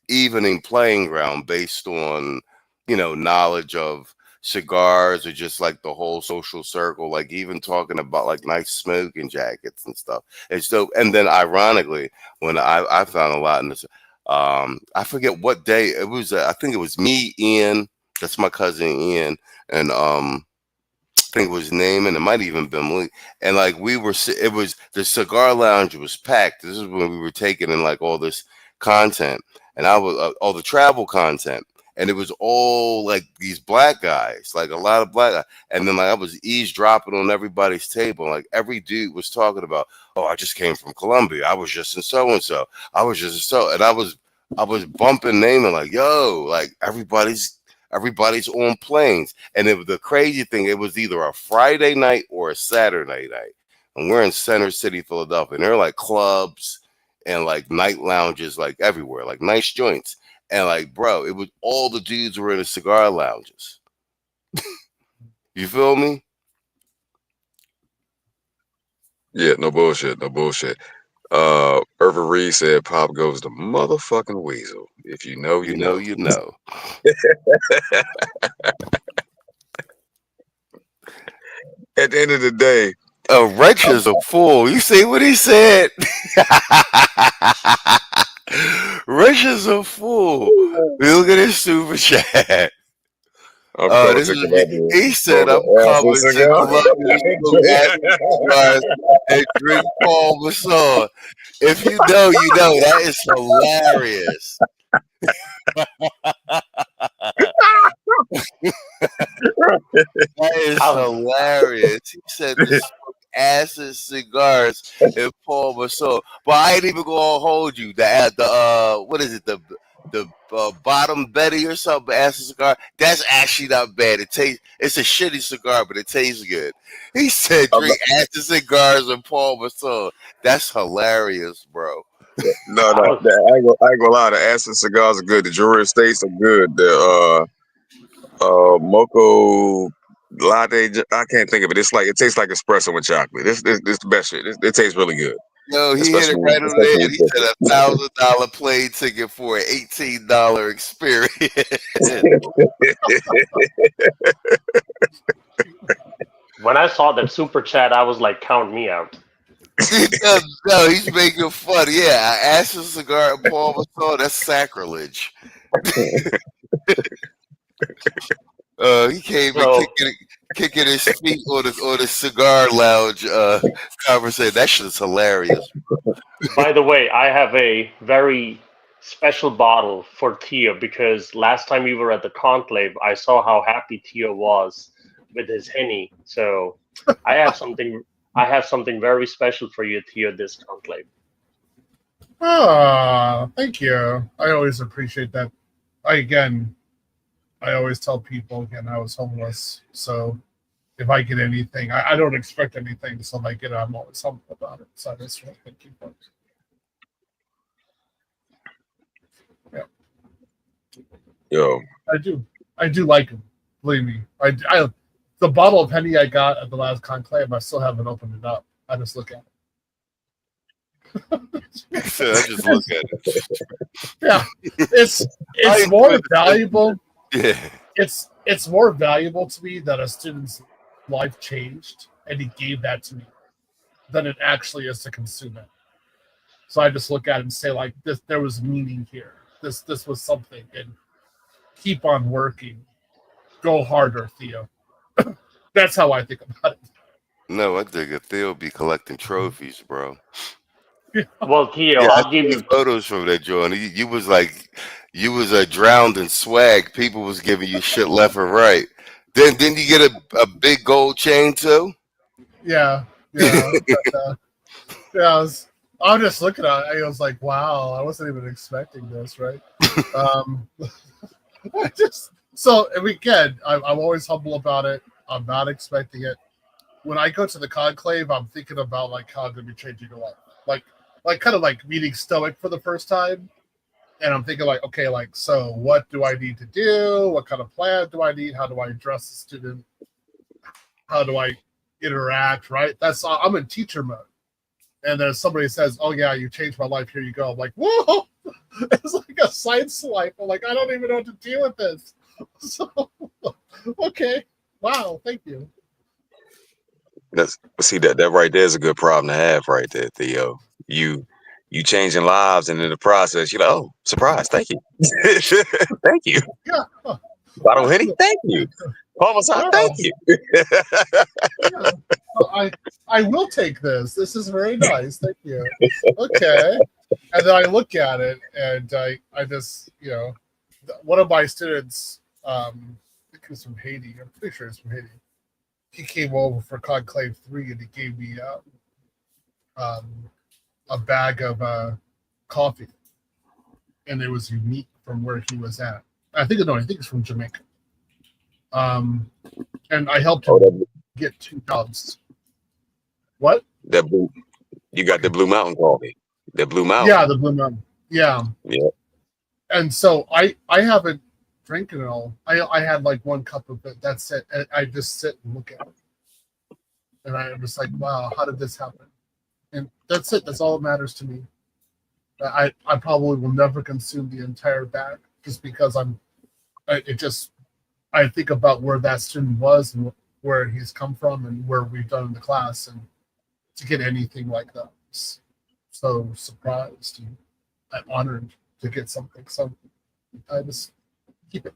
evening playing ground based on, you know, knowledge of cigars or just like the whole social circle, like even talking about like nice smoking jackets and stuff. It's dope. And then ironically, when I found a lot in this, I forget what day it was. I think it was me, Ian. That's my cousin Ian, and I think it was Naaman. It might even been Malik. And like we were, it was the cigar lounge was packed. This is when we were taking in like all this content, and I was all the travel content, and it was all like these black guys, like a lot of black guys. And then like I was eavesdropping on everybody's table. Like every dude was talking about, oh, I just came from Colombia. I was just in so and so. I was just in so, and I was bumping Naaman like, yo, like everybody's on planes. And it was the crazy thing, it was either a Friday night or a Saturday night. And we're in Center City, Philadelphia. And there are like clubs and like night lounges like everywhere, like nice joints. And like, bro, it was all the dudes were in the cigar lounges. You feel me? Yeah, no bullshit, no bullshit. Irvin Reed said Pop goes the motherfucking weasel. If you know, you know. You know. At the end of the day, Wretch is a fool. You see what he said? Rich is a fool. Look at his super chat. I'm coming This to is Columbia he said for I'm the coming Acid to Columbia to smoke acid cigars and drink Paul Masson. If you know, you know. That is hilarious. That is hilarious. He said to smoke acid cigars and Paul Masson. But I ain't even gonna hold you. The what is it? The bottom Betty or something acid cigar. That's actually not bad. It's a shitty cigar, but it tastes good. He said drink acid cigars and Paul Masson. That's hilarious, bro. No, I ain't gonna lie. The acid cigars are good. The Jewelry Estates are good. The Mocha Latte, I can't think of it. It's like it tastes like espresso with chocolate. This the best shit. It tastes really good. No, he hit it Especially right on the especially head. He said with $1,000 plane ticket for an $18 experience. When I saw that super chat, I was like, count me out. No, he's making fun. Yeah, I asked a cigar and Paul Masson. That's sacrilege. He came So- in kicking his feet on the cigar lounge conversation. That shit's hilarious. By the way, I have a very special bottle for Theo because last time we were at the conclave, I saw how happy Theo was with his Henny. So I have something very special for you, Theo, this conclave. Thank you. I always appreciate that. I always tell people again I was homeless, so if I get anything, I don't expect anything, so if I get it, I'm always humble about it. So I just want to thank you folks. Yeah. Yo, I do like them. Believe me. I the bottle of Henny I got at the last conclave, I still haven't opened it up. I just look at it. So I just look at it. Yeah, it's more valuable. Yeah. It's more valuable to me that a student's life changed and he gave that to me than it actually is to consume it. So I just look at it and say, like, this, there was meaning here. This was something, and keep on working. Go harder, Theo. That's how I think about it. No, I think Theo be collecting trophies, bro. Well, Theo, Yeah, I'll give you photos from that joint. You was like, you was drowned in swag. People was giving you shit left and right. Then you get a big gold chain too. Yeah. But, I was just looking at it. I was like, wow, I wasn't even expecting this, right? I'm always humble about it. I'm not expecting it. When I go to the conclave, I'm thinking about like how I'm gonna be changing your life, like kind of like meeting Stoic for the first time, and I'm thinking like, okay, like, so what do I need to do? What kind of plan do I need? How do I address the student? How do I interact? Right? I'm in teacher mode, and then somebody says, "Oh yeah, you changed my life. Here you go." I'm like, whoa! It's like a science life. I'm like, I don't even know what to do with this. So, okay, wow, thank you. That right there is a good problem to have right there, Theo. You changing lives, and in the process, you're like, oh, surprise, thank you. Thank you. Yeah. Bottle Henny, thank you. Homicide, thank you. Yeah. I will take this. This is very nice. Thank you. Okay. And then I look at it, and I just, one of my students, I think he was from Haiti. I'm pretty sure he's from Haiti. He came over for Conclave 3, and he gave me a bag of coffee, and it was unique from where he was at. I think it's from Jamaica. And I helped him get 2 tubs. What? You got the Blue Mountain coffee. The Blue Mountain. Yeah, the Blue Mountain. Yeah. Yeah. And so I haven't drinking it all. I had like 1 cup of it. That's it. And I just sit and look at it. And I'm just like, wow, how did this happen? And that's it. That's all that matters to me. I probably will never consume the entire bag just because I think about where that student was and where he's come from and where we've done in the class, and to get anything like that, was so surprised and I'm honored to get something. So I just keep it.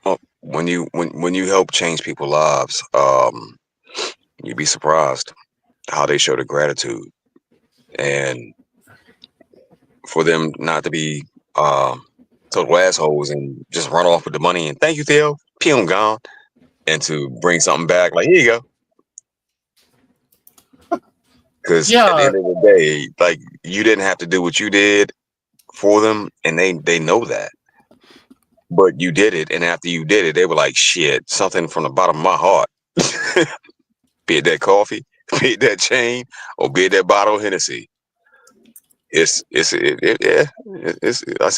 Well, when you help change people's lives, you'd be surprised how they show the gratitude, and for them not to be total assholes and just run off with the money and thank you, Theo, pew, gone, and to bring something back like here you go. Because at the end of the day, like, you didn't have to do what you did for them, and they know that. But you did it, and after you did it, they were like, shit, something from the bottom of my heart. Be it that coffee, be it that chain, or be it that bottle of Hennessy. I see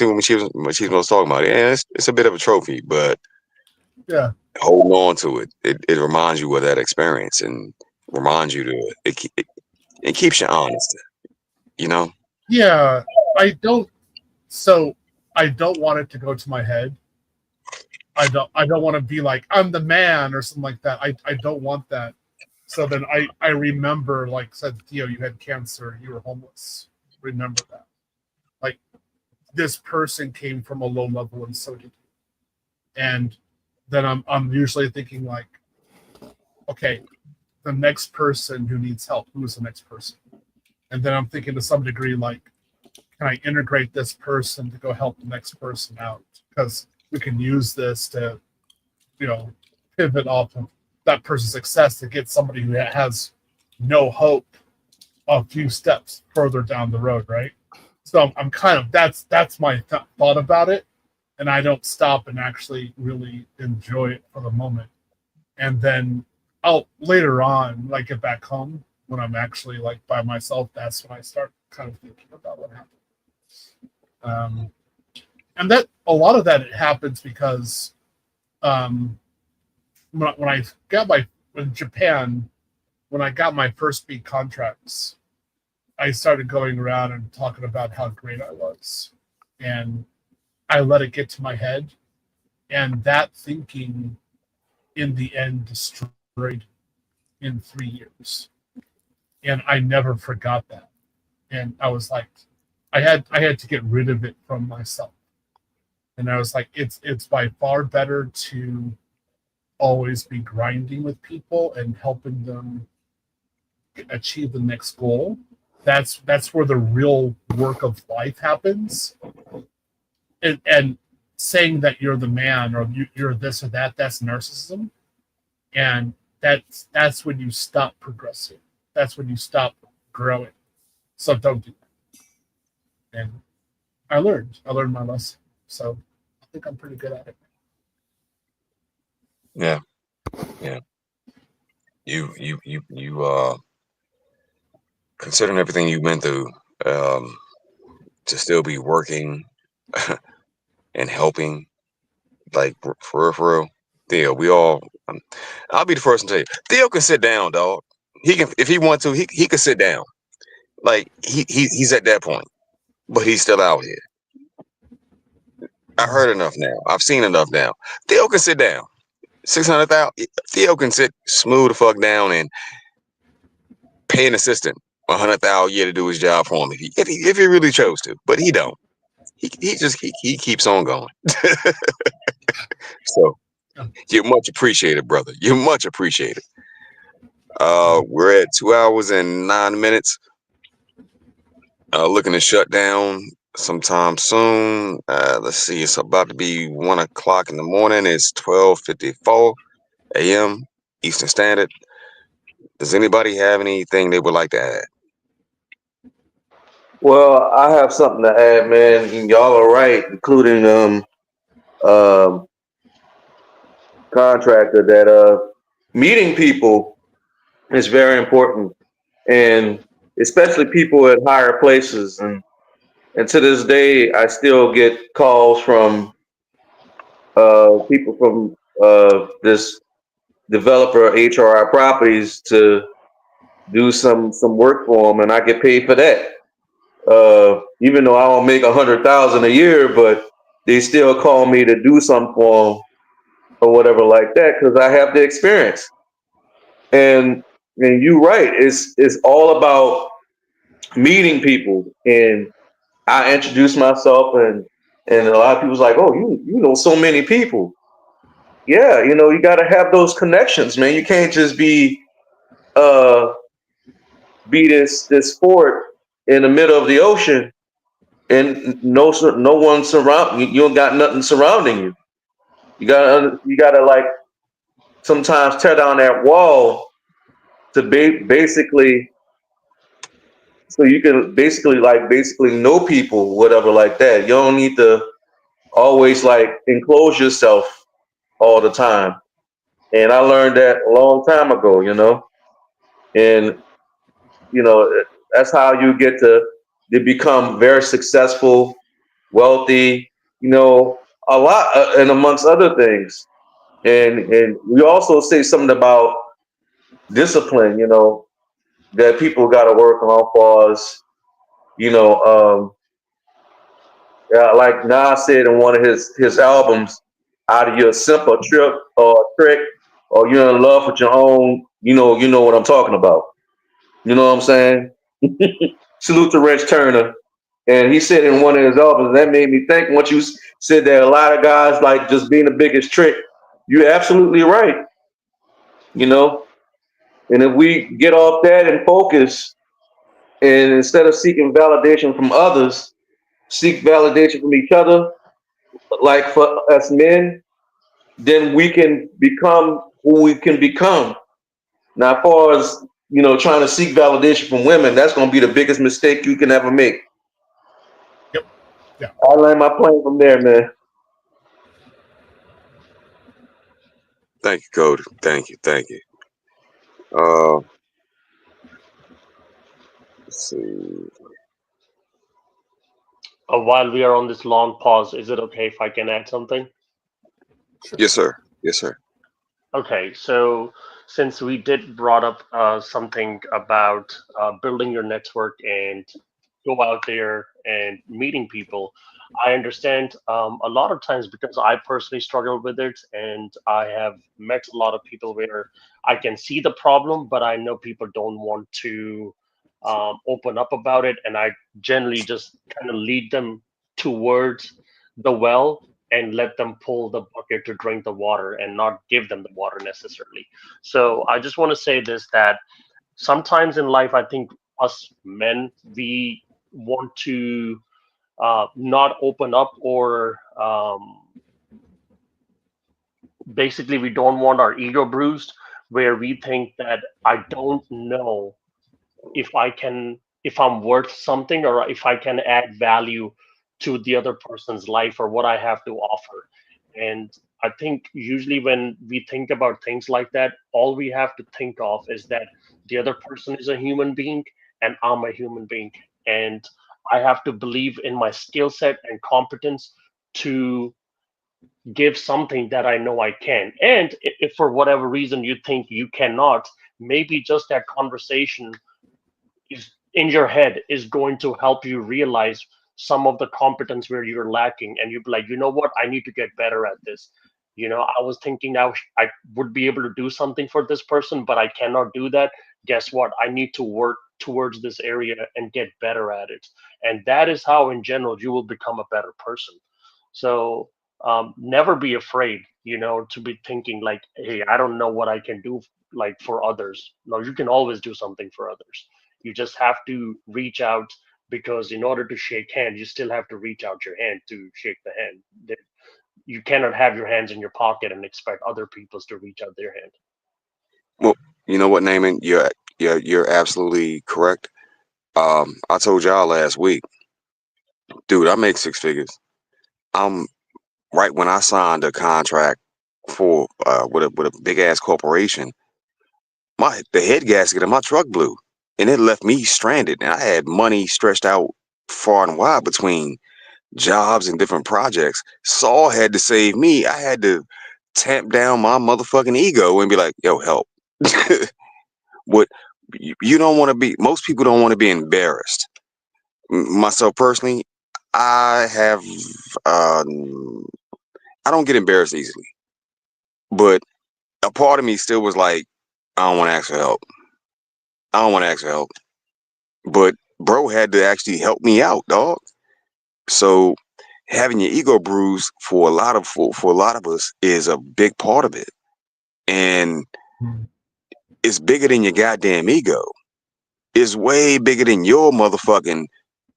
what she was talking about. Yeah, it's a bit of a trophy, but yeah, holding on to it, it reminds you of that experience and reminds you to it keeps you honest, you know. Yeah, I don't want it to go to my head. I don't want to be like I'm the man or something like that. I don't want that. So then I remember, like said Theo, you had cancer, you were homeless. Remember that. Like, this person came from a low level and so did you. And then I'm usually thinking like, okay, the next person who needs help, who is the next person? And then I'm thinking to some degree like, can I integrate this person to go help the next person out? Because we can use this to, pivot off of that person's success to get somebody who has no hope a few steps further down the road, right? So I'm kind of, that's my thought about it, and I don't stop and actually really enjoy it for the moment. And then I'll later on, like, get back home when I'm actually like by myself, that's when I start kind of thinking about what happened. And that a lot of that happens because when I got in Japan, when I got my first big contracts, I started going around and talking about how great I was. And I let it get to my head. And that thinking, in the end, destroyed in 3 years. And I never forgot that. And I was like, I had to get rid of it from myself. And I was like, it's by far better to always be grinding with people and helping them achieve the next goal. That's where the real work of life happens. And saying that you're the man or you're this or that, that's narcissism. And that's when you stop progressing. That's when you stop growing. So don't do that. And I learned my lesson. So I think I'm pretty good at it. Yeah. You considering everything you've been through, to still be working and helping, like, for real. Theo, we all, I'll be the first to tell you, Theo can sit down, dog. He can, if he wants to, he can sit down. Like, he's at that point, but he's still out here. I heard enough now. I've seen enough now. Theo can sit down. 600,000. Theo can sit smooth the fuck down and pay an assistant $100,000 a year to do his job for him if he really chose to. But he don't. He keeps on going. So you're much appreciated, brother. You're much appreciated. We're at 2 hours and 9 minutes. Looking to shut down sometime soon. Let's see, it's about to be 1 o'clock in the morning. It's 12:54 a.m. Eastern Standard. Does anybody have anything they would like to add? Well, I have something to add, man. And y'all are right, including contractor, that meeting people is very important, and especially people at higher places. And to this day, I still get calls from people from this developer, HRI Properties, to do some work for them, and I get paid for that. Even though I don't make $100,000 a year, but they still call me to do something for them or whatever like that because I have the experience. And you're right. It's all about meeting people. And I introduce myself, and a lot of people's like, oh, you know so many people. Yeah, you got to have those connections, man. You can't just uh be this fort in the middle of the ocean and no one surround you. You don't got nothing surrounding you. You gotta like sometimes tear down that wall to basically so you can basically know people, whatever like that. You don't need to always like enclose yourself all the time. And I learned that a long time ago, and you know that's how you get to become very successful, wealthy, a lot, and amongst other things. And we also say something about discipline, that people got to work on for us, you know. Like Nas said in one of his albums, out of your simple trip or trick, or you're in love with your own, you know what I'm talking about. You know what I'm saying? Salute to Rich Turner. And he said in one of his albums, that made me think, once you said that a lot of guys like just being the biggest trick, you're absolutely right. And if we get off that and focus, and instead of seeking validation from others, seek validation from each other, like for us men, then we can become who we can become. Now, as far as trying to seek validation from women, that's going to be the biggest mistake you can ever make. Yep. Yeah. I'll land my plane from there, man. Thank you, Cody. Thank you. Let's see. While we are on this long pause, is it okay if I can add something? Yes, sir. Yes, sir. Okay, so since we did brought up something about building your network and go out there and meeting people, I understand a lot of times because I personally struggle with it, and I have met a lot of people where I can see the problem, but I know people don't want to open up about it, and I generally just kind of lead them towards the well and let them pull the bucket to drink the water and not give them the water necessarily. So I just want to say this, that sometimes in life, I think us men, we want to not open up, or basically we don't want our ego bruised, where we think that I don't know if I'm worth something, or if I can add value to the other person's life, or what I have to offer. And I think usually when we think about things like that, all we have to think of is that the other person is a human being and I'm a human being. And I have to believe in my skill set and competence to give something that I know I can. And if for whatever reason you think you cannot, maybe just that conversation is in your head is going to help you realize some of the competence where you're lacking, and you'd be like, you know what, I need to get better at this. I was thinking now I would be able to do something for this person, but I cannot do that. Guess what, I need to work towards this area and get better at it. And that is how in general you will become a better person. So never be afraid, to be thinking like, hey, I don't know what I can do like for others. No, you can always do something for others. You just have to reach out, because in order to shake hands, you still have to reach out your hand to shake the hand. You cannot have your hands in your pocket and expect other people to reach out their hand. Well, you know what, Naaman? You're absolutely correct. I told y'all last week, dude, I make six figures. I'm right when I signed a contract for with a big ass corporation. The head gasket of my truck blew, and it left me stranded. And I had money stretched out far and wide between jobs and different projects. Saul had to save me. I had to tamp down my motherfucking ego and be like, "Yo, help!" What you don't want to be. Most people don't want to be embarrassed. Myself personally, I have. I don't get embarrassed easily. But a part of me still was like, I don't want to ask for help. I don't want to ask for help. But bro had to actually help me out, dog. So having your ego bruised for a lot of us is a big part of it. And it's bigger than your goddamn ego. It's way bigger than your motherfucking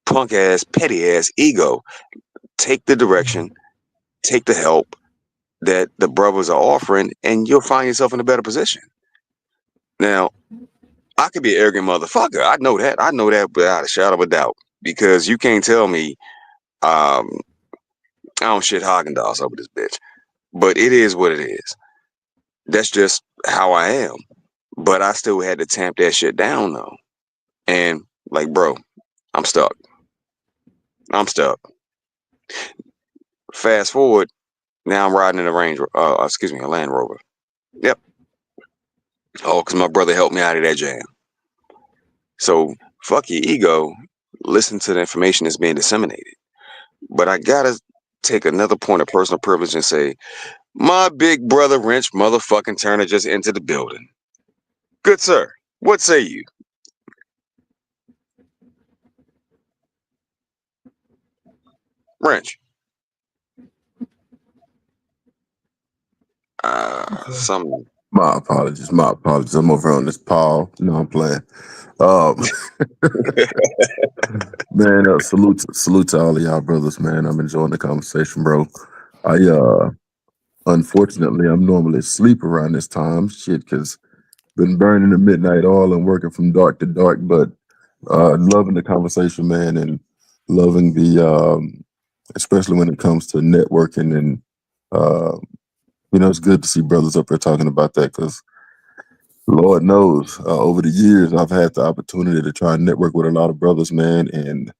punk ass, petty ass ego. Take the direction, take the help that the brothers are offering, and you'll find yourself in a better position. Now, I could be an arrogant motherfucker. I know that. I know that without a shadow of a doubt. Because you can't tell me I don't shit Haagen-Dazs over this bitch. But it is what it is. That's just how I am. But I still had to tamp that shit down though. And like, bro, I'm stuck. I'm stuck. Fast forward, now I'm riding in a a Land Rover. Yep. Oh, because my brother helped me out of that jam. So fuck your ego. Listen to the information that's being disseminated. But I gotta take another point of personal privilege and say, my big brother Wrench motherfucking Turner just entered the building. Good sir, what say you? Wrench. Some. My apologies. I'm over on this Paul. No, I'm playing. Man, salute to all of y'all brothers, man. I'm enjoying the conversation, bro. Unfortunately, I'm normally asleep around this time, shit, because been burning the midnight oil and working from dark to dark, but loving the conversation, man, and loving the, especially when it comes to networking and, it's good to see brothers up here talking about that because Lord knows over the years, I've had the opportunity to try and network with a lot of brothers, man, and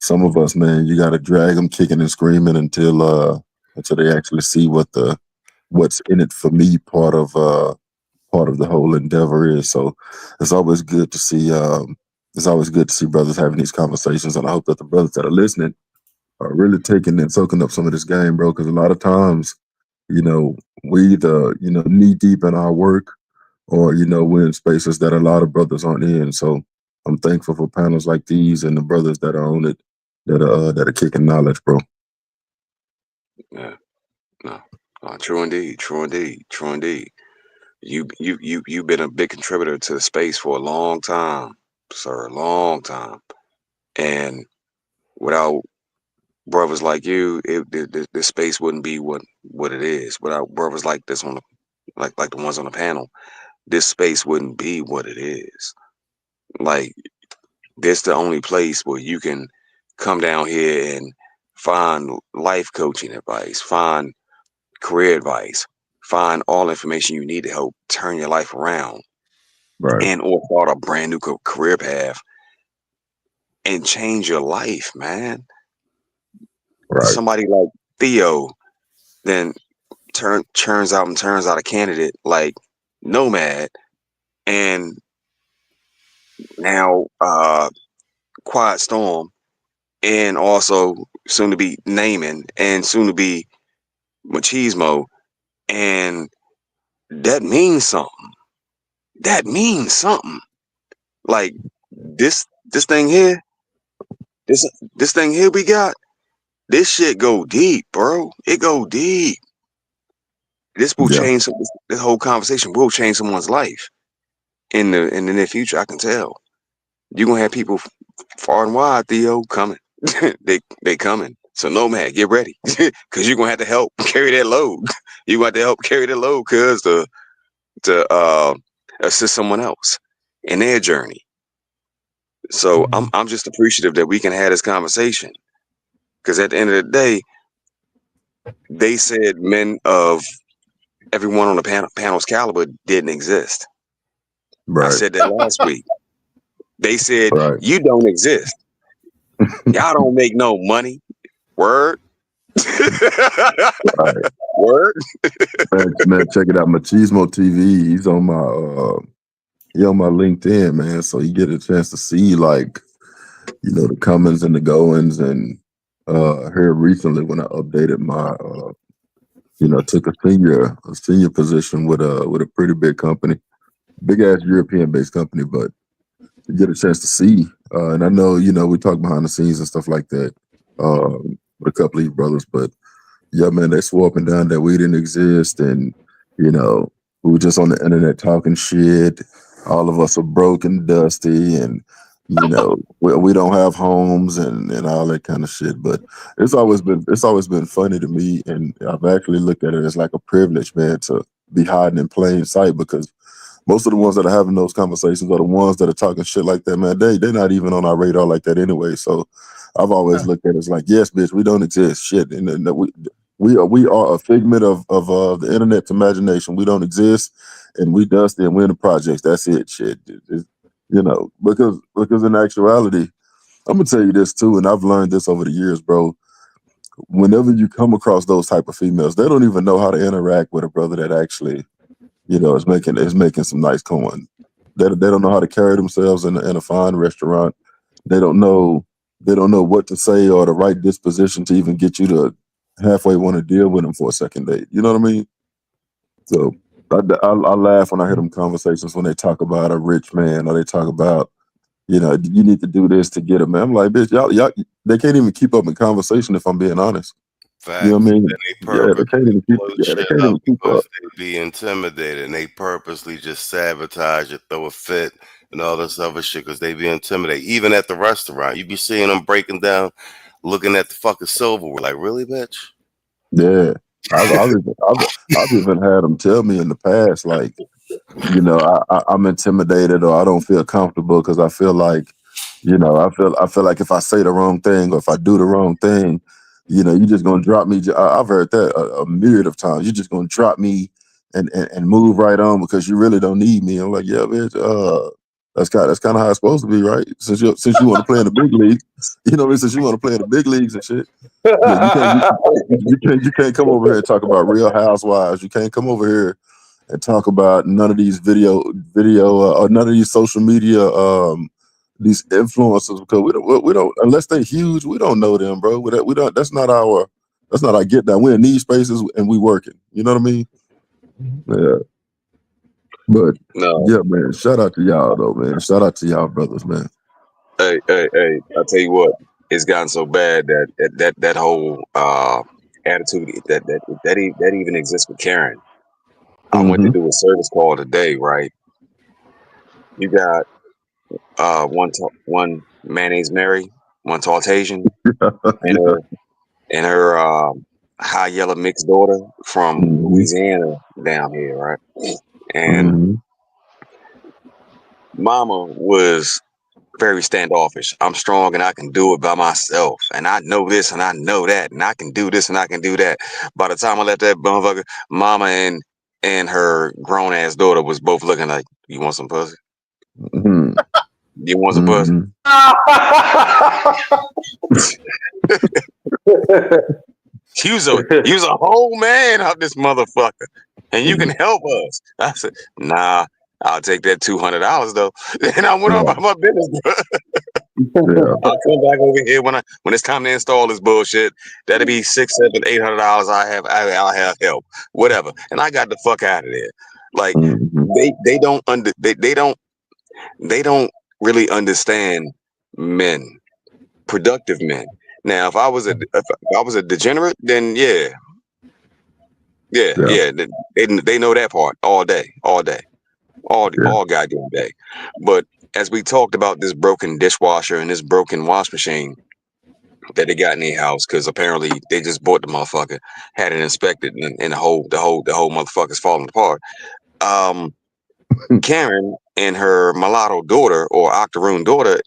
some of us, man, you got to drag them kicking and screaming until they actually see what's in it for me part of the whole endeavor is. So it's always good to see brothers having these conversations, and I hope that the brothers that are listening are really taking and soaking up some of this game, bro, because a lot of times, we either, knee deep in our work or, we're in spaces that a lot of brothers aren't in. So I'm thankful for panels like these and the brothers that are on it that are kicking knowledge, bro. Yeah. No. True indeed. You've been a big contributor to the space for a long time, sir, a long time. And without brothers like you, the space wouldn't be what it is. Without brothers like this like the ones on the panel, this space wouldn't be what it is. Like, this the only place where you can come down here and find life coaching advice, find career advice, find all information you need to help turn your life around, right, and or start a brand new career path and change your life, man. Right. Somebody like Theo then turns out a candidate like Nomad, and now Quiet Storm, and also soon to be Naaman, and soon to be Machismo, and that means something. That means something. Like this thing here, this thing here we got. This shit go deep, bro. It go deep. This will change this whole conversation will change someone's life in the near future. I can tell. You're gonna have people far and wide, Theo, coming. they coming. So Nomad, get ready. Cause you're gonna have to help carry that load. You gonna have to help carry that load cause to assist someone else in their journey. So I'm just appreciative that we can have this conversation. Because at the end of the day, they said men of everyone on the panel's caliber didn't exist. Right. I said that last week. They said, you don't exist. Y'all don't make no money. Word. Right. Word. Man, check it out. Machismo TV. He's on my LinkedIn, man. So you get a chance to see the comings and the goings, and here recently when I updated took a senior position with a pretty big company, big ass European based company, but to get a chance to see, and I know, we talk behind the scenes and stuff like that, with a couple of you brothers, but yeah, man, they swore up and down that we didn't exist, and we were just on the internet talking shit. All of us are broke and dusty, and we don't have homes and all that kind of shit. But it's always been funny to me, and I've actually looked at it as like a privilege, man, to be hiding in plain sight, because most of the ones that are having those conversations are the ones that are talking shit like that, man. They're not even on our radar like that anyway. So I've always looked at it as like, yes, bitch, we don't exist, shit, and we are a figment of the internet's imagination. We don't exist, and we dusty, and we're in the projects. That's it, shit. Because in actuality, I'm gonna tell you this too, and I've learned this over the years, bro. Whenever you come across those type of females, they don't even know how to interact with a brother that actually, is making some nice coin. They don't know how to carry themselves in a fine restaurant. They don't know what to say or the right disposition to even get you to halfway want to deal with them for a second date. You know what I mean? So I laugh when I hear them conversations when they talk about a rich man, or they talk about, you need to do this to get him. I'm like, bitch, y'all, they can't even keep up in conversation if I'm being honest. Facts. You know what I mean? And They can't even keep up. They be intimidated, and they purposely just sabotage it, throw a fit, and all this other shit because they be intimidated. Even at the restaurant, you be seeing them breaking down, looking at the fucking silverware, like, really, bitch? Yeah, I've even had them tell me in the past, like, I'm intimidated, or I don't feel comfortable because I feel like, I feel like if I say the wrong thing or if I do the wrong thing, you're just gonna drop me. I've heard that a myriad of times. You're just gonna drop me and move right on because you really don't need me. I'm like, yeah, bitch. That's kind of how it's supposed to be, right? Since you want to play in the big leagues, since you want to play in the big leagues and shit. Yeah, you can't come over here and talk about Real Housewives. You can't come over here and talk about none of these video or none of these social media these influencers, because we don't unless they're huge, we don't know them, bro. We don't. That's not our get down. We're in these spaces and we working. You know what I mean? Yeah. But yeah, man. Shout out to y'all though, man. Shout out to y'all brothers, man. Hey! I tell you what, it's gotten so bad that whole attitude that even exists with Karen. I went to do a service call today, right? You got one mayonnaise Mary, one Tautasian, and her high yellow mixed daughter from Louisiana down here, right? And Mama was very standoffish. I'm strong and I can do it by myself, and I know this and I know that, and I can do this and I can do that. By the time I left that motherfucker, Mama and her grown ass daughter was both looking like, you want some pussy? You want some pussy? You was a whole man out this motherfucker, and you can help us. I said, nah, I'll take that $200 though, and I went on about my business. I'll come back over here when it's time to install this bullshit. That'll be $600, $700, $800. I'll have help, whatever, and I got the fuck out of there. Like they don't really understand men, productive men. Now, if I was a degenerate, then yeah, they know that part all day, all goddamn day. But as we talked about this broken dishwasher and this broken wash machine that they got in their house, because apparently they just bought the motherfucker, had it inspected, and the whole motherfucker's falling apart. Karen and her mulatto daughter or octoroon daughter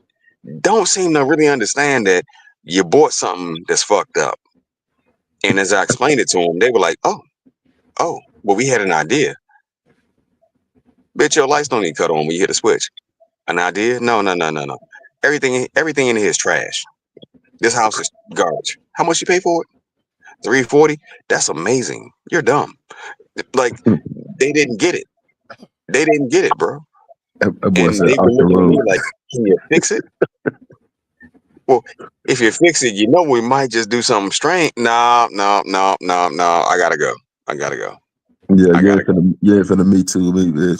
don't seem to really understand that you bought something that's fucked up. And as I explained it to them, they were like, oh, well, we had an idea. Bitch, your lights don't even cut on when you hit a switch. An idea? No. Everything in here is trash. This house is garbage. How much you pay for it? $340? That's amazing. You're dumb. Like, they didn't get it. They didn't get it, bro. And they were looking at me like, can you fix it? Well, if you fix it, we might just do something strange. No, I gotta go. I gotta go. Yeah, I gotta go. for the me too, me bitch.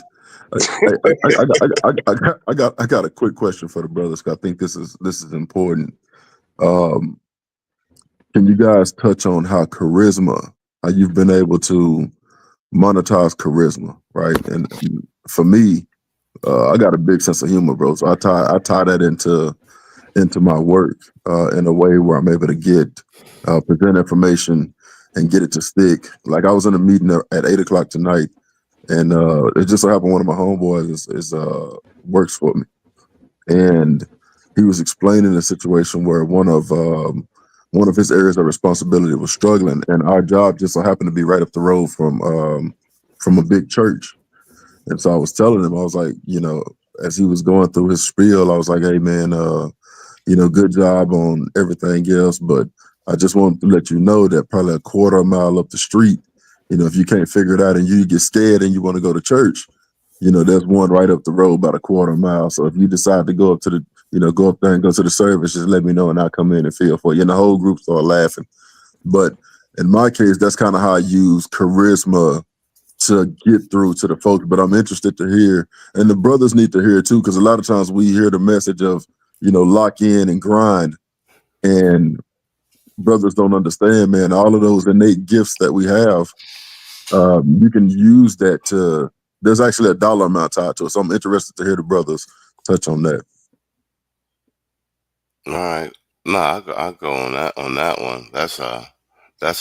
I got a quick question for the brothers. 'Cause I think this is important. Um, can you guys touch on how you've been able to monetize charisma, right? And for me, I got a big sense of humor, bro. So I tie that into my work in a way where I'm able to get present information and get it to stick. Like I was in a meeting at 8 o'clock tonight, and it just so happened one of my homeboys is works for me, and he was explaining a situation where one of his areas of responsibility was struggling, and our job just so happened to be right up the road from a big church. And so I was telling him, I was like, as he was going through his spiel, I was like, hey man, good job on everything else, but I just wanted to let you know that probably a quarter mile up the street, if you can't figure it out and you get scared and you want to go to church, there's one right up the road about a quarter mile. So if you decide to go up go up there and go to the service, just let me know and I'll come in and feel for you. And the whole group started laughing. But in my case, that's kind of how I use charisma to get through to the folks. But I'm interested to hear, and the brothers need to hear too, because a lot of times we hear the message of, lock in and grind. And brothers don't understand, man, all of those innate gifts that we have, you can use that there's actually a dollar amount tied to it. So I'm interested to hear the brothers touch on that. All right. No, I'll go on that one. That's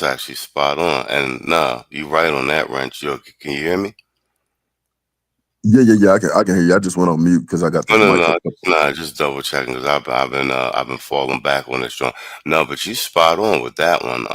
actually spot on. And no, you right on that, Wrench. Can you hear me? Yeah. I can hear you. I just went on mute because I got this mic. No, just double checking because I've been falling back on this joint. No, but you spot on with that one.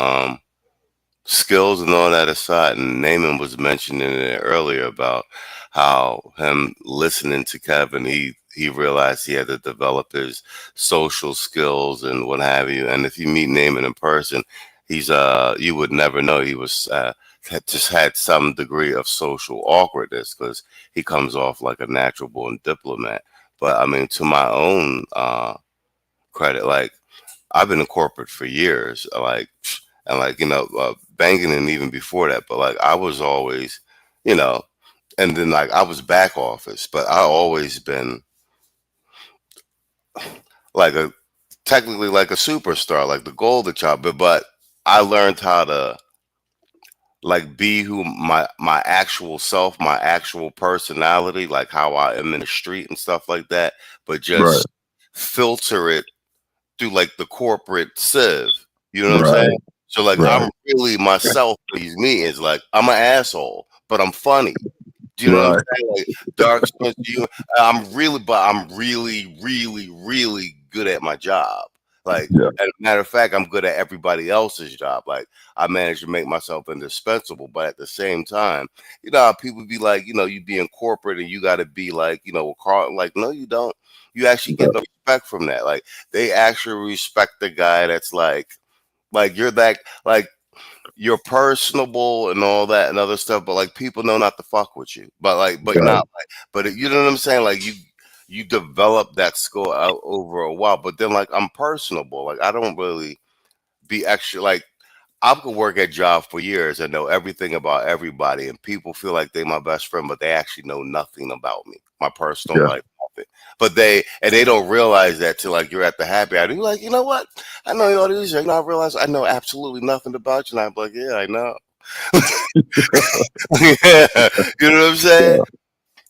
Skills and all that aside, and Naaman was mentioning it earlier about how him listening to Kevin, he realized he had to develop his social skills and what have you. And if you meet Naaman in person, he's you would never know he was just had some degree of social awkwardness because he comes off like a natural born diplomat. But I mean, to my own credit, like I've been in corporate for years, banking and even before that. But like I was always, and then like I was back office, but I always been technically like a superstar, like the golden child. But I learned how to like be who my actual self, my actual personality, like how I am in the street and stuff like that, but just filter it through like the corporate sieve. You know what I'm saying? So like I'm really myself in these meetings. Like I'm an asshole, but I'm funny. Do you know what I'm saying? Like dark sense of humor. I'm really, really, really good at my job. Like, as a matter of fact, I'm good at everybody else's job. Like, I managed to make myself indispensable, but at the same time, how people be like, you be in corporate and you got to be like, like, no, you don't. You actually get the respect from that. Like, they actually respect the guy that's like you're that, like, you're personable and all that and other stuff, but like people know not to fuck with you. But you're not like, but you know what I'm saying? Like you develop that skill out over a while, but then like I'm personable. Like I don't really be extra. Like I could work at job for years and know everything about everybody, and people feel like they're my best friend, but they actually know nothing about me, my personal life. But they don't realize that till like you're at the happy hour. You're like, you know what? I know all these. I realize I know absolutely nothing about you. And I'm like, yeah, I know. Yeah, you know what I'm saying?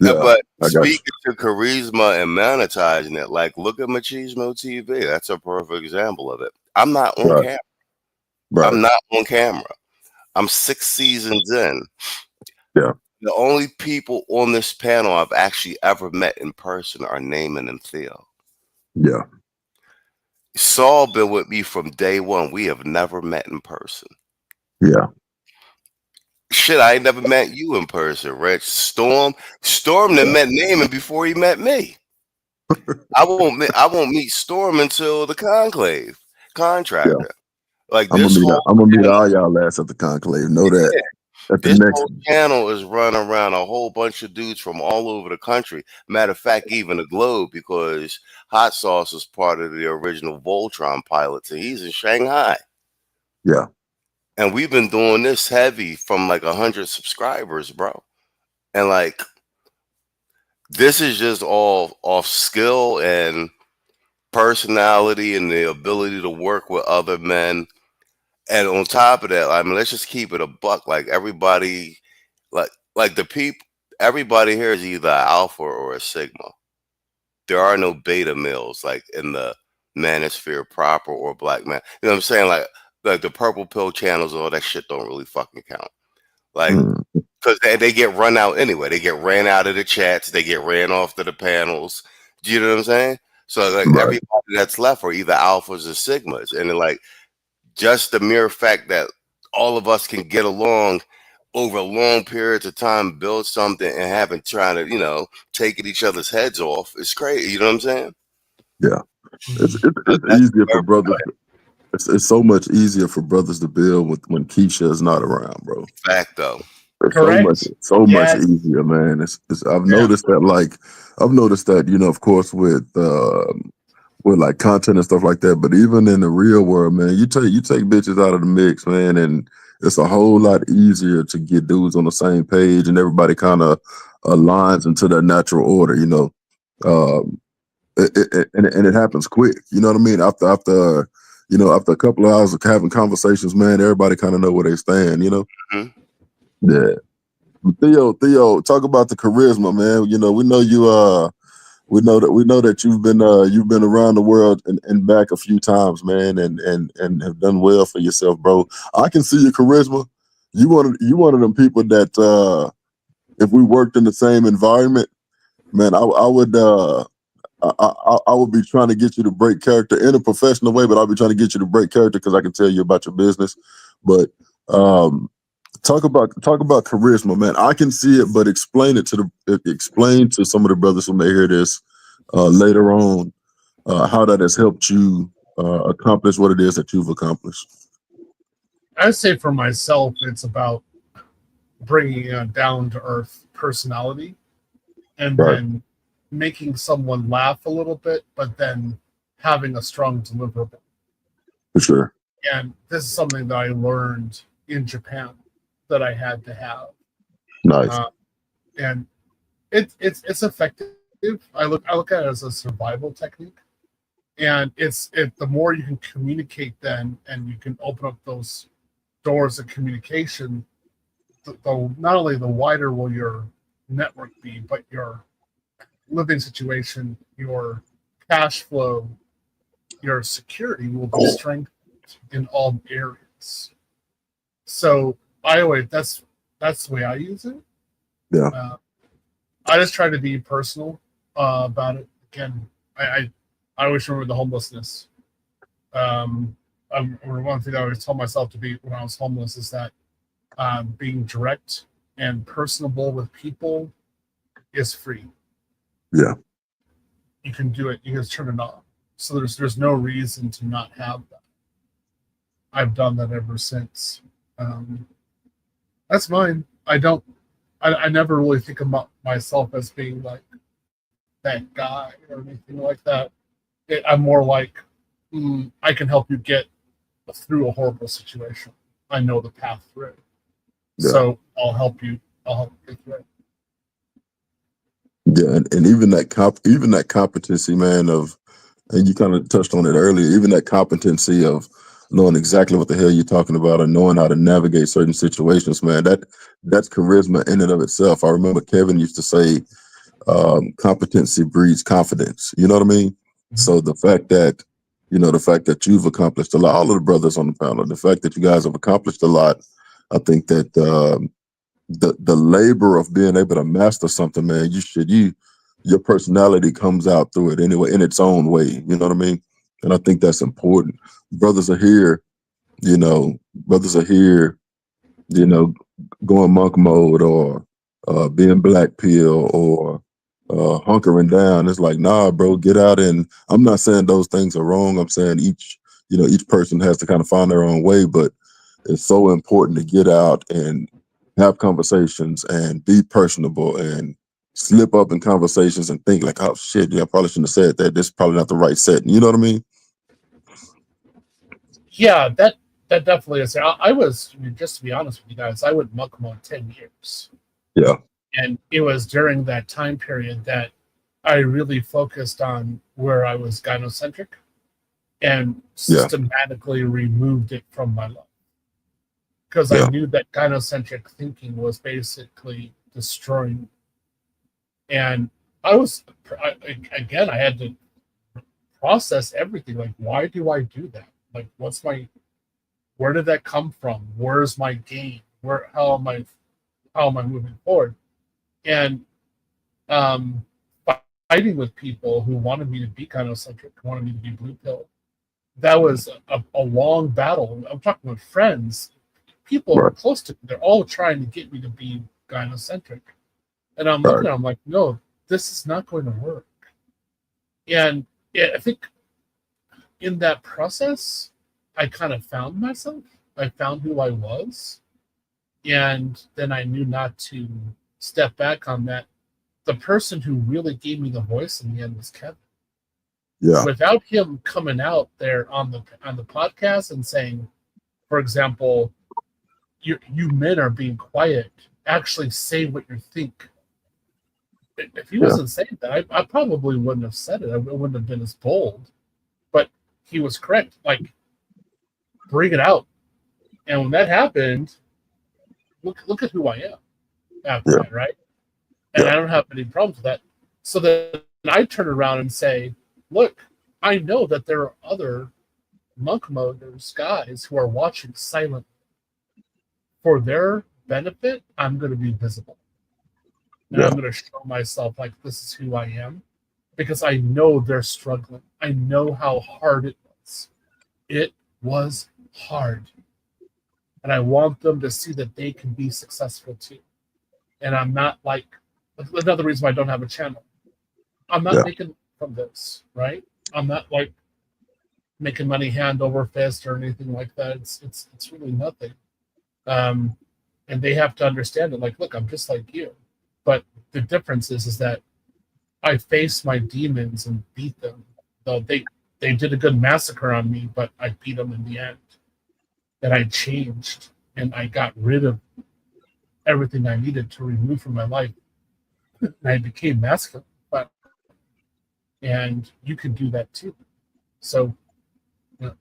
But speaking to charisma and monetizing it, like look at Machismo TV. That's a perfect example of it. I'm not on camera. I'm not on camera. I'm 6 seasons in. Yeah. The only people on this panel I've actually ever met in person are Naaman and Theo. Yeah. Saul been with me from day one. We have never met in person. Yeah. Shit, I ain't never met you in person, Rich. Storm that met Naaman before he met me. I won't meet Storm until the conclave contractor. Yeah. Like I'm gonna meet all y'all last at the conclave. Know that. This whole channel is running around a whole bunch of dudes from all over the country. Matter of fact, even the globe, because Hot Sauce is part of the original Voltron pilots, and he's in Shanghai. Yeah. And we've been doing this heavy from like 100 subscribers, bro. And like, this is just all off skill and personality and the ability to work with other men. And on top of that, I mean, let's just keep it a buck. Like everybody, like the people, everybody here is either an alpha or a sigma. There are no beta males like in the manosphere proper or black man. You know what I'm saying? Like the purple pill channels, all that shit don't really fucking count. Like, because they get run out anyway. They get ran out of the chats. They get ran off to the panels. Do you know what I'm saying? So like everybody that's left are either alphas or sigmas. And then, like, just the mere fact that all of us can get along over long periods of time, build something, and haven't trying to, you know, taking each other's heads off is crazy. You know what I'm saying? Yeah, it's easier for brothers. It's so much easier for brothers to build when Keisha is not around, bro. Fact though. It's so much easier, man. I've noticed that, you know, of course, with like content and stuff like that. But even in the real world, man, you take bitches out of the mix, man, and it's a whole lot easier to get dudes on the same page, and everybody kind of aligns into their natural order, you know. And it happens quick. You know what I mean? After you know, after a couple of hours of having conversations, man, everybody kind of know where they stand. You know. Yeah. Theo, talk about the charisma, man. You know, we know you. We know that you've been around the world and back a few times, man, and have done well for yourself, bro. I can see your charisma. You one of them people that if we worked in the same environment, man, I would be trying to get you to break character in a professional way, but I'll be trying to get you to break character because I can tell you about your business. But talk about charisma, man. I can see it, but explain to some of the brothers who may hear this later on how that has helped you accomplish what it is that you've accomplished. I'd say for myself, it's about bringing a down-to-earth personality and then making someone laugh a little bit, but then having a strong deliverable. For sure. And this is something that I learned in Japan that I had to have. Nice. And it's effective. I look at it as a survival technique. And the more you can communicate then, and you can open up those doors of communication, not only the wider will your network be, but your living situation, your cash flow, your security will be strengthened in all areas. So that's the way I use it. Yeah. I just try to be personal about it. Again, I always remember the homelessness. One thing I always told myself to be when I was homeless is that being direct and personable with people is free. Yeah. You can do it. You can just turn it on. So there's no reason to not have that. I've done that ever since. That's mine. I never really think about myself as being like that guy or anything like that. I'm more like, I can help you get through a horrible situation. I know the path through. Yeah. So I'll help you get through it. Yeah, and even that competency, man, and you kind of touched on it earlier, even that competency of knowing exactly what the hell you're talking about and knowing how to navigate certain situations, man, that's charisma in and of itself. I remember Kevin used to say, competency breeds confidence. You know what I mean? Mm-hmm. So the fact that you've accomplished a lot, all of the brothers on the panel, the fact that you guys have accomplished a lot, I think that the labor of being able to master something, man, your personality comes out through it anyway, in its own way. You know what I mean? And I think that's important. Brothers are here, going monk mode or being black pill or hunkering down. It's like, nah, bro, get out. And I'm not saying those things are wrong. I'm saying each person has to kind of find their own way, but it's so important to get out and have conversations and be personable and slip up in conversations and think like, oh shit, yeah, I probably shouldn't have said that. This is probably not the right setting. You know what I mean? Yeah, That definitely is. I was, just to be honest with you guys, I would muck mode 10 years. Yeah. And it was during that time period that I really focused on where I was gynocentric and systematically removed it from my life. Because I knew that gynocentric thinking was basically destroying me. And I had to process everything. Like, why do I do that? Like, where did that come from? Where's my gain? How am I moving forward? And fighting with people who wanted me to be gynocentric, who wanted me to be blue pill, that was a long battle. I'm talking with friends, people who are close to me. They're all trying to get me to be gynocentric. And I'm looking at them, I'm like, no, this is not going to work. And I think in that process, I kind of found myself. I found who I was. And then I knew not to step back on that. The person who really gave me the voice in the end was Kevin. Yeah. Without him coming out there on the podcast and saying, for example, you men are being quiet, actually say what you think. If he wasn't saying that, I probably wouldn't have said it. I wouldn't have been as bold. But he was correct. Like, bring it out. And when that happened, look at who I am after that, right? And I don't have any problems with that. So then I turn around and say, look, I know that there are other monk moders, guys, who are watching silently. For their benefit, I'm going to be visible. And I'm going to show myself like this is who I am, because I know they're struggling. I know how hard it was. It was hard. And I want them to see that they can be successful too. And I'm not like, another reason why I don't have a channel. I'm not making from this, right? I'm not like making money hand over fist or anything like that. It's really nothing. And they have to understand it. Like, look, I'm just like you. But the difference is that I faced my demons and beat them. Though they did a good massacre on me, but I beat them in the end. And I changed and I got rid of everything I needed to remove from my life. And I became masculine. And you can do that too. So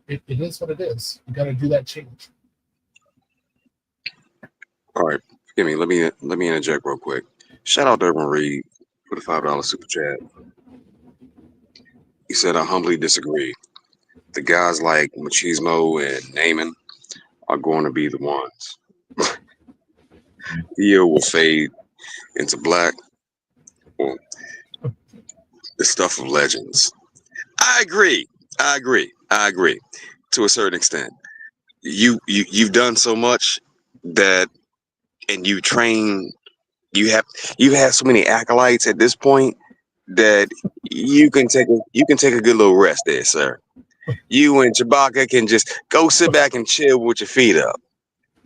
it is what it is. You got to do that change. All right, give me. Let me interject real quick. Shout out to Urban Reed for the $5 super chat. He said, "I humbly disagree. The guys like Machismo and Naaman are going to be the ones. Theo will fade into black. Well, the stuff of legends." I agree to a certain extent. You've done so much that, and you've had so many acolytes at this point that you can take a good little rest there, sir. You and Chewbacca can just go sit back and chill with your feet up.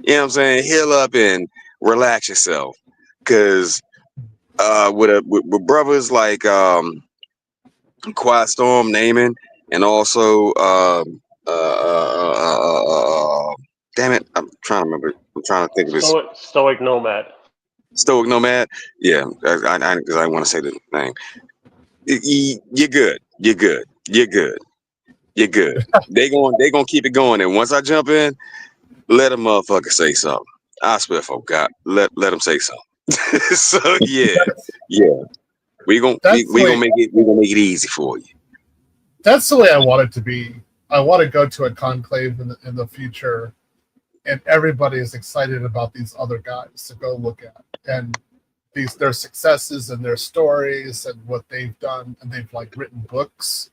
You know what I'm saying? Heal up and relax yourself. Cause with brothers like Quiet Storm, Naaman, and also damn it, I'm trying to remember. I'm trying to think of his Stoic Nomad. Stoic Nomad. Yeah, because I want to say the name. You're good. You're good. You're good. You're good. They gonna keep it going. And once I jump in, let a motherfucker say something. I swear for God, let them say something. So yeah. We're gonna make it easy for you. That's the way I want it to be. I want to go to a conclave in the future, and everybody is excited about these other guys to go look at, and their successes and their stories and what they've done, and they've like written books,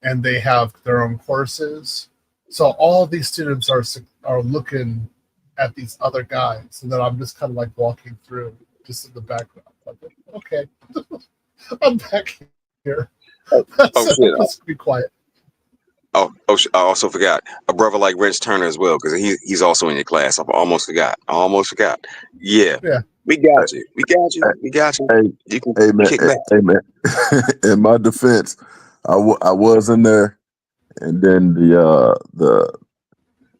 and they have their own courses. So all these students are looking at these other guys, and then I'm just kind of like walking through, just in the background. Like, okay, I'm back here. Shit. Let's be quiet. I also forgot a brother like Rich Turner as well, because he's also in your class. I almost forgot. Yeah. We got you. Hey, You can man. kick back. Hey, man. In my defense, I was in there, and then the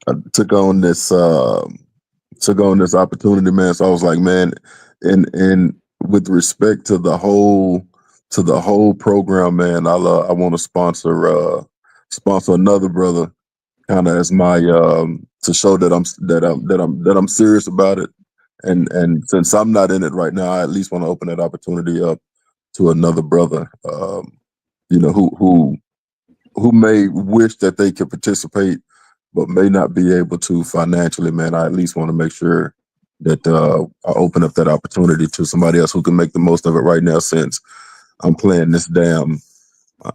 I took on this opportunity, man. So I was like, man, and with respect to the whole program, man, I want to sponsor another brother, kind of as my to show that I'm serious about it. And since I'm not in it right now, I at least want to open that opportunity up to another brother, who may wish that they could participate, but may not be able to financially. Man, I at least want to make sure that I open up that opportunity to somebody else who can make the most of it right now. Since I'm playing this damn,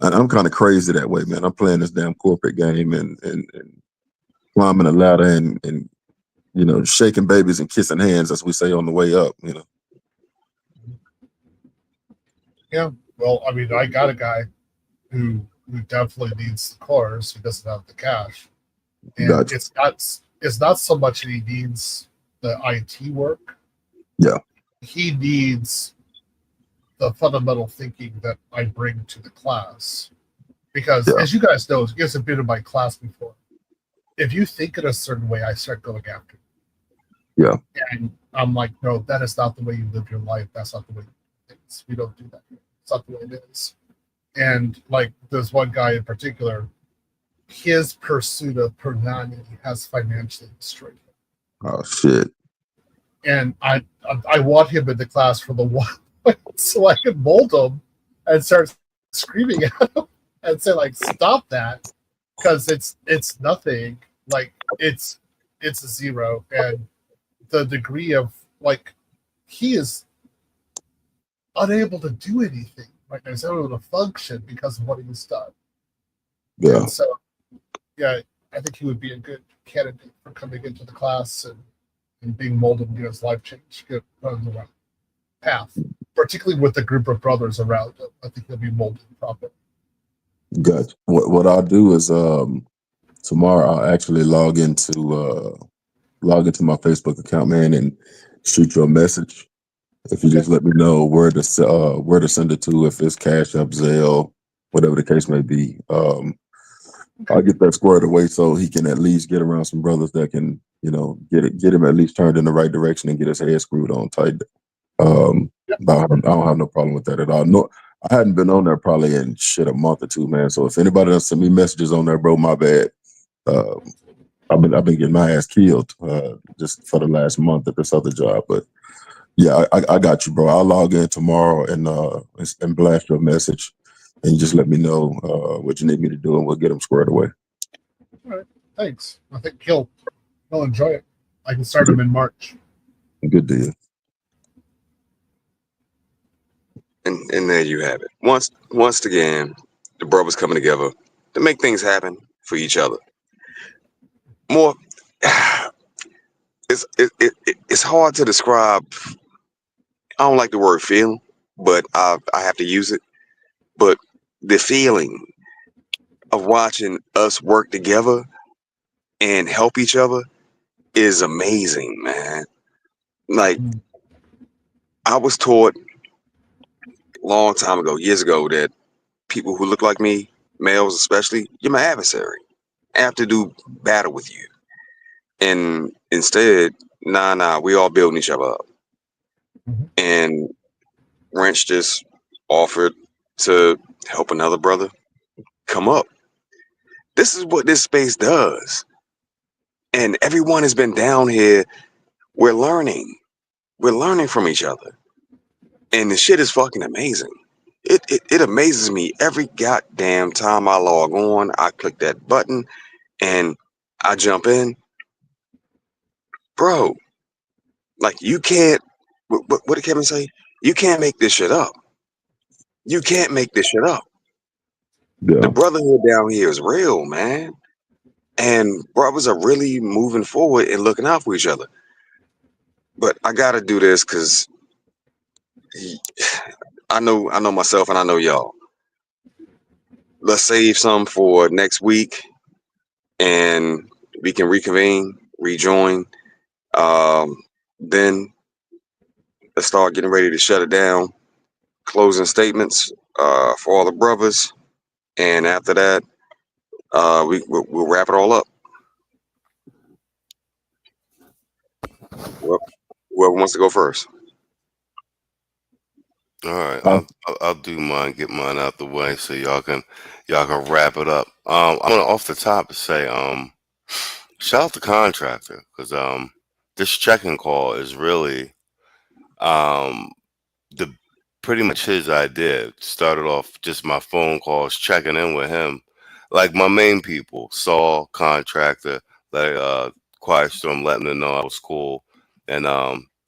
and I'm kind of crazy that way, man. I'm playing this damn corporate game and climbing a ladder and shaking babies and kissing hands, as we say on the way up. Yeah. Well, I mean, I got a guy who definitely needs the cars. He doesn't have the cash, and Gotcha. it's not so much that he needs the IT work. Yeah. He needs the fundamental thinking that I bring to the class, because as you guys know, you guys have been in my class before. If you think in a certain way, I start going after you. Yeah. And I'm like, no, that is not the way you live your life. That's not the way you do things. We don't do that. It's not the way it is. And like there's one guy in particular, his pursuit of Pernani has financially destroyed him. Oh shit. And I want him in the class for the one so I can mold him and start screaming at him and say like, stop that, because it's nothing. Like it's a zero, and the degree of like he is unable to do anything. Like he's unable to function because of what he's done. Yeah. And so, yeah, I think he would be a good candidate for coming into the class and being molded and get his life change, get on the right path. Particularly with the group of brothers around him, I think he'll be molded properly. Gotcha. What I'll do is tomorrow I'll actually log into my Facebook account, man, and shoot you a message. If you just let me know where to send it to, if it's Cash App, Zelle, whatever the case may be, I'll get that squared away so he can at least get around some brothers that can, get him at least turned in the right direction and get his head screwed on tight. But I don't have no problem with that at all. No, I hadn't been on there probably in a month or two, man. So if anybody else send me messages on there, bro, my bad. I've been getting my ass killed just for the last month at this other job, but. Yeah, I got you, bro. I'll log in tomorrow and blast your message, and you just let me know what you need me to do, and we'll get them squared away. All right, thanks. I think he'll enjoy it. I can start him in March. Good deal. And there you have it. Once again, the brothers coming together to make things happen for each other. More, it's hard to describe. I don't like the word feeling, but I have to use it. But the feeling of watching us work together and help each other is amazing, man. Like, I was taught a long time ago, years ago, that people who look like me, males especially, you're my adversary. I have to do battle with you. And instead, nah, we all building each other up. And Wrench just offered to help another brother come up. This is what this space does. And everyone has been down here. We're learning. We're learning from each other. And the shit is fucking amazing. It amazes me every goddamn time I log on. I click that button and I jump in. Bro, like you can't, what did Kevin say? You can't make this shit up. You can't make this shit up. Yeah. The brotherhood down here is real, man. And brothers are really moving forward and looking out for each other. But I gotta do this because I know myself and I know y'all. Let's save some for next week and we can reconvene, rejoin. Then let's start getting ready to shut it down. Closing statements for all the brothers. And after that, we'll wrap it all up. Well, whoever wants to go first. All right, Uh, I'll do mine, get mine out the way, so y'all can wrap it up. I'm gonna off the top say shout out the contractor because this check-in call is really the pretty much his idea. Started off just my phone calls, checking in with him, like my main people, Saul, contractor, like Quiet Storm, letting them know I was cool, and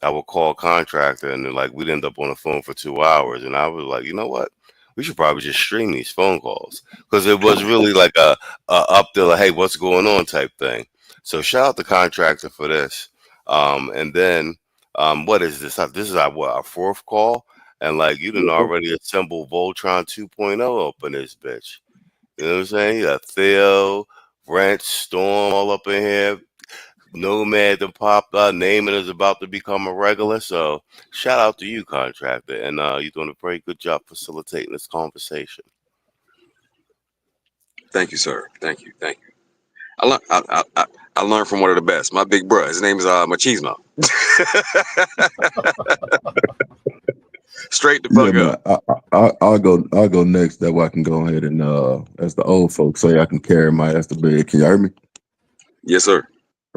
I would call contractor, and then like we'd end up on the phone for 2 hours, and I was like, you know what? We should probably just stream these phone calls because it was really like a up there, like, hey, what's going on type thing. So shout out the contractor for this, and then what is this? This is our fourth call, and like you didn't already assemble Voltron 2.0 up in this bitch. You know what I'm saying? You got Theo, Wrench, Storm all up in here. Nomad that popped up. Naming is about to become a regular. So shout out to you, contractor, and you're doing a very good job facilitating this conversation. Thank you, sir. Thank you. I learned from one of the best. My big bro. His name is Machismo. Straight the fuck up. I'll go next. That way I can go ahead and as the old folks say, I can carry my ass to bed. Can you hear me? Yes, sir.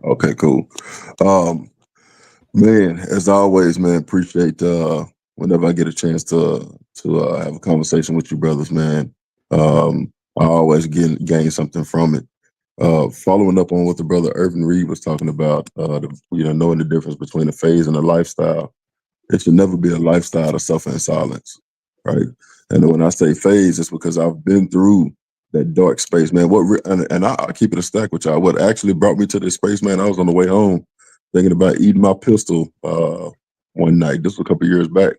Okay, cool. Man, as always, man, appreciate whenever I get a chance to have a conversation with you brothers, man. I always gain something from it. Following up on what the brother Irvin Reed was talking about, knowing the difference between a phase and a lifestyle. It should never be a lifestyle to suffer in silence, right? And when I say phase, it's because I've been through that dark space, man. And I keep it a stack with y'all. What actually brought me to this space, man, I was on the way home thinking about eating my pistol one night. This was a couple years back.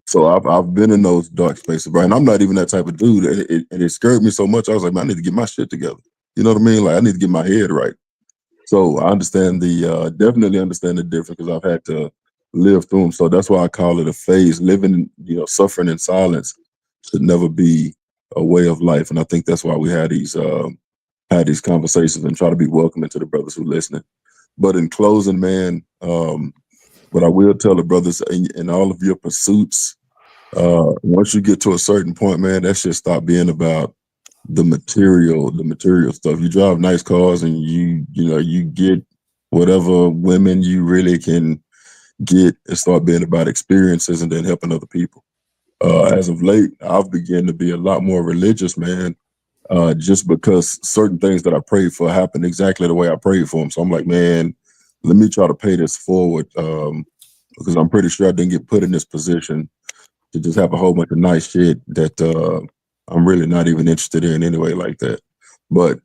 So I've been in those dark spaces, bro. And I'm not even that type of dude. And it scared me so much. I was like, man, I need to get my shit together. You know what I mean? Like I need to get my head right. So I understand definitely understand the difference because I've had to live through them. So that's why I call it a phase. Living, suffering in silence should never be a way of life. And I think that's why we had these conversations and try to be welcoming to the brothers who listening. But in closing, man, what I will tell the brothers in all of your pursuits, once you get to a certain point, man, that should stop being about the material stuff. You drive nice cars and you get whatever women you really can get and start being about experiences and then helping other people. As of late, I've begun to be a lot more religious, man, just because certain things that I prayed for happened exactly the way I prayed for them. So I'm like, man, let me try to pay this forward because I'm pretty sure I didn't get put in this position to just have a whole bunch of nice shit that I'm really not even interested in anyway like that. But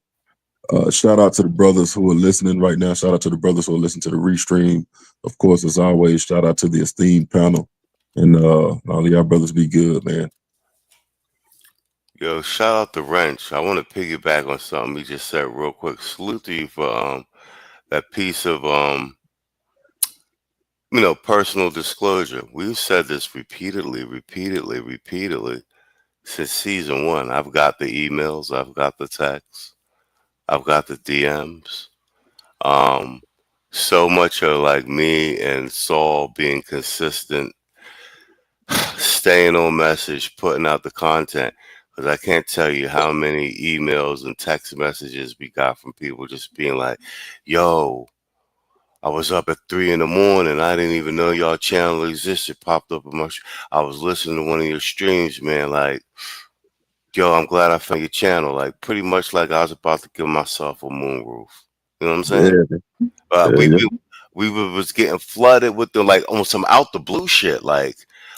shout out to the brothers who are listening right now. Shout out to the brothers who are listening to the restream. Of course, as always, shout out to the esteemed panel. And all of y'all brothers be good, man. Yo, shout out to Wrench. I want to piggyback on something you just said real quick. Salute to you for that piece of personal disclosure. We've said this repeatedly since season 1. I've got the emails, I've got the texts, I've got the DMs. So much of like me and Saul being consistent, staying on message, putting out the content. Because I can't tell you how many emails and text messages we got from people just being like, yo, I was up at 3 a.m. I didn't even know y'all channel existed. Popped up on I was listening to one of your streams, man. Like, yo, I'm glad I found your channel. Like, pretty much like I was about to give myself a moonroof. You know what I'm saying? Yeah. We was getting flooded with the like on some out the blue shit, like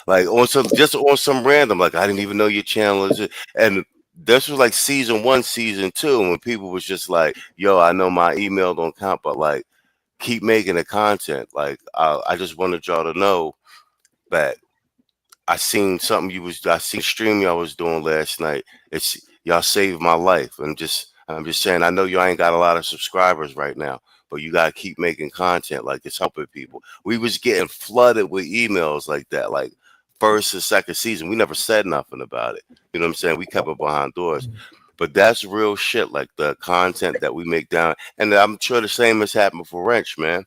on some random. Like I didn't even know your channel is. And this was like season 1, season 2, when people was just like, yo, I know my email don't count, but like, keep making the content. Like I just wanted y'all to know that I seen something I seen stream y'all was doing last night. It's y'all saved my life. I'm just saying, I know y'all ain't got a lot of subscribers right now, but you gotta keep making content. Like it's helping people. We was getting flooded with emails like that, like first and second season. We never said nothing about it. You know what I'm saying? We kept it behind doors. But that's real shit, like the content that we make down. And I'm sure the same has happened for Wrench, man.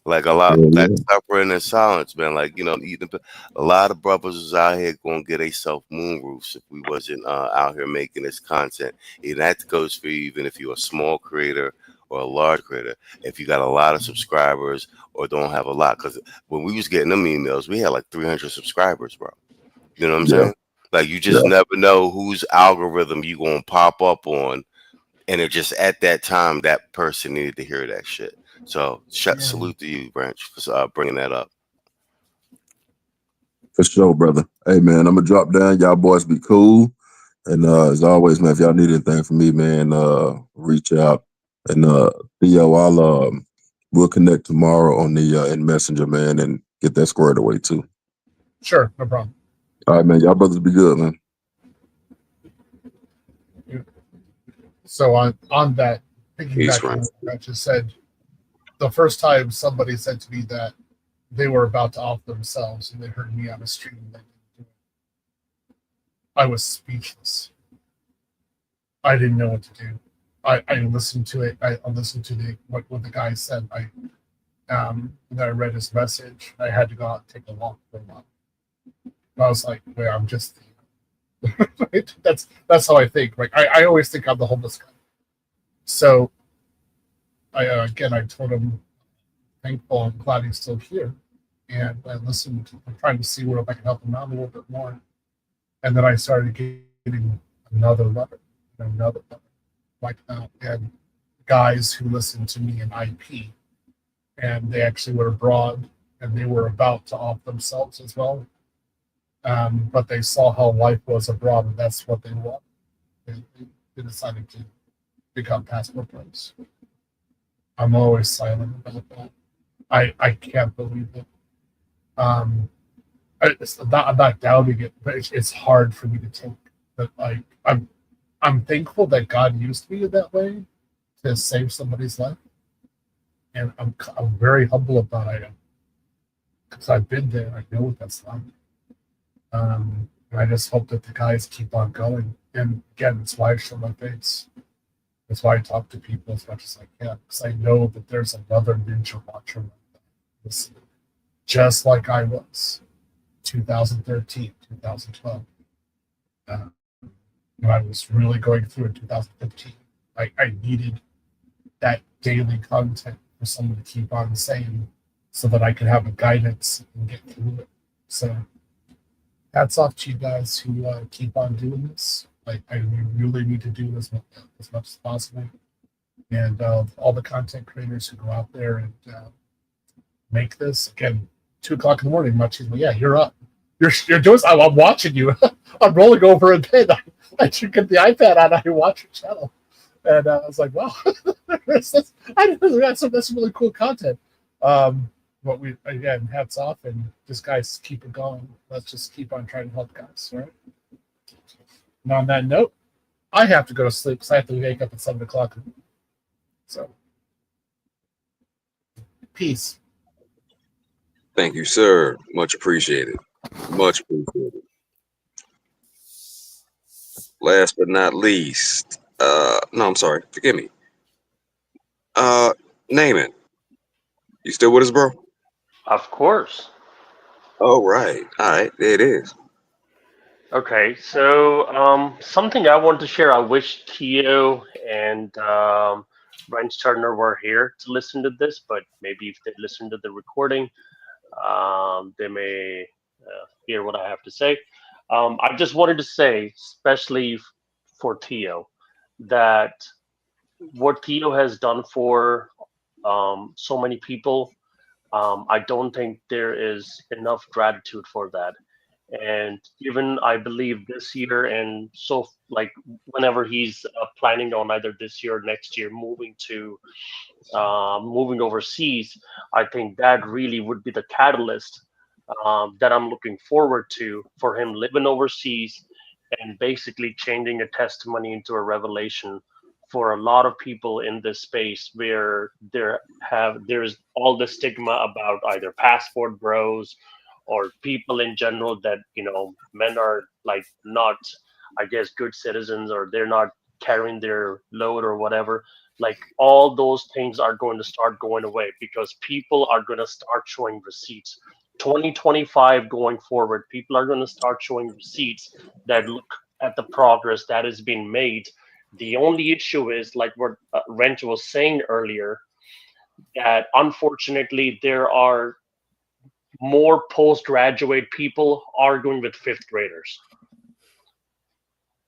Like a lot, Yeah, like yeah. suffering in silence, man. Like a lot of brothers is out here gonna get a self moonroofs if we wasn't out here making this content. And that goes for you, even if you're a small creator or a large creator. If you got a lot of subscribers or don't have a lot, because when we was getting them emails, we had like 300 subscribers, bro. You know what I'm Yeah, saying? Like you yeah. just never know whose algorithm you gonna pop up on, and it just at that time that person needed to hear that shit. So salute to you, Branch, for bringing that up. For sure, brother. Hey, man, I'm gonna drop down. Y'all boys be cool. And as always, man, if y'all need anything from me, man, reach out. And Theo, we'll connect tomorrow on the in Messenger, man, and get that squared away too. Sure, no problem. All right, man. Y'all brothers be good, man. So on that, Peace, piggyback on Ryan. what I just said, the first time somebody said to me that they were about to off themselves and they heard me on a stream, and they didn't do it, I was speechless. I didn't know what to do. I listened to it. I listened to what the guy said. Then I read his message. I had to go out and take a walk for a while. I was like, "Wait, I'm just." Right? That's how I think. Like I always think I'm the homeless guy. So I told him, thankful and glad he's still here, and I listened. I'm trying to see where I can help him out a little bit more. And then I started getting another letter, like that, and guys who listened to me in IP, and they actually were abroad, and they were about to off themselves as well. But they saw how life was abroad, and that's what they wanted. They decided to become passport pros. I'm always silent about that. I can't believe it. I'm not doubting it, but it's hard for me to take. But like I'm thankful that God used me in that way to save somebody's life, and I'm very humble about it because I've been there. I know what that's like. And I just hope that the guys keep on going. And again, that's why I show my face. That's why I talk to people as much as I can, because I know that there's another ninja watcher listening, just like I was 2013, 2012. When I was really going through in 2015, I needed that daily content for someone to keep on saying so that I could have a guidance and get through it. So hats off to you guys who keep on doing this. I really need to do this as much as possible. And all the content creators who go out there and make this, again, 2 o'clock in the morning, much as, yeah, you're up. You're doing. I'm watching you. I'm rolling over in bed. I should get the iPad out. I watch your channel, and I was like, wow, that's really cool content. But we, again, hats off, and just guys keep it going. Let's just keep on trying to help guys, right? And on that note, I have to go to sleep because I have to wake up at 7 o'clock. So, peace. Thank you, sir. Much appreciated. Much appreciated. Last but not least, no, I'm sorry. Forgive me. Naaman, you still with us, bro? Of course. Oh, right. All right. There it is. Okay, so something I want to share. I wish Theo and Branch Turner were here to listen to this, but maybe if they listen to the recording, they may hear what I have to say. I just wanted to say, especially for Theo, that what Theo has done for so many people, I don't think there is enough gratitude for that. And even I believe this year, and so like whenever he's planning on either this year or next year moving overseas, I think that really would be the catalyst that I'm looking forward to for him living overseas and basically changing a testimony into a revelation for a lot of people in this space where there's all the stigma about either passport bros or people in general that men are like not, I guess, good citizens, or they're not carrying their load or whatever. Like all those things are going to start going away because people are going to start showing receipts. 2025 going forward, people are going to start showing receipts that look at the progress that has been made. The only issue is, like what Wrench was saying earlier, that unfortunately there are more postgraduate people arguing with fifth graders.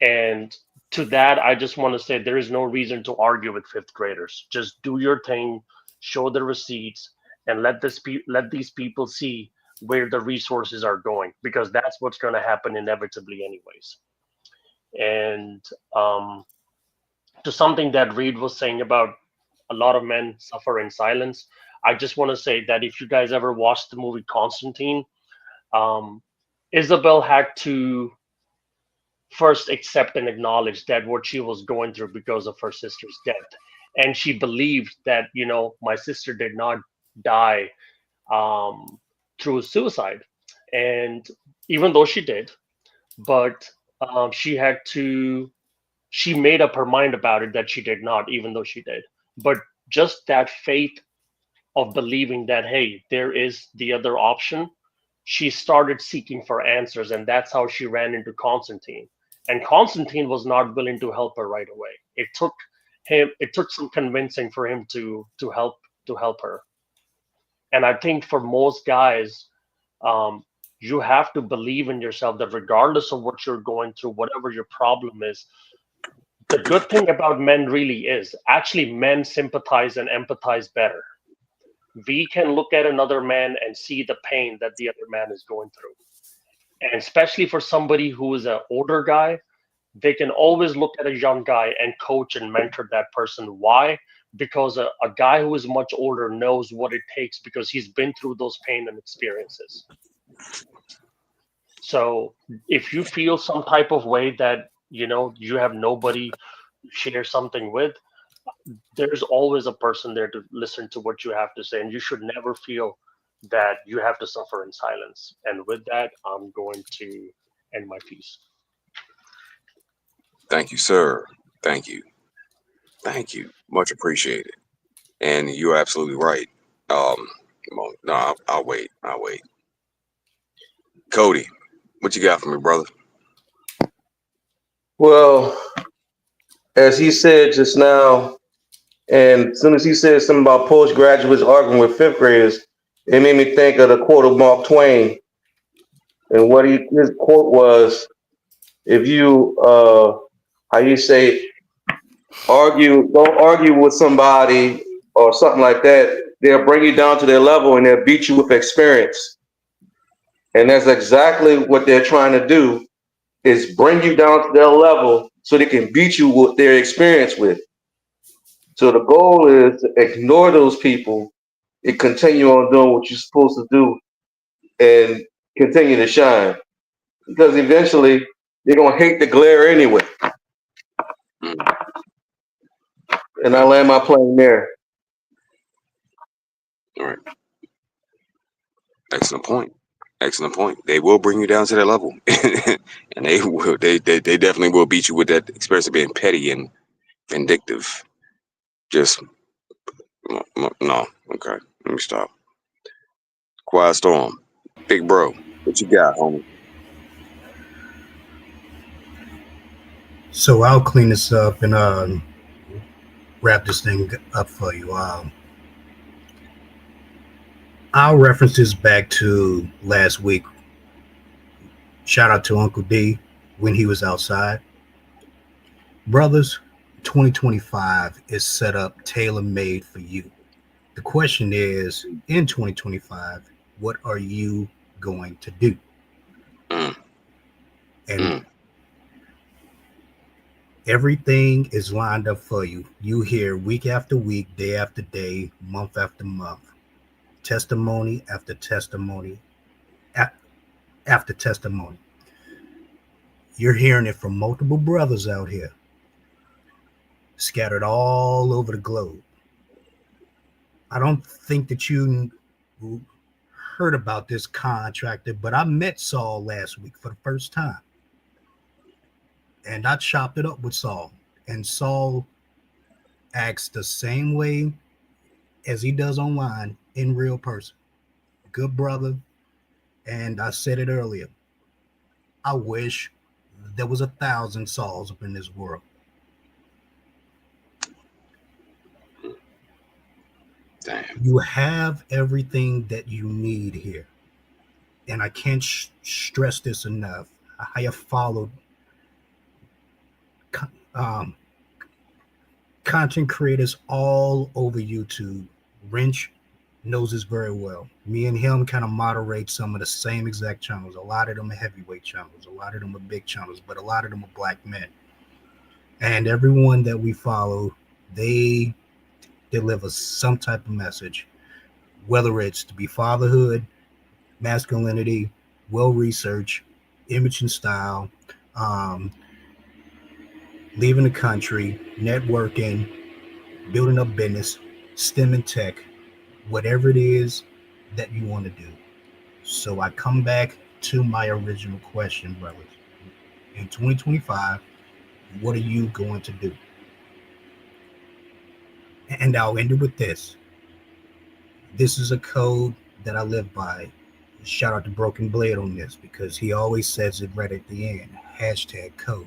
And to that, I just want to say there is no reason to argue with fifth graders. Just do your thing, show the receipts, and let these people see where the resources are going, because that's what's going to happen inevitably anyways. And to something that Reed was saying about a lot of men suffer in silence, I just want to say that if you guys ever watched the movie Constantine, Isabel had to first accept and acknowledge that what she was going through because of her sister's death. And she believed that, my sister did not die through suicide. And even though she did, but she made up her mind about it that she did not, even though she did. But just that faith of believing that, hey, there is the other option, she started seeking for answers, and that's how she ran into Constantine. And Constantine was not willing to help her right away. It took some convincing for him to help her. And I think for most guys, you have to believe in yourself that regardless of what you're going through, whatever your problem is, the good thing about men really is actually men sympathize and empathize better. We can look at another man and see the pain that the other man is going through. And especially for somebody who is an older guy, they can always look at a young guy and coach and mentor that person. Why? Because a guy who is much older knows what it takes because he's been through those pain and experiences. So if you feel some type of way that, you have nobody to share something with, there's always a person there to listen to what you have to say. And you should never feel that you have to suffer in silence. And with that, I'm going to end my piece. Thank you, sir. Thank you. Thank you. Much appreciated. And you're absolutely right. No, I'll wait. Cody, what you got for me, brother? Well, as he said just now, and as soon as he said something about postgraduates arguing with fifth graders, it made me think of the quote of Mark Twain. And what his quote was, if you, don't argue with somebody or something like that, they'll bring you down to their level and they'll beat you with experience. And that's exactly what they're trying to do, is bring you down to their level so they can beat you with their experience with. So the goal is to ignore those people and continue on doing what you're supposed to do and continue to shine. Because eventually they're going to hate the glare anyway. And I land my plane there. All right. Excellent point. They will bring you down to that level. And they definitely will beat you with that experience of being petty and vindictive. Just no. Okay, let me stop. Quiet Storm, big bro, what you got, homie? So I'll clean this up and wrap this thing up for you. I'll reference this back to last week. Shout out to Uncle D when he was outside. Brothers, 2025 is set up tailor-made for you. The question is, in 2025, what are you going to do? And everything is lined up for you. You hear week after week, day after day, month after month, testimony after testimony after testimony. You're hearing it from multiple brothers out here, scattered all over the globe. I don't think that you heard about this contractor, but I met Saul last week for the first time. And I chopped it up with Saul. And Saul acts the same way as he does online in real person. Good brother. And I said it earlier. I wish there was 1,000 Sauls up in this world. Damn. You have everything that you need here. And I can't stress this enough. I have followed content creators all over YouTube. Wrench knows this very well. Me and him kind of moderate some of the same exact channels. A lot of them are heavyweight channels. A lot of them are big channels, but a lot of them are black men. And everyone that we follow, they deliver some type of message, whether it's to be fatherhood, masculinity, well-researched, image and style, leaving the country, networking, building up business, STEM and tech, whatever it is that you want to do. So I come back to my original question, brothers. In 2025, what are you going to do? And I'll end it with this. This is a code that I live by. Shout out to Broken Blade on this, because he always says it right at the end. #code.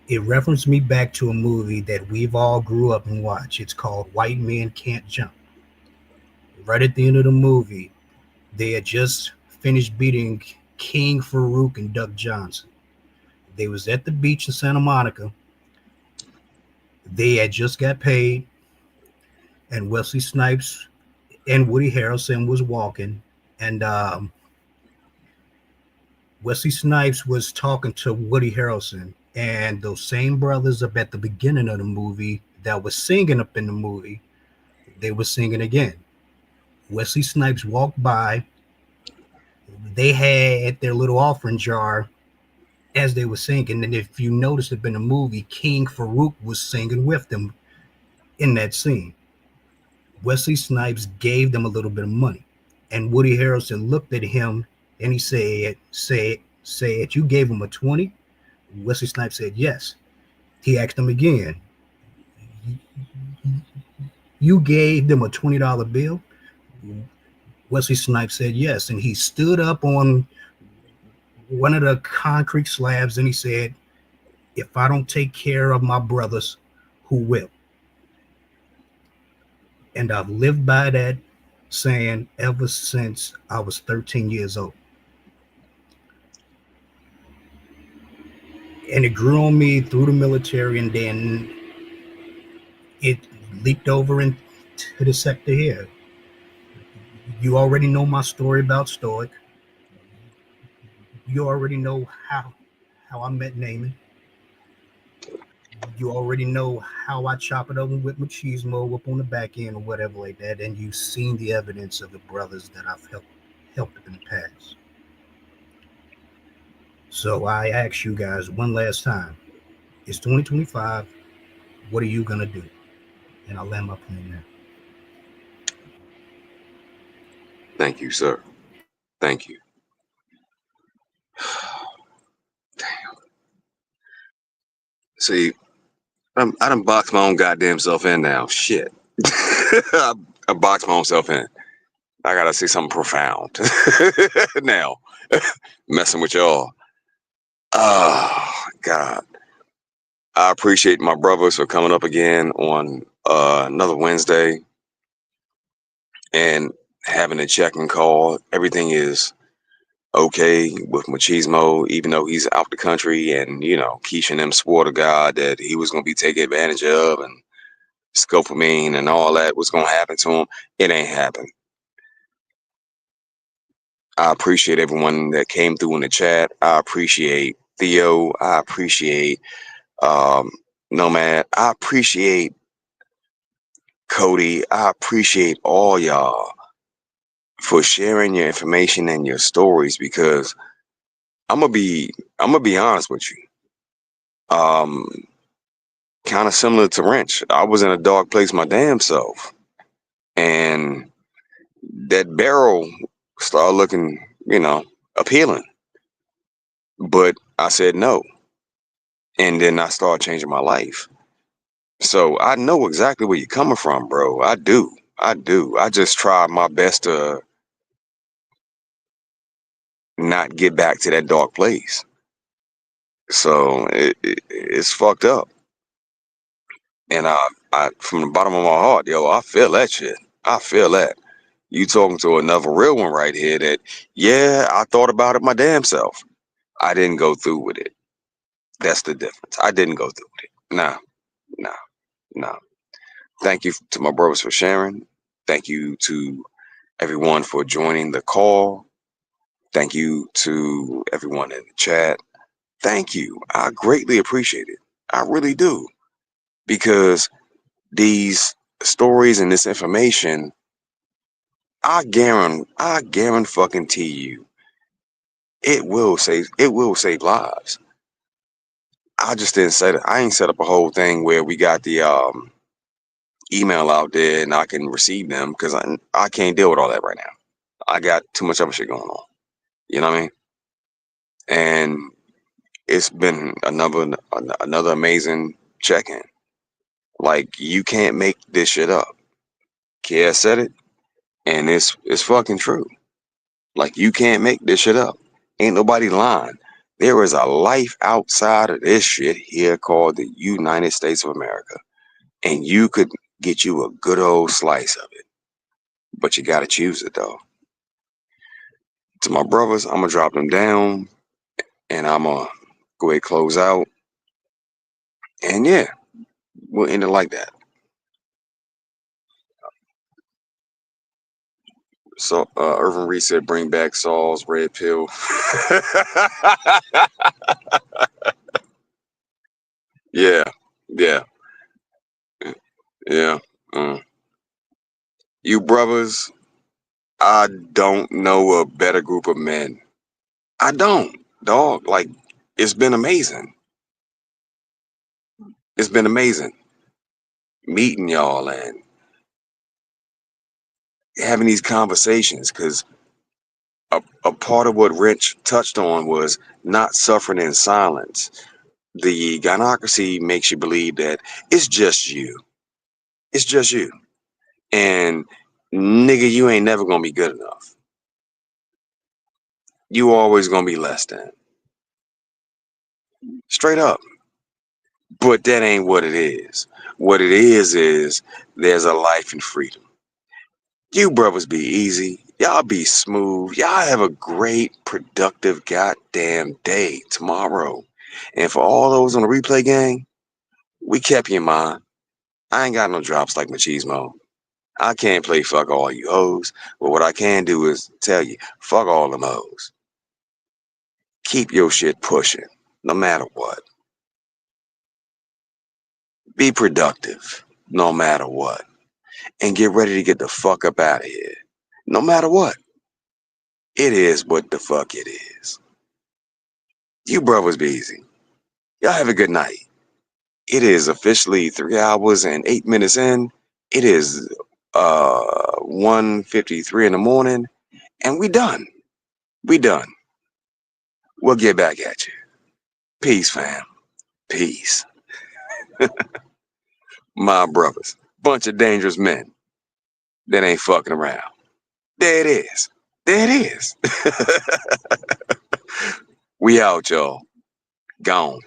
It referenced me back to a movie that we've all grew up and watched. It's called White Men Can't Jump. Right at the end of the movie, they had just finished beating King Farouk and Duck Johnson. They was at the beach in Santa Monica. They had just got paid, and Wesley Snipes and Woody Harrelson was walking, and Wesley Snipes was talking to Woody Harrelson, and those same brothers up at the beginning of the movie that was singing up in the movie, they were singing again. Wesley Snipes walked by. They had their little offering jar as they were singing, and if you notice up in the movie, King Farouk was singing with them in that scene. Wesley Snipes gave them a little bit of money, and Woody Harrelson looked at him and he said, you gave him a 20? Wesley Snipes said, yes. He asked him again, you gave them a $20 bill? Wesley Snipes said, yes. And he stood up on one of the concrete slabs and he said, if I don't take care of my brothers, who will? And I've lived by that saying ever since I was 13 years old. And it grew on me through the military, and then it leaked over into the sector here. You already know my story about Stoic. You already know how I met Naaman. You already know how I chop it up with machismo up on the back end or whatever like that, and you've seen the evidence of the brothers that I've helped in the past. So I ask you guys one last time. It's 2025. What are you going to do? And I'll land my plane there. Thank you, sir. Thank you. Damn. See, I done boxed my own goddamn self in now. Shit. I boxed my own self in. I gotta say something profound now. Messing with y'all. Oh, God. I appreciate my brothers for coming up again on another Wednesday and having a check-in call. Everything is okay with Machismo, even though he's out the country, and Keisha and them swore to God that he was going to be taken advantage of, and Scopamine and all that was going to happen to him. It ain't happened. I appreciate everyone that came through in the chat. I appreciate Theo. I appreciate Nomad. I appreciate Cody. I appreciate all y'all for sharing your information and your stories, because I'm gonna be honest with you. Kind of similar to Wrench. I was in a dark place my damn self, and that barrel started looking, appealing. But I said no. And then I started changing my life. So I know exactly where you're coming from, bro. I do. I just try my best to not get back to that dark place. So it's fucked up. And I, from the bottom of my heart, yo, I feel that shit. I feel that. You talking to another real one right here that, yeah, I thought about it my damn self. I didn't go through with it. That's the difference. I didn't go through with it. Nah. Thank you to my brothers for sharing. Thank you to everyone for joining the call. Thank you to everyone in the chat. Thank you. I greatly appreciate it. I really do. Because these stories and this information, I guarantee you, it will save lives. I just didn't set it. I ain't set up a whole thing where we got the email out there and I can receive them because I can't deal with all that right now. I got too much other shit going on. You know what I mean? And it's been another amazing check-in. Like, you can't make this shit up. Kia said it, and it's fucking true. Like, you can't make this shit up. Ain't nobody lying. There is a life outside of this shit here called the United States of America. And you could get you a good old slice of it. But you gotta choose it though. To my brothers, I'm gonna drop them down and I'm gonna go ahead and close out. And yeah, we'll end it like that. So Irvin Reed said, bring back Saul's red pill. Yeah. You brothers, I don't know a better group of men. I don't, dog. Like, it's been amazing. It's been amazing meeting y'all and having these conversations, because a part of what Rich touched on was not suffering in silence. The gynocracy makes you believe that it's just you. It's just you. And nigga, you ain't never gonna be good enough. You always gonna be less than. Straight up. But that ain't what it is. What it is there's a life in freedom. You brothers be easy. Y'all be smooth. Y'all have a great, productive goddamn day tomorrow. And for all those on the replay gang, we kept you in mind. I ain't got no drops like Machismo. I can't play fuck all you hoes, but what I can do is tell you, fuck all them hoes. Keep your shit pushing, no matter what. Be productive, no matter what. And get ready to get the fuck up out of here. No matter what. It is what the fuck it is. You brothers be easy. Y'all have a good night. It is officially 3 hours and 8 minutes in. It is 1:53 in the morning. And we done. We'll get back at you. Peace, fam. Peace. My brothers. Bunch of dangerous men that ain't fucking around. There it is. We out, y'all. Gone.